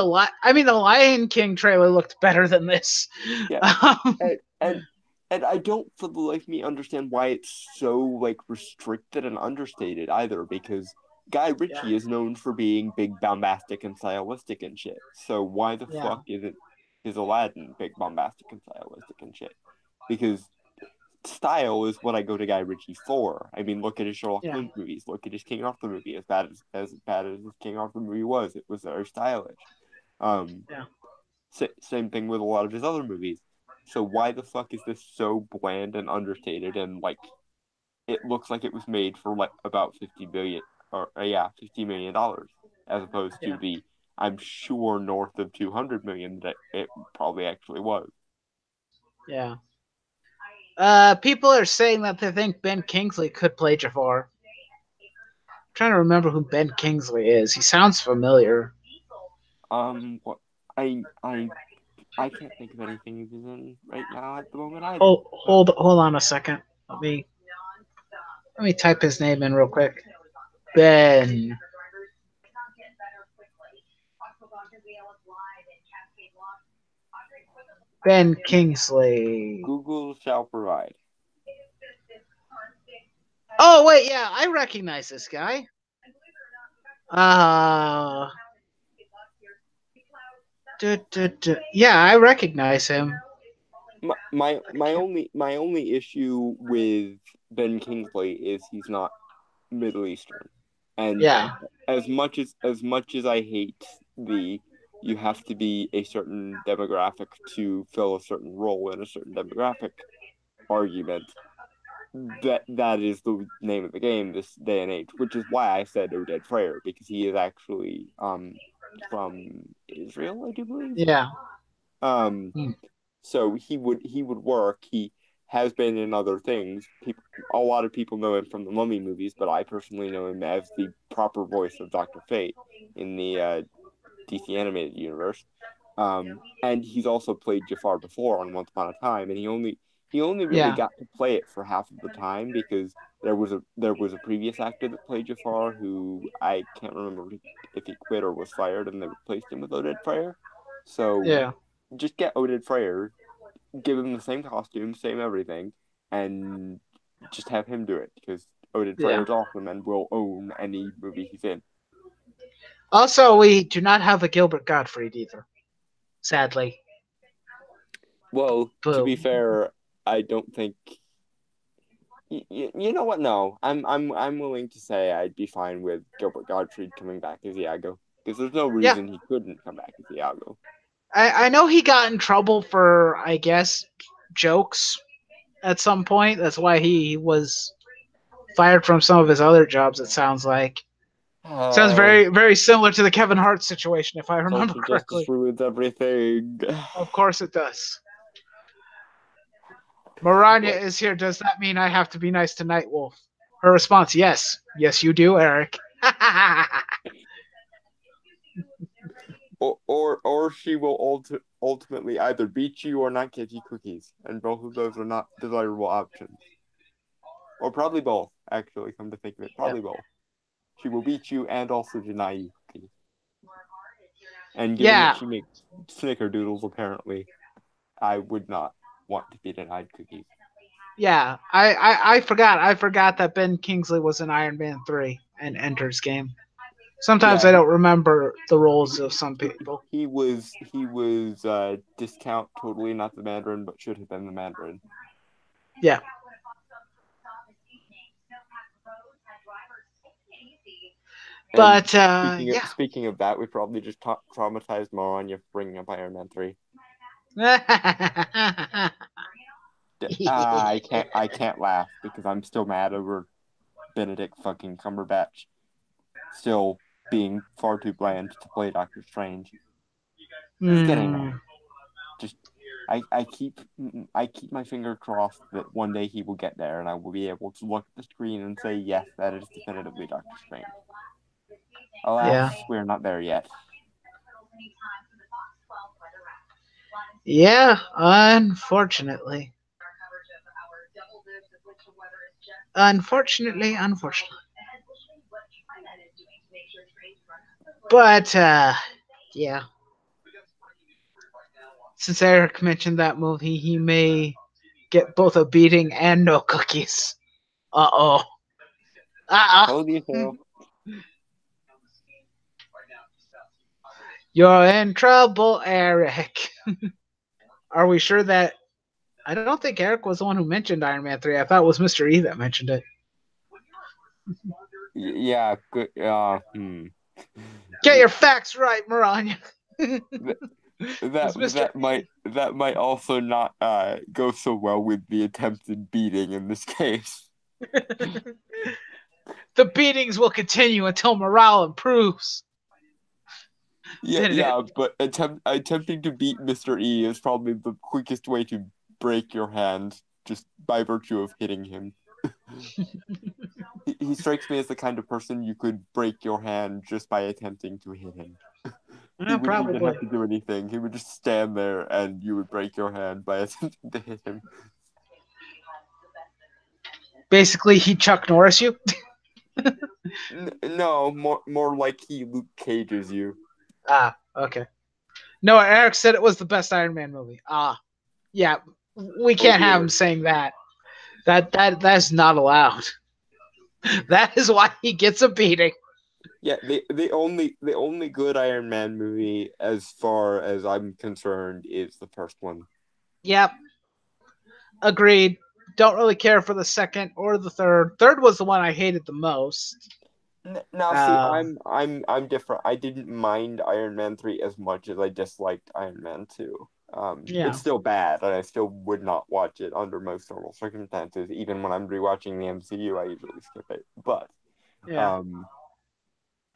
I mean, the Lion King trailer looked better than this. Yeah, Um, and and and I don't for the life of me understand why it's so like restricted and understated either, because Guy yeah, Ritchie is known for being big, bombastic, and stylistic and shit. So why the yeah, fuck isn't his Aladdin big, bombastic, and stylistic and shit? Because style is what I go to Guy Ritchie for. I mean, look at his Sherlock yeah, Holmes movies. Look at his King Arthur movie. As bad as his King Arthur movie was, it was very stylish. Um, yeah, Same thing with a lot of his other movies. So why the fuck is this so bland and understated and like it looks like it was made for like about 50 billion or yeah, $50 million as opposed to yeah, the I'm sure north of 200 million that it probably actually was. yeah. People are saying that they think Ben Kingsley could play Jafar. I'm trying to remember who Ben Kingsley is. He sounds familiar. What I I I can't think of anything he was in right now at the moment either. But Hold on a second. Let me type his name in real quick. Ben. Ben Kingsley. Google shall provide. Oh wait, yeah, I recognize this guy. Uh, yeah, I recognize him. My only issue with Ben Kingsley is he's not Middle Eastern, and Yeah, as much as I hate the you have to be a certain demographic to fill a certain role in a certain demographic argument, that is the name of the game this day and age, which is why I said Oded Frere, because he is actually from Israel, I do believe. yeah, Um hmm, so he would work. He has been in other things. A lot of people know him from the Mummy movies, but I personally know him as the proper voice of Doctor Fate in the DC animated universe. And he's also played Jafar before on Once Upon a Time, and he only really yeah, got to play it for half of the time because there was a previous actor that played Jafar who I can't remember if he quit or was fired, and they replaced him with Oded Frere. So yeah, just get Oded Frere, give him the same costume, same everything, and just have him do it because Oded Frere yeah. is awesome and will own any movie he's in. Also, we do not have a Gilbert Gottfried either. Sadly. Well, to be Boo. fair, I don't think. You know what? No, I'm willing to say I'd be fine with Gilbert Gottfried coming back as Iago because there's no Yeah, reason he couldn't come back as Iago. I know he got in trouble for, I guess, jokes at some point. That's why he was fired from some of his other jobs, it sounds like. Sounds Uh, very, very similar to the Kevin Hart situation, if I remember Social justice correctly. ruins everything. Of course it does. Maranya Well, is here. Does that mean I have to be nice to Nightwolf? Her response, yes. Yes, you do, Eric. or she will ultimately either beat you or not give you cookies, and both of those are not desirable options. Or probably both, actually, come to think of it, Yeah. probably both. She will beat you and also deny you cookies. And given that Yeah, she makes snickerdoodles, apparently, I would not want to be denied cookies. yeah. I forgot. I forgot that Ben Kingsley was in Iron Man 3 and Ender's Game. Sometimes Yeah, I he don't remember the roles he of some he, people. he was discount totally not the Mandarin, but should have been the Mandarin. Yeah. And But speaking of yeah. speaking of that, we probably just traumatized Maranya for bringing up Iron Man 3. I can't laugh because I'm still mad over Benedict fucking Cumberbatch still being far too bland to play Doctor Strange. Just getting Hmm. mad. Just I keep my finger crossed that one day he will get there and I will be able to look at the screen and say, yes, that is definitively Doctor Strange. Yeah. Alas, we're not there yet. Yeah, unfortunately. Unfortunately. But yeah. Since Eric mentioned that movie, he may get both a beating and no cookies. Uh oh. Told you Uh so. oh. You're in trouble, Eric. Are we sure that? I don't think Eric was the one who mentioned Iron Man 3. I thought it was Mr. E that mentioned it. Yeah, good. Get your facts right, Maranya. That It's Mr. that might that might also not go so well with the attempted beating in this case. The beatings will continue until morale improves. Yeah, Didn't it? yeah, but attempting to beat Mr. E is probably the quickest way to break your hand just by virtue of hitting him. He strikes me as the kind of person you could break your hand just by attempting to hit him. He wouldn't even Probably. have to do anything. He would just stand there and you would break your hand by attempting to hit him. Basically, he Chuck Norris you. No, more like he Luke Cages you. Ah, okay. No, Eric said it was the best Iron Man movie. Ah, yeah. We Oh can't have him dear. saying that. That's not allowed. That is why he gets a beating. Yeah, the only good Iron Man movie, as far as I'm concerned, is the first one. Yep, agreed. Don't really care for the second or the third. Third was the one I hated the most. Now, see, Um, I'm different. I didn't mind Iron Man 3 as much as I disliked Iron Man 2. It's yeah, still bad, and I still would not watch it under most normal circumstances. Even when I'm rewatching the MCU, I usually skip it. But yeah, um,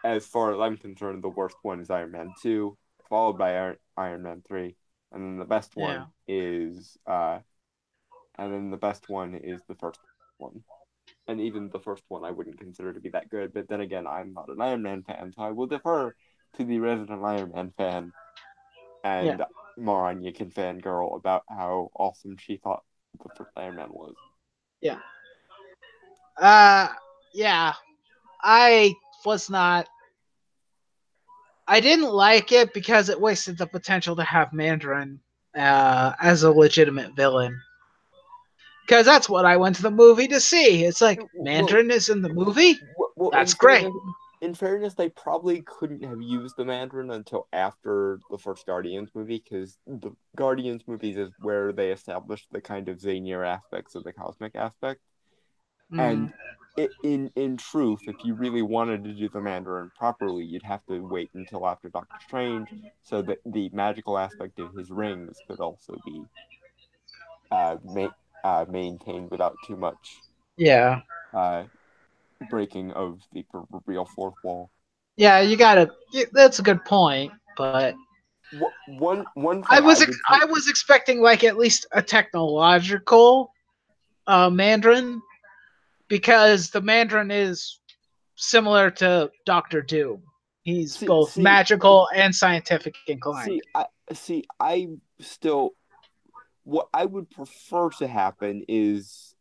as far as I'm concerned, the worst one is Iron Man 2, followed by Iron Man 3, and then the best yeah, one is uh, and then the best one is the first one. And even the first one I wouldn't consider to be that good. But then again, I'm not an Iron Man fan, so I will defer to the resident Iron Man fan, yeah, and Maranya can fangirl about how awesome she thought the first Iron Man was. yeah. Uh, yeah. I was not. I didn't like it because it wasted the potential to have Mandarin as a legitimate villain. Because that's what I went to the movie to see. It's like Well, Mandarin is in the movie. well, That's great. in fairness, they probably couldn't have used the Mandarin until after the first Guardians movie, because the Guardians movies is where they established the kind of zanier aspects of the cosmic aspect. Mm, And in truth, if you really wanted to do the Mandarin properly, you'd have to wait until after Doctor Strange, so that the magical aspect of his rings could also be maintained without too much yeah, uh, breaking of the proverbial fourth wall. yeah. You gotta. That's a good point, but One thing I would I was expecting like at least a technological Mandarin because the Mandarin is similar to Doctor Doom. He's see both see magical and scientific inclined. I still, what I would prefer to happen is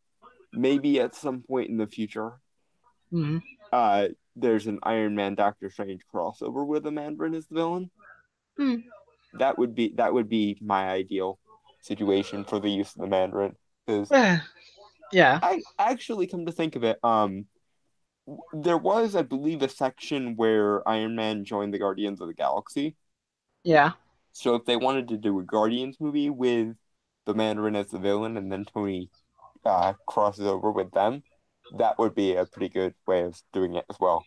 maybe at some point in the future, Mm-hmm. uh, there's an Iron Man Doctor Strange crossover where the Mandarin is the villain. Hmm. That would be my ideal situation for the use of the Mandarin. Because Yeah, I actually, come to think of it, there was, I believe, a section where Iron Man joined the Guardians of the Galaxy. yeah. So if they wanted to do a Guardians movie with the Mandarin as the villain, and then Tony crosses over with them, that would be a pretty good way of doing it as well.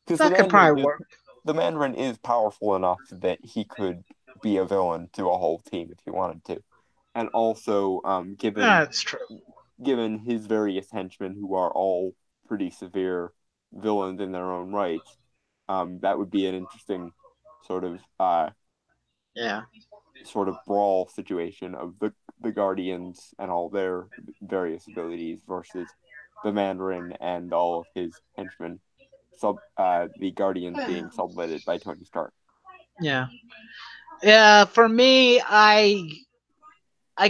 Because That could probably work. the Mandarin is powerful enough that he could be a villain to a whole team if he wanted to. And also, That's true. given his various henchmen, who are all pretty severe villains in their own right, that would be an interesting sort of Yeah. brawl situation of the Guardians and all their various abilities versus the Mandarin and all of his henchmen. The Guardians being subletted by Tony Stark. Yeah. Yeah, for me, I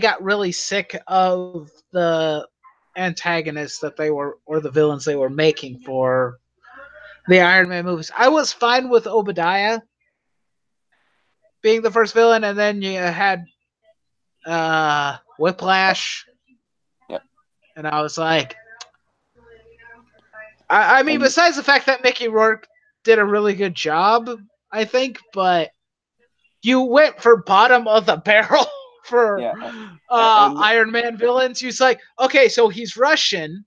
got really sick of the antagonists that they were or the villains they were making for the Iron Man movies. I was fine with Obadiah being the first villain, and then you had Whiplash, Yeah, and I was like, I mean, and besides the fact that Mickey Rourke did a really good job, I think, but you went for bottom of the barrel for yeah, and Iron Man villains. He's like, okay, so he's Russian,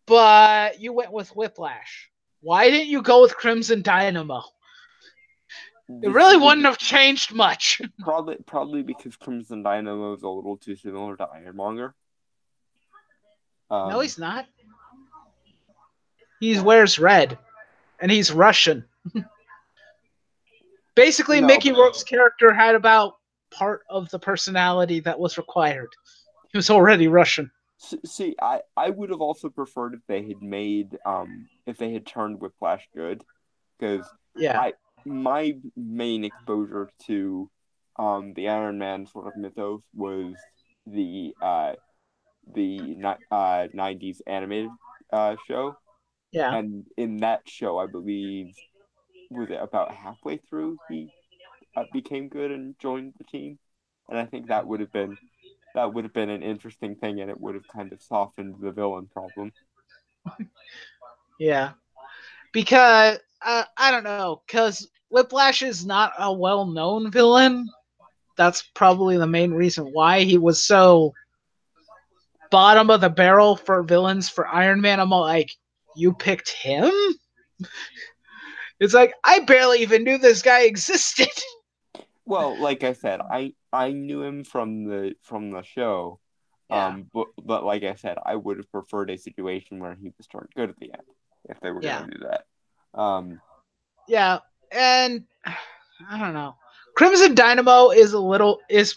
but you went with Whiplash. Why didn't you go with Crimson Dynamo? It this really is wouldn't have changed much. probably because Crimson Dynamo is a little too similar to Ironmonger. No, Um, he's not. He wears red, and he's Russian. Basically, no, Mickey but Rourke's character had about part of the personality that was required. He was already Russian. see, I would have also preferred if they had turned Whiplash good, because Yeah, I my main exposure to the Iron Man sort of mythos was the 90s animated show. Yeah. And in that show, I believe, was it about halfway through he became good and joined the team, and I think that would have been an interesting thing, and it would have kind of softened the villain problem. Yeah. Because I don't know, because Whiplash is not a well-known villain. That's probably the main reason why he was so bottom of the barrel for villains for Iron Man. I'm all like, you picked him? It's like I barely even knew this guy existed. Well, like I said, I knew him from the show, Yeah. but like I said, I would have preferred a situation where he was turned good at the end if they were Yeah. gonna do that. Um, Yeah. And I don't know. Crimson Dynamo is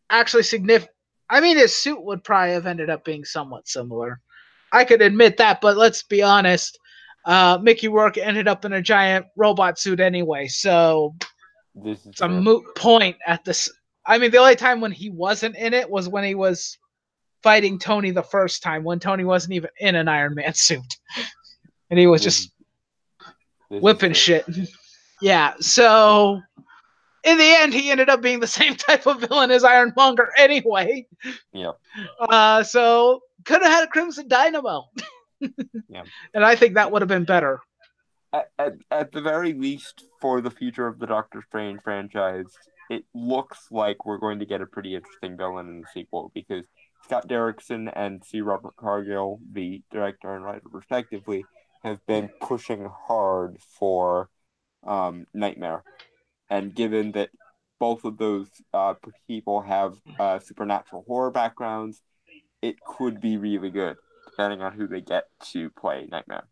actually significant. I mean, his suit would probably have ended up being somewhat similar. I could admit that, but let's be honest. Mickey Rourke ended up in a giant robot suit anyway, so this is it's a true. moot point at this. I mean, the only time when he wasn't in it was when he was fighting Tony the first time, when Tony wasn't even in an Iron Man suit, and he was This just this is whipping true. shit. Yeah, so in the end, he ended up being the same type of villain as Ironmonger anyway. Yeah, So could have had a Crimson Dynamo, yeah. and I think that would have been better. At the very least, for the future of the Doctor Strange franchise, it looks like we're going to get a pretty interesting villain in the sequel because Scott Derrickson and C. Robert Cargill, the director and writer respectively, have been pushing hard for Nightmare. And given that both of those people have supernatural horror backgrounds, it could be really good, depending on who they get to play Nightmare.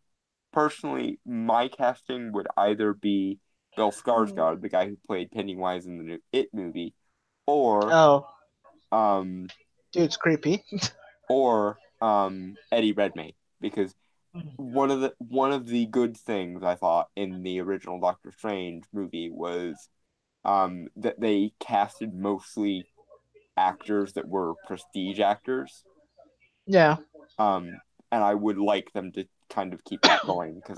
Personally, my casting would either be Bill Skarsgård, the guy who played Pennywise in the new It movie, or Oh, um dude's creepy. Eddie Redmayne, because one of the good things I thought in the original Doctor Strange movie was that they casted mostly actors that were prestige actors. Yeah, Um, and I would like them to kind of keep that going because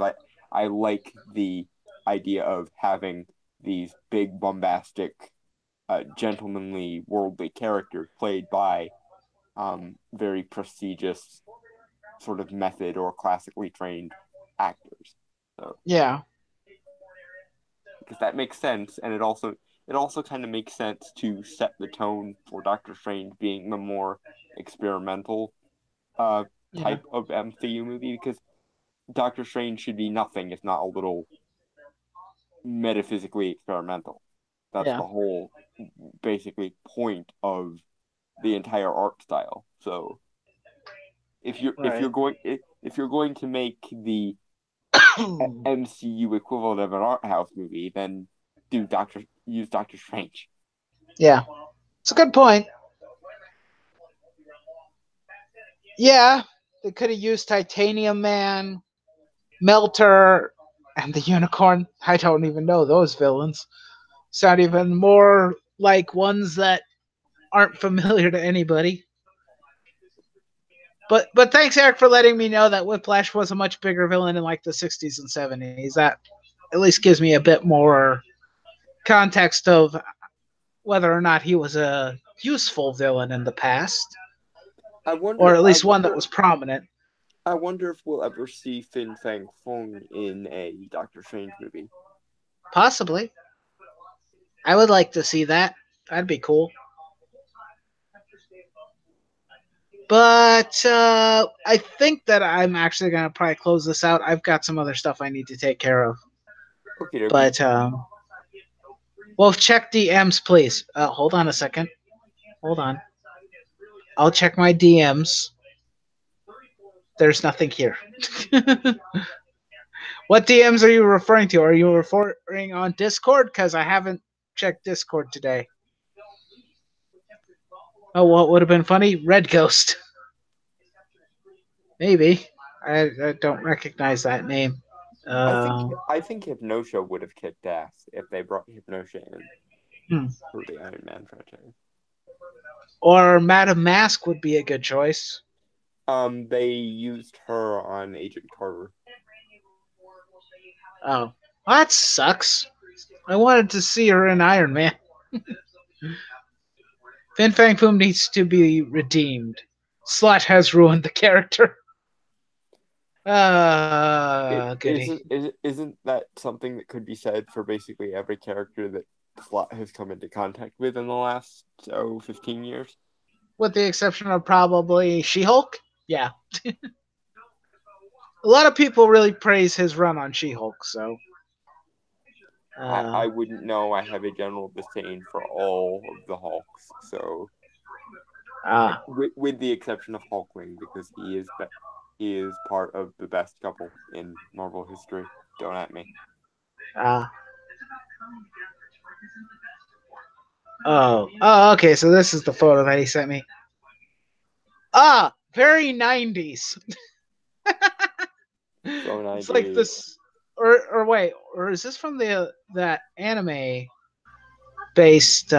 I like the idea of having these big bombastic, gentlemanly, worldly characters played by very prestigious sort of method or classically trained actors. So yeah, because that makes sense, and it also kind of makes sense to set the tone for Doctor Strange being the more experimental uh yeah, type of MCU movie because Doctor Strange should be nothing if not a little metaphysically experimental. That's yeah. the whole basically point of the entire art style. So Right. if you're going to make the MCU equivalent of an art house movie, then use Doctor Strange. Yeah, it's a good point. Yeah, they could have used Titanium Man, Melter, and the Unicorn. I don't even know those villains. Sound even more like ones that aren't familiar to anybody. But thanks, Eric, for letting me know that Whiplash was a much bigger villain in like the 60s and 70s. That at least gives me a bit more context of whether or not he was a useful villain in the past, or at least one that was prominent. I wonder if we'll ever see Fin Fang Fong in a Doctor Strange movie. Possibly. I would like to see that. That'd be cool. But I think that I'm actually going to probably close this out. I've got some other stuff I need to take care of. Okay, dokie. But well, check DMs, please. Hold on a second. Hold on. I'll check my DMs. There's nothing here. What DMs are you referring to? Are you referring on Discord? Because I haven't checked Discord today. Oh, what would have been funny? Red Ghost. Maybe. I don't recognize that name. I think Hypnosha would have kicked ass if they brought Hypnosha in Hmm. for the Iron Man franchise. Or Madame Mask would be a good choice. They used her on Agent Carter. Oh, well, that sucks. I wanted to see her in Iron Man. Fin Fang Foom needs to be redeemed. Slut has ruined the character. It Goody. isn't that something that could be said for basically every character that Slot has come into contact with in the last 15 years? With the exception of probably She Hulk. Yeah. A lot of people really praise his run on She Hulk, so. I wouldn't know. I have a general disdain for all of the Hulks, so uh, with the exception of Hulkling, because he is part of the best couple in Marvel history. Don't at me. uh, okay, so this is the photo that he sent me. Very 90s. So It's like 90s. this, or wait, or is this from the that anime based?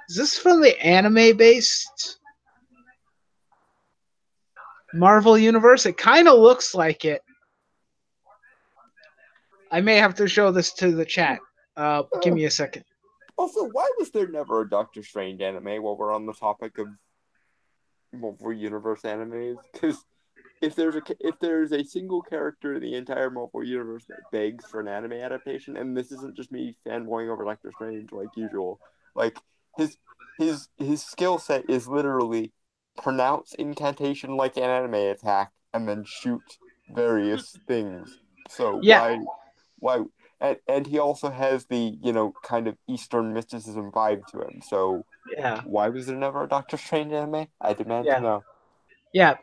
Is this from the anime based Marvel universe? It kind of looks like it. I may have to show this to the chat. Give me a second. Also, why was there never a Doctor Strange anime while we're on the topic of Marvel Universe animes? Because if there's a single character in the entire Marvel Universe that begs for an anime adaptation, and this isn't just me fanboying over Doctor Strange like usual, like his his skill set is literally pronounce incantation like an anime attack and then shoot various things. So Yeah, why and he also has the, kind of Eastern mysticism vibe to him. So yeah, why was there never a Doctor Strange anime? I demand to yeah, know. yeah.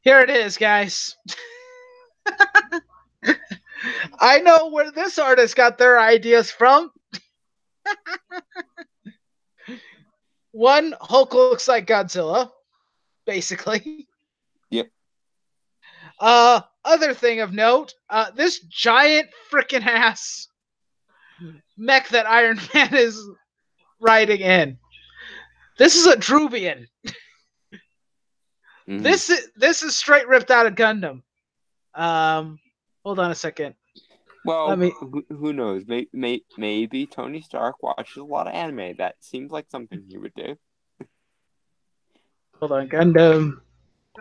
Here it is, guys. I know where this artist got their ideas from. One, Hulk looks like Godzilla, basically. Yep. Other thing of note, this giant freaking ass mech that Iron Man is riding in. This is a Drubian. Mm-hmm. This is straight ripped out of Gundam. Um, Hold on a second. Let Well, me who knows? Maybe Tony Stark watches a lot of anime. That seems like something he would do. hold on. Gundam.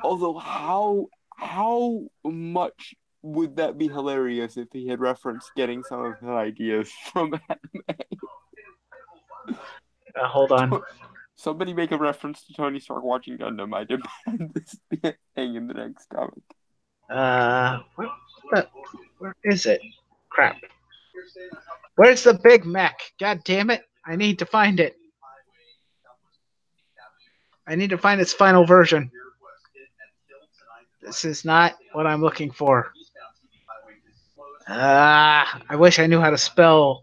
Although, how much would that be hilarious if he had referenced getting some of his ideas from Hold on. somebody make a reference to Tony Stark watching Gundam. I demand this be a thing in the next comic. Where is it? Crap. Where's the big mech? God damn it! I need to find it. I need to find its final version. This is not what I'm looking for. I wish I knew how to spell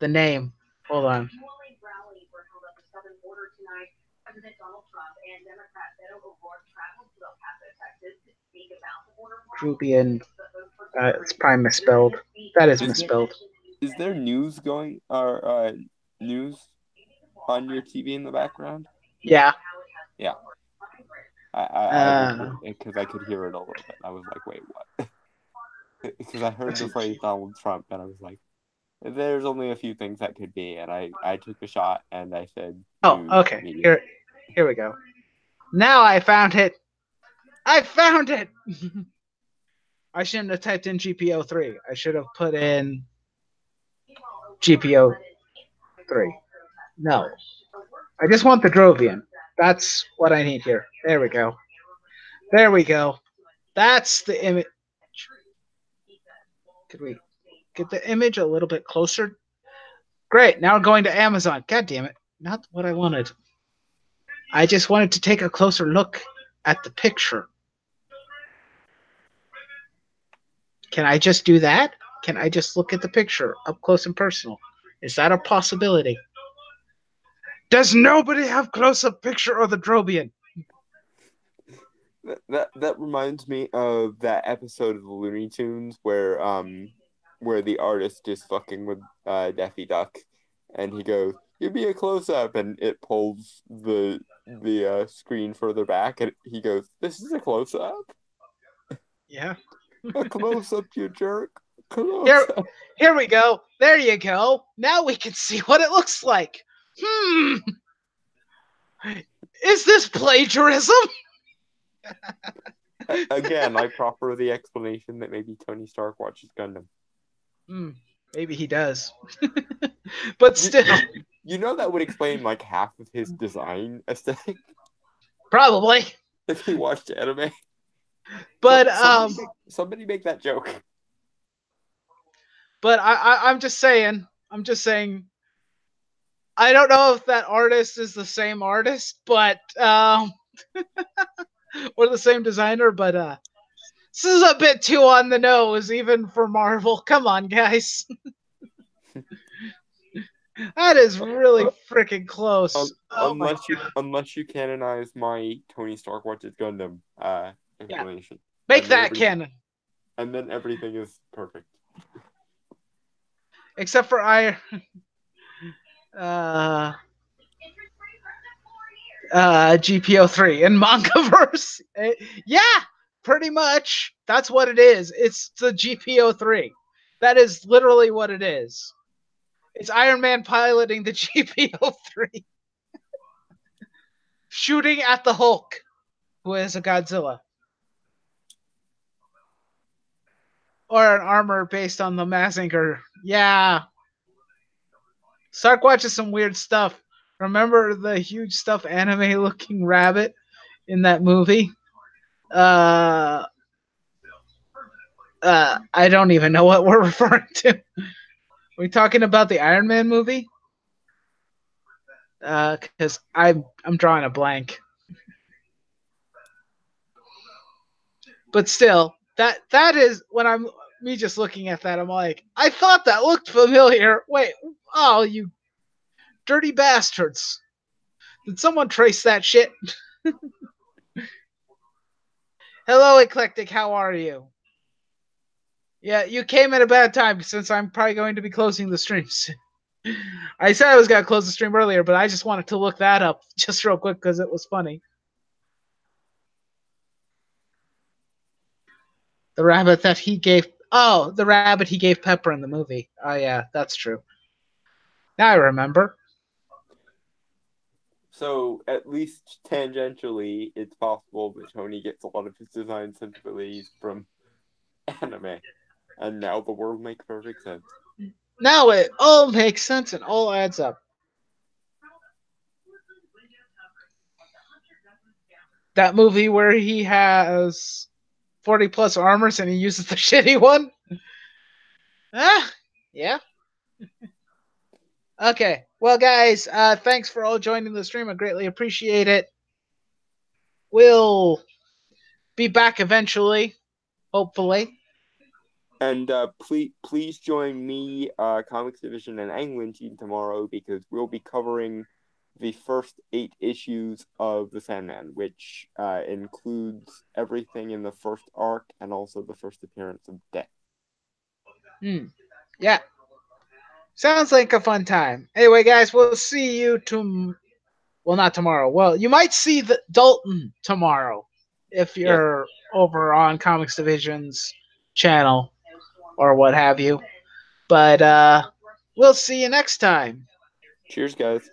the name. Hold on. Drubian. It's probably misspelled. That is Is there misspelled. news going or news on your TV in the background? Yeah. Yeah, I was because I could hear it a little bit. I was like, wait, what? Because I heard the phrase Donald Trump, and I was like, there's only a few things that could be, and I took a shot and I said Oh, news okay. media. Here we go. Now I found it. I found it. I shouldn't have typed in GPO3. I should have put in GPO3. No. I just want the Drovian. That's what I need here. There we go. There we go. That's the image. Could we get the image a little bit closer? Great. Now we're going to Amazon. God damn it. Not what I wanted. I just wanted to take a closer look at the picture. Can I just do that? Can I just look at the picture up close and personal? Is that a possibility? Does nobody have close-up picture of the Drobian? That reminds me of that episode of the Looney Tunes where the artist is fucking with Daffy Duck, and he goes, "Give me a close up," and it pulls the screen further back, and he goes, "This is a close up." Yeah. A close up, you jerk. Close Here, up. here we go. There you go. Now we can see what it looks like. Hmm. Is this plagiarism? Again, I proffer the explanation that maybe Tony Stark watches Gundam. Hmm. Maybe he does. But You, still, you know that would explain like half of his design aesthetic probably. if he watched anime. So But somebody make that joke. I'm just saying. I'm just saying. I don't know if that artist is the same artist, but or the same designer, but this is a bit too on the nose, even for Marvel. Come on, guys. That is really freaking close. Oh my Unless you canonize my Tony Stark watches Gundam yeah. explanation, Make and then that canon. everything is perfect. Except for uh GPO3 in Mangaverse. Yeah, pretty much. That's what it is. It's the GPO3. That is literally what it is. It's Iron Man piloting the GPO3, shooting at the Hulk, who is a Godzilla. Or an armor based on the Mazinger. Yeah. Stark watches some weird stuff. Remember the huge stuffed anime looking rabbit in that movie? Uh, I don't even know what we're referring to. Are we talking about the Iron Man movie? Because I'm drawing a blank. But still, that is when I'm me just looking at that. I'm like, I thought that looked familiar. Wait, oh you dirty bastards! Did someone trace that shit? Hello, eclectic. How are you? Yeah, you came at a bad time since I'm probably going to be closing the streams. I said I was going to close the stream earlier, but I just wanted to look that up just real quick because it was funny. The rabbit that he gave. Oh, the rabbit he gave Pepper in the movie. Oh, yeah, that's true. Now I remember. So at least tangentially, it's possible that Tony gets a lot of his design sensibilities from anime, and now the world makes perfect sense. Now it all makes sense and all adds up. That movie where he has 40 plus armors and he uses the shitty one? Ah, yeah. Okay. Well, guys, thanks for all joining the stream. I greatly appreciate it. We'll be back eventually, hopefully. And please join me, Comics Division, and Angling Team tomorrow because we'll be covering the first 8 issues of The Sandman, which includes everything in the first arc and also the first appearance of Death. Yeah. Sounds like a fun time. Anyway, guys, we'll see you well, not tomorrow. Well, you might see the Dalton tomorrow if Yes. you're over on Comics Division's channel or what have you. But we'll see you next time. Cheers, guys.